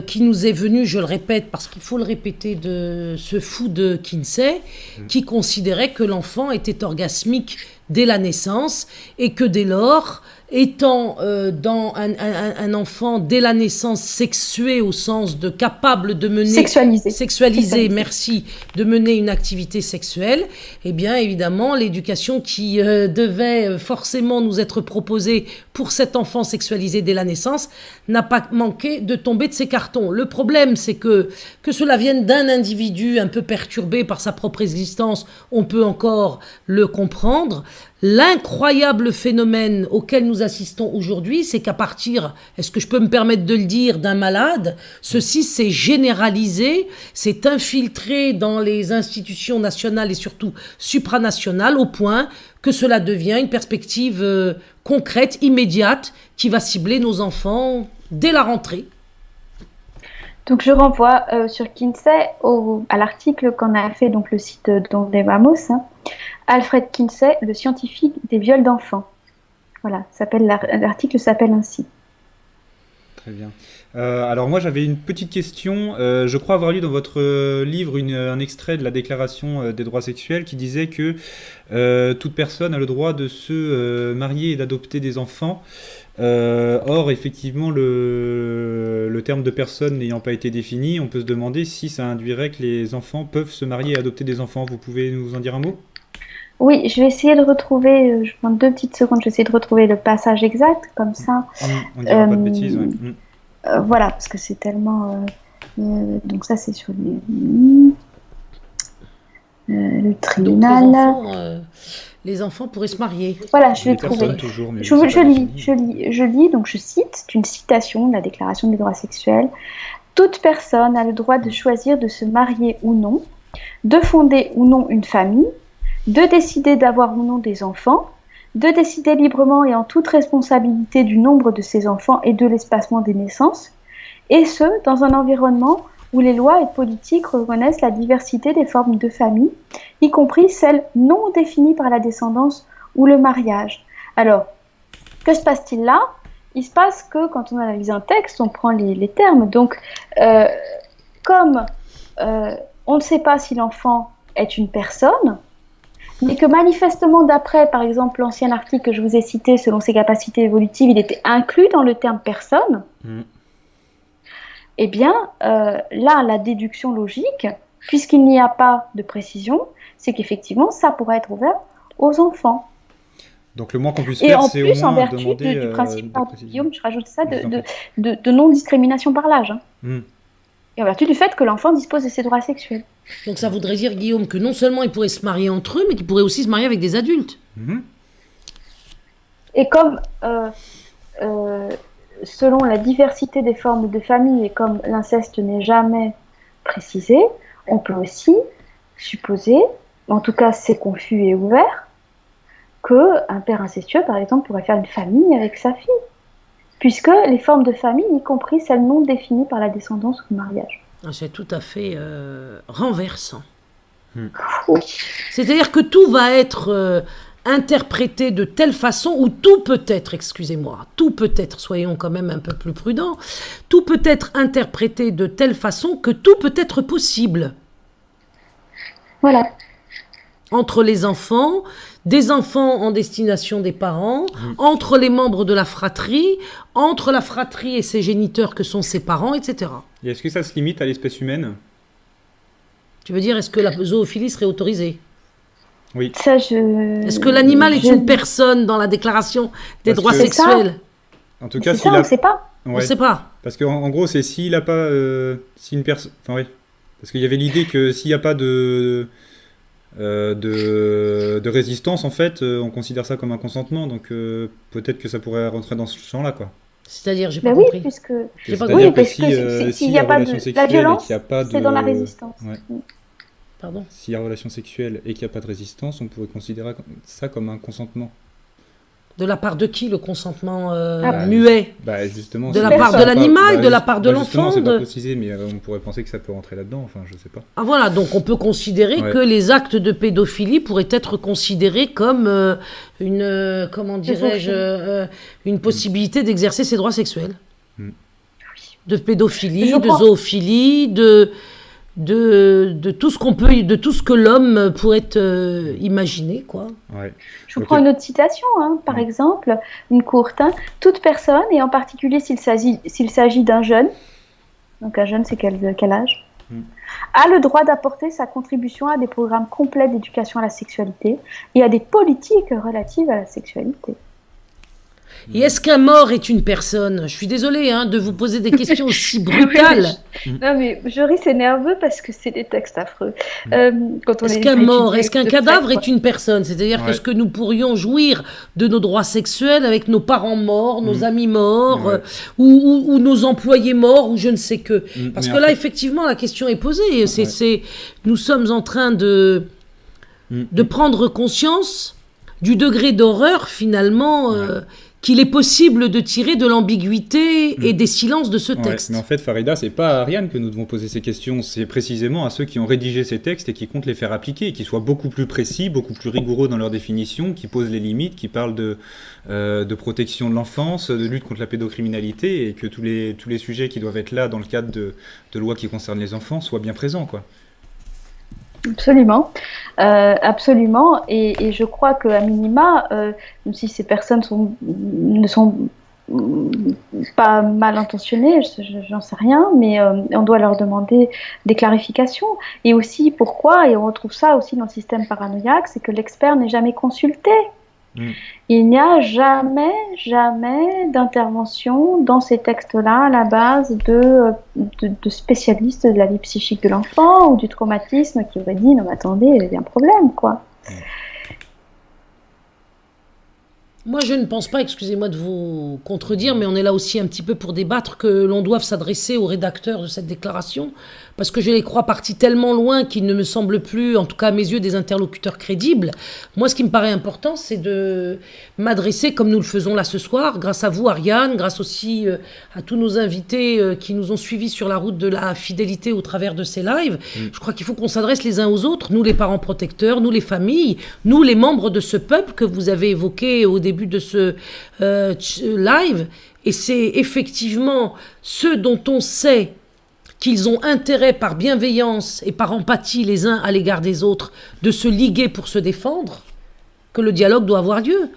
D: qui nous est venue, je le répète parce qu'il faut le répéter, de ce fou de Kinsey qui considérait que l'enfant était orgasmique dès la naissance et que dès lors, étant dans un enfant dès la naissance sexué au sens de capable de mener... Sexualisé, merci, de mener une activité sexuelle, eh bien évidemment l'éducation qui devait forcément nous être proposée pour cet enfant sexualisé dès la naissance n'a pas manqué de tomber de ses cartons. Le problème c'est que cela vienne d'un individu un peu perturbé par sa propre existence, on peut encore le comprendre. L'incroyable phénomène auquel nous assistons aujourd'hui, c'est qu'à partir, est-ce que je peux me permettre de le dire, d'un malade, ceci s'est généralisé, s'est infiltré dans les institutions nationales et surtout supranationales au point que cela devient une perspective concrète, immédiate, qui va cibler nos enfants dès la rentrée.
A: Donc je renvoie sur Kinsey à l'article qu'on a fait, donc le site d'André Vamos, Alfred Kinsey, le scientifique des viols d'enfants. Voilà, l'article s'appelle ainsi.
E: Très bien. Alors moi j'avais une petite question. Je crois avoir lu dans votre livre un extrait de la Déclaration des droits sexuels qui disait que toute personne a le droit de se marier et d'adopter des enfants. Or, effectivement, le terme de personne n'ayant pas été défini, on peut se demander si ça induirait que les enfants peuvent se marier et adopter des enfants. Vous pouvez nous en dire un mot ?
A: Oui, je vais essayer de retrouver, je prends 2 petites secondes, je vais essayer de retrouver le passage exact, comme ça.
E: On dira pas de bêtises, ouais.
A: Voilà, parce que c'est tellement... donc ça, c'est sur le tribunal.
D: Les enfants pourraient se marier.
A: Voilà, je vais trouver. Je lis, donc je cite, c'est une citation de la Déclaration des droits sexuels. Toute personne a le droit de choisir de se marier ou non, de fonder ou non une famille, de décider d'avoir ou non des enfants, de décider librement et en toute responsabilité du nombre de ses enfants et de l'espacement des naissances, et ce, dans un environnement où les lois et politiques reconnaissent la diversité des formes de famille, y compris celles non définies par la descendance ou le mariage. Alors, que se passe-t-il là ? Il se passe que quand on analyse un texte, on prend les termes. Donc, comme on ne sait pas si l'enfant est une personne, mais que manifestement, d'après, par exemple, l'ancien article que je vous ai cité, selon ses capacités évolutives, il était inclus dans le terme personne, eh bien, là, la déduction logique, puisqu'il n'y a pas de précision, c'est qu'effectivement, ça pourrait être ouvert aux enfants.
E: Donc le moins qu'on puisse faire, c'est au moins
A: en vertu
E: demander
A: du principe, Guillaume, je rajoute ça, de non-discrimination par l'âge. et en vertu du fait que l'enfant dispose de ses droits sexuels.
D: Donc ça voudrait dire, Guillaume, que non seulement ils pourraient se marier entre eux, mais qu'ils pourraient aussi se marier avec des adultes.
A: Et comme, selon la diversité des formes de famille et comme l'inceste n'est jamais précisé, on peut aussi supposer, en tout cas c'est confus et ouvert, qu'un père incestueux, par exemple, pourrait faire une famille avec sa fille. Puisque les formes de famille, y compris celles non définies par la descendance ou le mariage.
D: C'est tout à fait renversant.
A: Oui.
D: C'est-à-dire que tout va être interprété de telle façon, ou tout peut être, excusez-moi, tout peut être, soyons quand même un peu plus prudents, tout peut être interprété de telle façon que tout peut être possible.
A: Voilà.
D: Entre les enfants, des enfants en destination des parents, entre les membres de la fratrie, entre la fratrie et ses géniteurs que sont ses parents, etc.
E: Et est-ce que ça se limite à l'espèce humaine?
D: Tu veux dire, est-ce que la zoophilie serait autorisée?
E: Oui.
A: Ça,
D: Est-ce que l'animal est une personne dans la déclaration des droits
A: que-
D: sexuels?
E: En tout cas,
A: C'est ça, on ne sait pas.
D: On ne sait pas.
E: Parce qu'en gros, c'est s'il n'a pas... si une personne... Enfin, oui. Parce qu'il y avait l'idée que s'il n'y a pas de résistance, en fait, on considère ça comme un consentement. Donc, peut-être que ça pourrait rentrer dans ce champ-là, quoi.
D: C'est-à-dire, j'ai pas
A: Ben oui,
D: compris.
A: puisque
D: J'ai pas
E: C'est-à-dire
A: parce
E: que
A: que
E: si
A: s'il n'y a
E: la
A: pas
E: relation
A: de la
E: sexuelle et
A: violence,
E: qu'il n'y a pas
A: c'est dans la résistance.
E: Ouais.
D: Pardon.
E: S'il y a relation sexuelle et qu'il n'y a pas de résistance, on pourrait considérer ça comme un consentement.
D: De la part de qui le consentement
A: Ah,
D: muet?
E: Bah justement,
D: De la
E: c'est
D: part
E: pas-
D: de l'animal,
E: bah,
D: de la part de
E: justement,
D: l'enfant,
E: c'est pas
D: de-
E: précisé, mais on pourrait penser que ça peut rentrer là-dedans. Enfin, je sais pas.
D: Ah voilà, donc on peut considérer
E: Ouais.
D: que les actes de pédophilie pourraient être considérés comme comment dirais-je, une possibilité d'exercer ses droits sexuels. De pédophilie,
A: Je
D: de
A: crois.
D: zoophilie, de tout ce qu'on peut, de tout ce que l'homme pourrait imaginer, quoi.
E: Ouais.
A: Je vous
E: Ok.
A: prends une autre citation, par exemple, une courte. Toute personne, et en particulier s'il s'agit d'un jeune, donc un jeune c'est quel âge, a le droit d'apporter sa contribution à des programmes complets d'éducation à la sexualité et à des politiques relatives à la sexualité.
D: Et est-ce qu'un mort est une personne? Je suis désolée de vous poser des questions aussi brutales.
A: Non mais je ris, c'est nerveux parce que c'est des textes affreux. Quand on
D: Est-ce
A: les
D: qu'un mort,
A: étudie
D: est-ce qu'un
A: de
D: cadavre
A: près,
D: est une personne? C'est-à-dire
E: Ouais.
D: qu'est-ce que nous pourrions jouir de nos droits sexuels avec nos parents morts, nos amis morts,
E: Ouais.
D: ou nos employés morts, ou je ne sais que. Parce
E: Mais
D: que
E: en
D: là,
E: fait-
D: effectivement, la question est posée. Nous sommes en train de prendre conscience du degré d'horreur, finalement, qu'il est possible de tirer de l'ambiguïté et des silences de ce
E: Ouais,
D: texte.
E: mais en fait, Farida, c'est pas à Ariane que nous devons poser ces questions, c'est précisément à ceux qui ont rédigé ces textes et qui comptent les faire appliquer, et qui soient beaucoup plus précis, beaucoup plus rigoureux dans leur définition, qui posent les limites, qui parlent de protection de l'enfance, de lutte contre la pédocriminalité, et que tous les sujets qui doivent être là dans le cadre de lois qui concernent les enfants soient bien présents, quoi.
A: Absolument, absolument, et je crois qu'à minima, même si ces personnes ne sont pas mal intentionnées, j'en sais rien, mais on doit leur demander des clarifications, et aussi pourquoi, et on retrouve ça aussi dans le système paranoïaque, c'est que l'expert n'est jamais consulté. Il n'y a jamais d'intervention dans ces textes-là à la base de spécialistes de la vie psychique de l'enfant ou du traumatisme qui auraient dit non mais attendez, il y a un problème quoi.
D: Moi, je ne pense pas, excusez-moi de vous contredire, mais on est là aussi un petit peu pour débattre, que l'on doive s'adresser aux rédacteurs de cette déclaration, parce que je les crois partis tellement loin qu'ils ne me semblent plus, en tout cas à mes yeux, des interlocuteurs crédibles. Moi, ce qui me paraît important, c'est de m'adresser, comme nous le faisons là ce soir, grâce à vous, Ariane, grâce aussi à tous nos invités qui nous ont suivis sur la route de la fidélité au travers de ces lives. Je crois qu'il faut qu'on s'adresse les uns aux autres, nous les parents protecteurs, nous les familles, nous les membres de ce peuple que vous avez évoqué au début de ce live, et c'est effectivement ceux dont on sait qu'ils ont intérêt par bienveillance et par empathie les uns à l'égard des autres de se liguer pour se défendre, que le dialogue doit avoir lieu.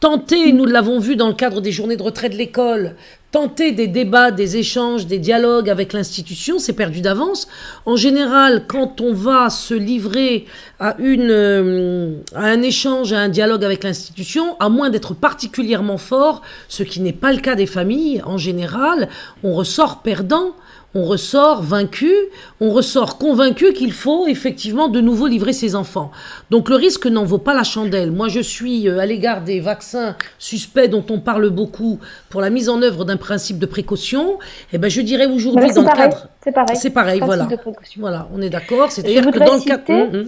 D: Tenter, nous l'avons vu dans le cadre des journées de retrait de l'école, tenter des débats, des échanges, des dialogues avec l'institution, c'est perdu d'avance. En général, quand on va se livrer à un échange, à un dialogue avec l'institution, à moins d'être particulièrement fort, ce qui n'est pas le cas des familles, en général, on ressort perdant. On ressort vaincu, on ressort convaincu qu'il faut effectivement de nouveau livrer ses enfants. Donc le risque n'en vaut pas la chandelle. Moi je suis à l'égard des vaccins suspects dont on parle beaucoup pour la mise en œuvre d'un principe de précaution. Eh ben je dirais aujourd'hui dans le cadre... C'est pareil, voilà. Voilà, on est d'accord. C'est-à-dire que dans le cadre...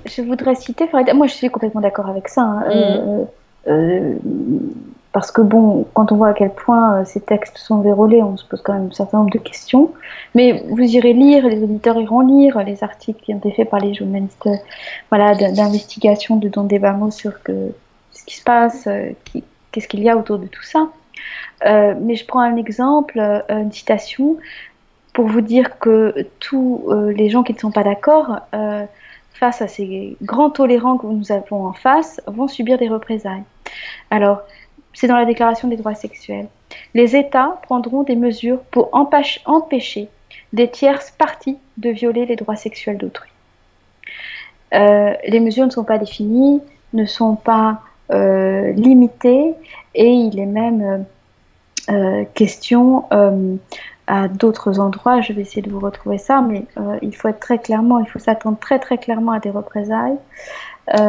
A: Je voudrais citer, moi je suis complètement d'accord avec ça. Parce que bon, quand on voit à quel point ces textes sont vérolés, on se pose quand même un certain nombre de questions. Mais vous irez lire, les auditeurs iront lire les articles qui ont été faits par les journalistes d'investigation de Don Debamo sur ce qui se passe, qu'est-ce qu'il y a autour de tout ça. Mais je prends un exemple, une citation, pour vous dire que tous les gens qui ne sont pas d'accord, face à ces grands tolérants que nous avons en face, vont subir des représailles. Alors, c'est dans la Déclaration des droits sexuels. Les États prendront des mesures pour empêcher des tierces parties de violer les droits sexuels d'autrui. Les mesures ne sont pas définies, ne sont pas limitées, et il est même question à d'autres endroits, je vais essayer de vous retrouver ça, mais il faut s'attendre très très clairement à des représailles.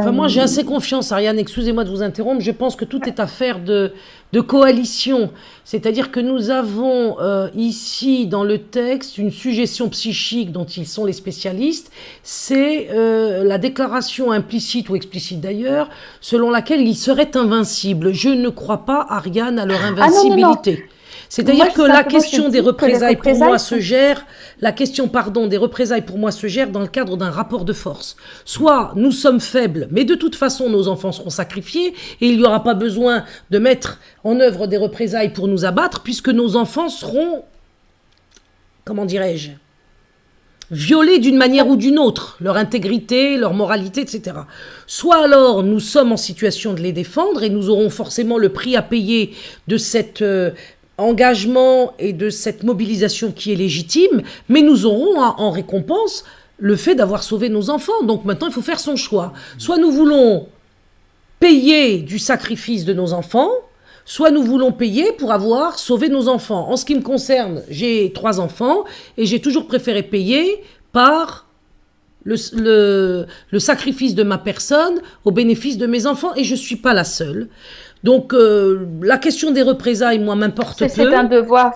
D: Moi, j'ai assez confiance, Ariane, excusez-moi de vous interrompre, je pense que tout est affaire de coalition. C'est-à-dire que nous avons ici, dans le texte, une suggestion psychique dont ils sont les spécialistes, c'est la déclaration implicite ou explicite d'ailleurs, selon laquelle ils seraient invincibles. Je ne crois pas, Ariane, à leur invincibilité. Non. C'est-à-dire que la question des représailles pour moi se gère, des représailles pour moi se gère dans le cadre d'un rapport de force. Soit nous sommes faibles, mais de toute façon nos enfants seront sacrifiés et il n'y aura pas besoin de mettre en œuvre des représailles pour nous abattre puisque nos enfants seront, comment dirais-je, violés d'une manière ou d'une autre, leur intégrité, leur moralité, etc. Soit alors nous sommes en situation de les défendre et nous aurons forcément le prix à payer de cet engagement et de cette mobilisation qui est légitime, mais nous aurons en récompense le fait d'avoir sauvé nos enfants. Donc maintenant il faut faire son choix. Soit nous voulons payer du sacrifice de nos enfants, soit nous voulons payer pour avoir sauvé nos enfants. En ce qui me concerne, j'ai 3 enfants et j'ai toujours préféré payer par le sacrifice de ma personne au bénéfice de mes enfants et je ne suis pas la seule. Donc la question des représailles, moi, m'importe peu.
A: C'est un devoir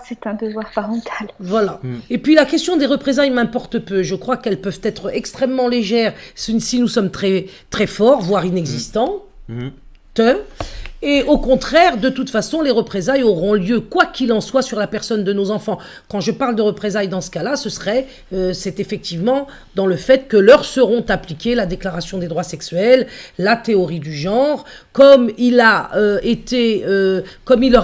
A: parental.
D: Voilà. Et puis la question des représailles m'importe peu. Je crois qu'elles peuvent être extrêmement légères si nous sommes très, très forts, voire inexistants. Et au contraire, de toute façon, les représailles auront lieu, quoi qu'il en soit, sur la personne de nos enfants. Quand je parle de représailles dans ce cas-là, c'est effectivement dans le fait que leur seront appliquées la Déclaration des droits sexuels, la théorie du genre, comme il leur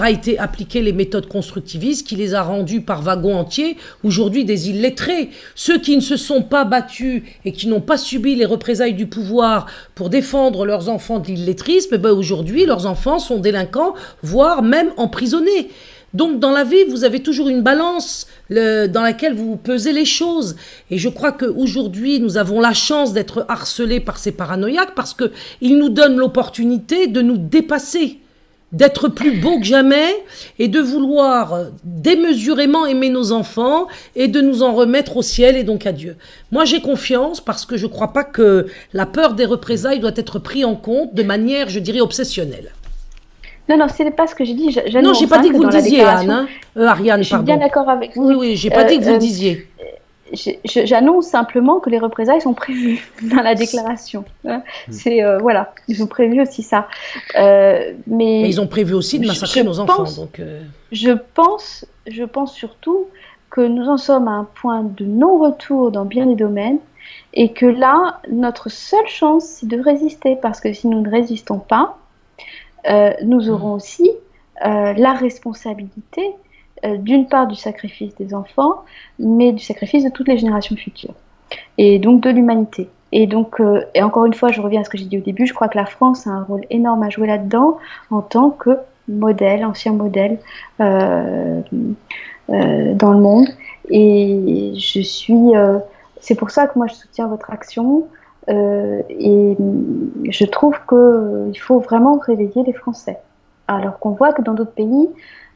D: a été appliqué les méthodes constructivistes, qui les a rendus par wagons entiers, aujourd'hui des illettrés. Ceux qui ne se sont pas battus et qui n'ont pas subi les représailles du pouvoir pour défendre leurs enfants de l'illettrisme, aujourd'hui, leurs enfants sont délinquants, voire même emprisonnés. Donc dans la vie, vous avez toujours une balance dans laquelle vous pesez les choses. Et je crois qu'aujourd'hui, nous avons la chance d'être harcelés par ces paranoïaques parce qu'ils nous donnent l'opportunité de nous dépasser, d'être plus beaux que jamais et de vouloir démesurément aimer nos enfants et de nous en remettre au ciel et donc à Dieu. Moi, j'ai confiance parce que je ne crois pas que la peur des représailles doit être prise en compte de manière, je dirais, obsessionnelle.
A: Non, ce n'est pas ce que j'ai dit.
D: Non, je n'ai pas dit que vous le disiez, Anne. Ariane, pardon. Je
A: suis bien d'accord avec vous.
D: Oui, je n'ai pas dit que vous le disiez.
A: J'annonce simplement que les représailles sont prévues dans la déclaration. Voilà, ils ont prévu aussi ça. Mais
D: ils ont prévu aussi de massacrer nos enfants. Donc,
A: je pense surtout que nous en sommes à un point de non-retour dans bien des domaines et que là, notre seule chance, c'est de résister parce que si nous ne résistons pas, nous aurons aussi la responsabilité d'une part du sacrifice des enfants, mais du sacrifice de toutes les générations futures, et donc de l'humanité. Et donc, et encore une fois, je reviens à ce que j'ai dit au début, je crois que la France a un rôle énorme à jouer là-dedans, en tant que anciens modèles dans le monde. Et c'est pour ça que moi je soutiens votre action. Et je trouve qu'il faut vraiment réveiller les Français. Alors qu'on voit que dans d'autres pays,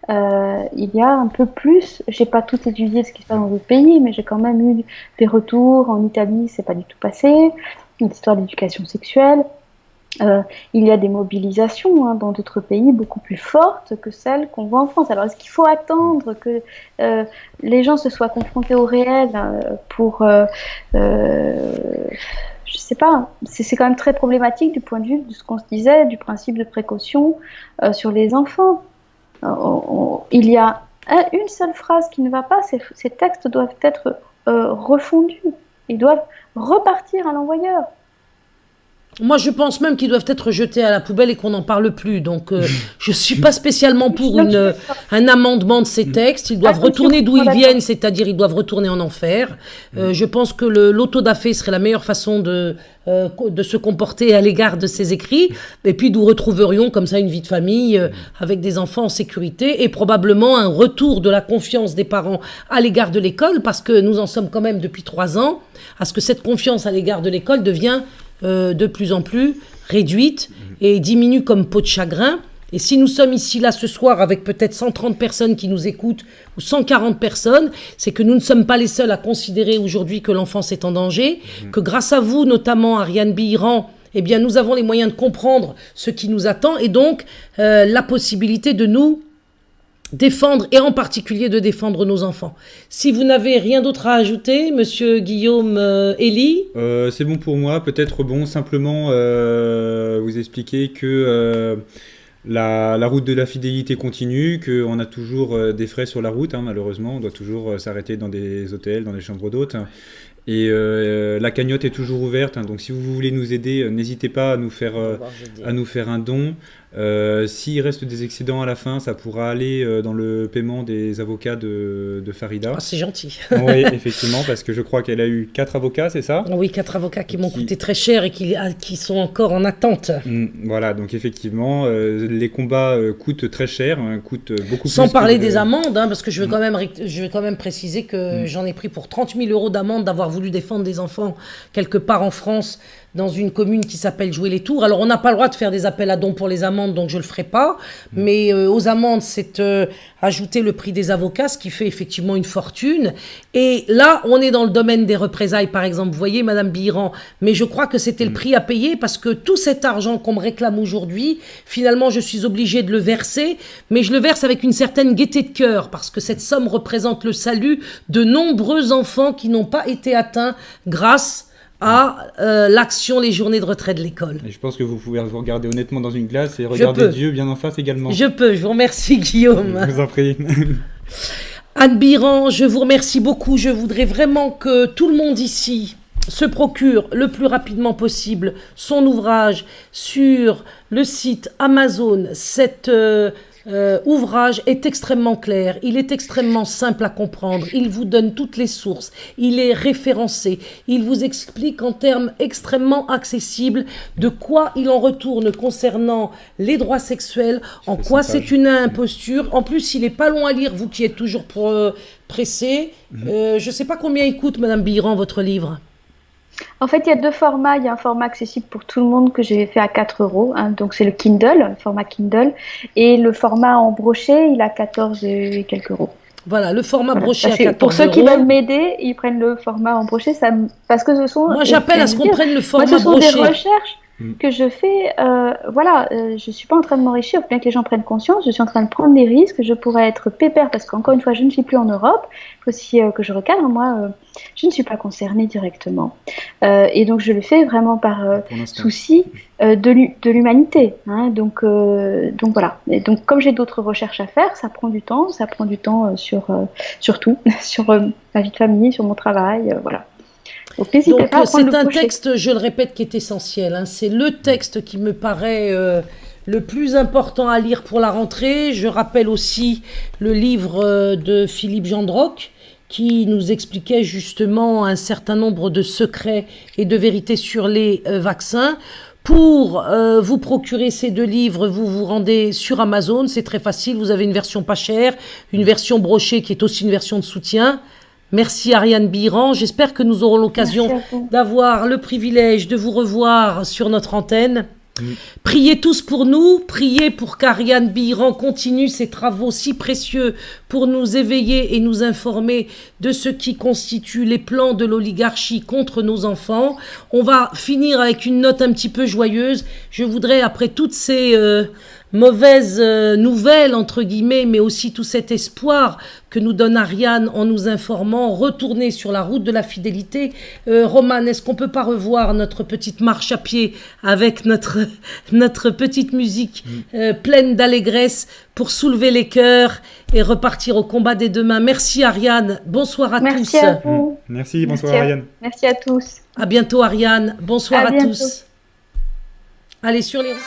A: il y a un peu plus, j'ai pas tout étudié ce qui se passe dans d'autres pays, mais j'ai quand même eu des retours. En Italie, c'est pas du tout passé, une histoire d'éducation sexuelle. Il y a des mobilisations dans d'autres pays beaucoup plus fortes que celles qu'on voit en France. Alors est-ce qu'il faut attendre que les gens se soient confrontés au réel pour... je sais pas, c'est quand même très problématique du point de vue de ce qu'on se disait, du principe de précaution sur les enfants. Il y a une seule phrase qui ne va pas, ces textes doivent être refondus, ils doivent repartir à l'envoyeur.
D: Moi, je pense même qu'ils doivent être jetés à la poubelle et qu'on n'en parle plus. Donc, je ne suis pas spécialement pour un amendement de ces textes. Ils doivent retourner d'où ils viennent, c'est-à-dire ils doivent retourner en enfer. Je pense que l'autodafé serait la meilleure façon de se comporter à l'égard de ces écrits. Et puis, nous retrouverions comme ça une vie de famille avec des enfants en sécurité et probablement un retour de la confiance des parents à l'égard de l'école, parce que nous en sommes quand même depuis 3 ans à ce que cette confiance à l'égard de l'école devient de plus en plus réduite et diminue comme peau de chagrin. Et si nous sommes ici, là, ce soir, avec peut-être 130 personnes qui nous écoutent, ou 140 personnes, c'est que nous ne sommes pas les seuls à considérer aujourd'hui que l'enfance est en danger, que grâce à vous, notamment Ariane Bihiran, eh bien, nous avons les moyens de comprendre ce qui nous attend, et donc la possibilité de nous défendre, et en particulier de défendre nos enfants. Si vous n'avez rien d'autre à ajouter, monsieur Guillaume Elie.
E: C'est bon pour moi. Peut-être simplement vous expliquer que la route de la fidélité continue, qu'on a toujours des frais sur la route, malheureusement. On doit toujours s'arrêter dans des hôtels, dans des chambres d'hôtes. Et la cagnotte est toujours ouverte, donc si vous voulez nous aider, n'hésitez pas à nous faire un don. S'il reste des excédents à la fin, ça pourra aller dans le paiement des avocats de Farida.
D: Ah, c'est gentil.
E: Oui, effectivement, parce que je crois qu'elle a eu 4 avocats, c'est ça ?
D: Oui, 4 avocats qui m'ont coûté très cher et qui sont encore en attente.
E: Voilà, donc effectivement, les combats coûtent très cher, coûtent beaucoup plus.
D: Sans parler des amendes, parce que je vais quand même préciser que j'en ai pris pour 30 000 € d'amende d'avoir voulu défendre des enfants quelque part en France, dans une commune qui s'appelle Jouer-les-Tours. Alors, on n'a pas le droit de faire des appels à dons pour les amendes, donc je ne le ferai pas. Mais aux amendes, c'est ajouter le prix des avocats, ce qui fait effectivement une fortune. Et là, on est dans le domaine des représailles, par exemple. Vous voyez, Madame Bihiran, mais je crois que c'était le prix à payer, parce que tout cet argent qu'on me réclame aujourd'hui, finalement, je suis obligée de le verser, mais je le verse avec une certaine gaieté de cœur, parce que cette somme représente le salut de nombreux enfants qui n'ont pas été atteints grâce à l'action Les Journées de retrait de l'école.
E: Et je pense que vous pouvez vous regarder honnêtement dans une glace et regarder Dieu bien en face également.
D: Je vous remercie Guillaume.
E: Je vous en prie.
D: Anne Bihiran, je vous remercie beaucoup. Je voudrais vraiment que tout le monde ici se procure le plus rapidement possible son ouvrage sur le site Amazon. Cet ouvrage est extrêmement clair, il est extrêmement simple à comprendre, il vous donne toutes les sources, il est référencé, il vous explique en termes extrêmement accessibles de quoi il en retourne concernant les droits sexuels, en quoi c'est une imposture. En plus, il n'est pas long à lire, vous qui êtes toujours pressé. Je ne sais pas combien il coûte, Madame Bihiran, votre livre.
A: En fait, il y a 2 formats. Il y a un format accessible pour tout le monde que j'ai fait à 4 €. Donc, c'est le Kindle, le format Kindle. Et le format en brochet, il a 14 et quelques euros.
D: Voilà, le format brochet à 14 €.
A: Pour ceux qui veulent m'aider, ils prennent le format en brochet. Parce que ce sont...
D: Moi, j'appelle à ce qu'on prenne le format brochet.
A: Ce sont des recherches que je fais. Je ne suis pas en train de m'enrichir, bien que les gens prennent conscience. Je suis en train de prendre des risques. Je pourrais être pépère parce qu'encore une fois, je ne suis plus en Europe. Il faut aussi que je recadre. Moi, je ne suis pas concernée directement. Et donc, je le fais vraiment par souci de l'humanité. Donc voilà. Et donc, comme j'ai d'autres recherches à faire, ça prend du temps. Ça prend du temps sur tout, sur ma vie de famille, sur mon travail. Voilà. Donc,
D: c'est un texte, je le répète, qui est essentiel. C'est le texte qui me paraît le plus important à lire pour la rentrée. Je rappelle aussi le livre de Philippe Gendroc, qui nous expliquait justement un certain nombre de secrets et de vérités sur les vaccins. Pour vous procurer ces 2 livres, vous vous rendez sur Amazon, c'est très facile, vous avez une version pas chère, une version brochée qui est aussi une version de soutien. Merci Ariane Biran, j'espère que nous aurons l'occasion d'avoir le privilège de vous revoir sur notre antenne. Priez tous pour nous, priez pour qu'Ariane Biran continue ses travaux si précieux pour nous éveiller et nous informer de ce qui constitue les plans de l'oligarchie contre nos enfants. On va finir avec une note un petit peu joyeuse. Je voudrais, après toutes ces mauvaises nouvelles, entre guillemets, mais aussi tout cet espoir que nous donne Ariane en nous informant, retourner sur la route de la fidélité. Romane, est-ce qu'on peut pas revoir notre petite marche à pied avec notre petite musique pleine d'allégresse pour soulever les cœurs et repartir au combat des demain. Merci Ariane, bonsoir à tous.
A: Merci à vous.
E: Merci, bonsoir Ariane.
A: Merci à tous.
D: À bientôt Ariane, bonsoir à tous. Allez sur les routes.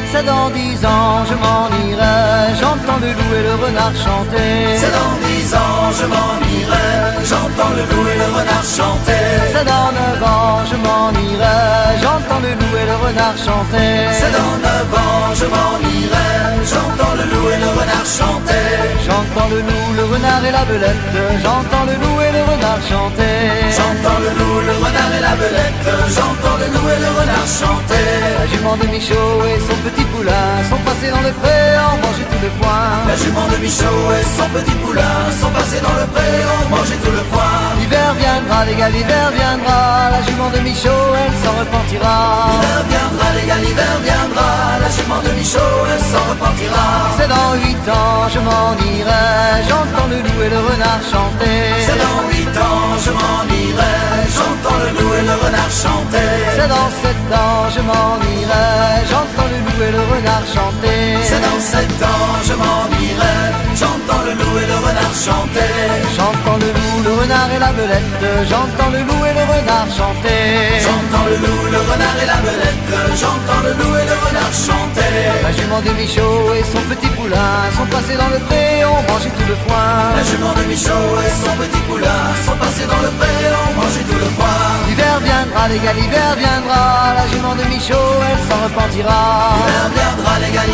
B: C'est dans 10 ans, je m'en irai, j'entends le loup et le renard chanter.
C: C'est dans 10 ans, je m'en irai, j'entends le loup et le renard chanter.
B: C'est dans 9 ans, je m'en irai, j'entends le loup et le renard chanter.
C: C'est dans 9 ans, je m'en irai, j'entends le loup et le renard chanter.
B: J'entends le loup, le renard et la belette, j'entends le loup et le renard chanter.
C: J'entends le loup, le renard et la belette, j'entends le loup et le renard chanter.
B: La jument de Michaud et son petit poulain sont passés dans le pré, en manger tout le foin.
C: La jument de Michaud et son petit poulain sont passés dans le pré, ont mangé tout le foin.
B: L'hiver viendra, les gars, l'hiver viendra, la jument de Michaud, elle s'en repentira.
C: L'hiver viendra, les gars, l'hiver viendra, la jument de Michaud, elle s'en repentira.
B: C'est dans 8 ans, je m'en irai, j'entends le loup et le renard chanter.
C: C'est dans 8 ans, je m'en irai, j'entends le loup et le renard chanter.
B: C'est dans 7 ans, je m'en irai, j'entends le loup et le renard chanter.
C: C'est dans 7 ans, je m'en irai, j'entends le loup et le renard chanter.
B: J'entends le loup, le renard et la belette, j'entends le loup et le renard chanter.
C: J'entends le loup, le renard et la belette, j'entends le loup et le renard chanter.
B: La jument de Michaud et son petit poulain sont passés dans le pré, ont mangé tout le foin.
C: La jument de Michaud et son petit poulain sont passés dans le pré, ont mangé tout le foin.
B: L'hiver viendra, les gars, l'hiver viendra, la jument de Michaud, elle s'en repentira.
C: L'hiver viendra, les gars,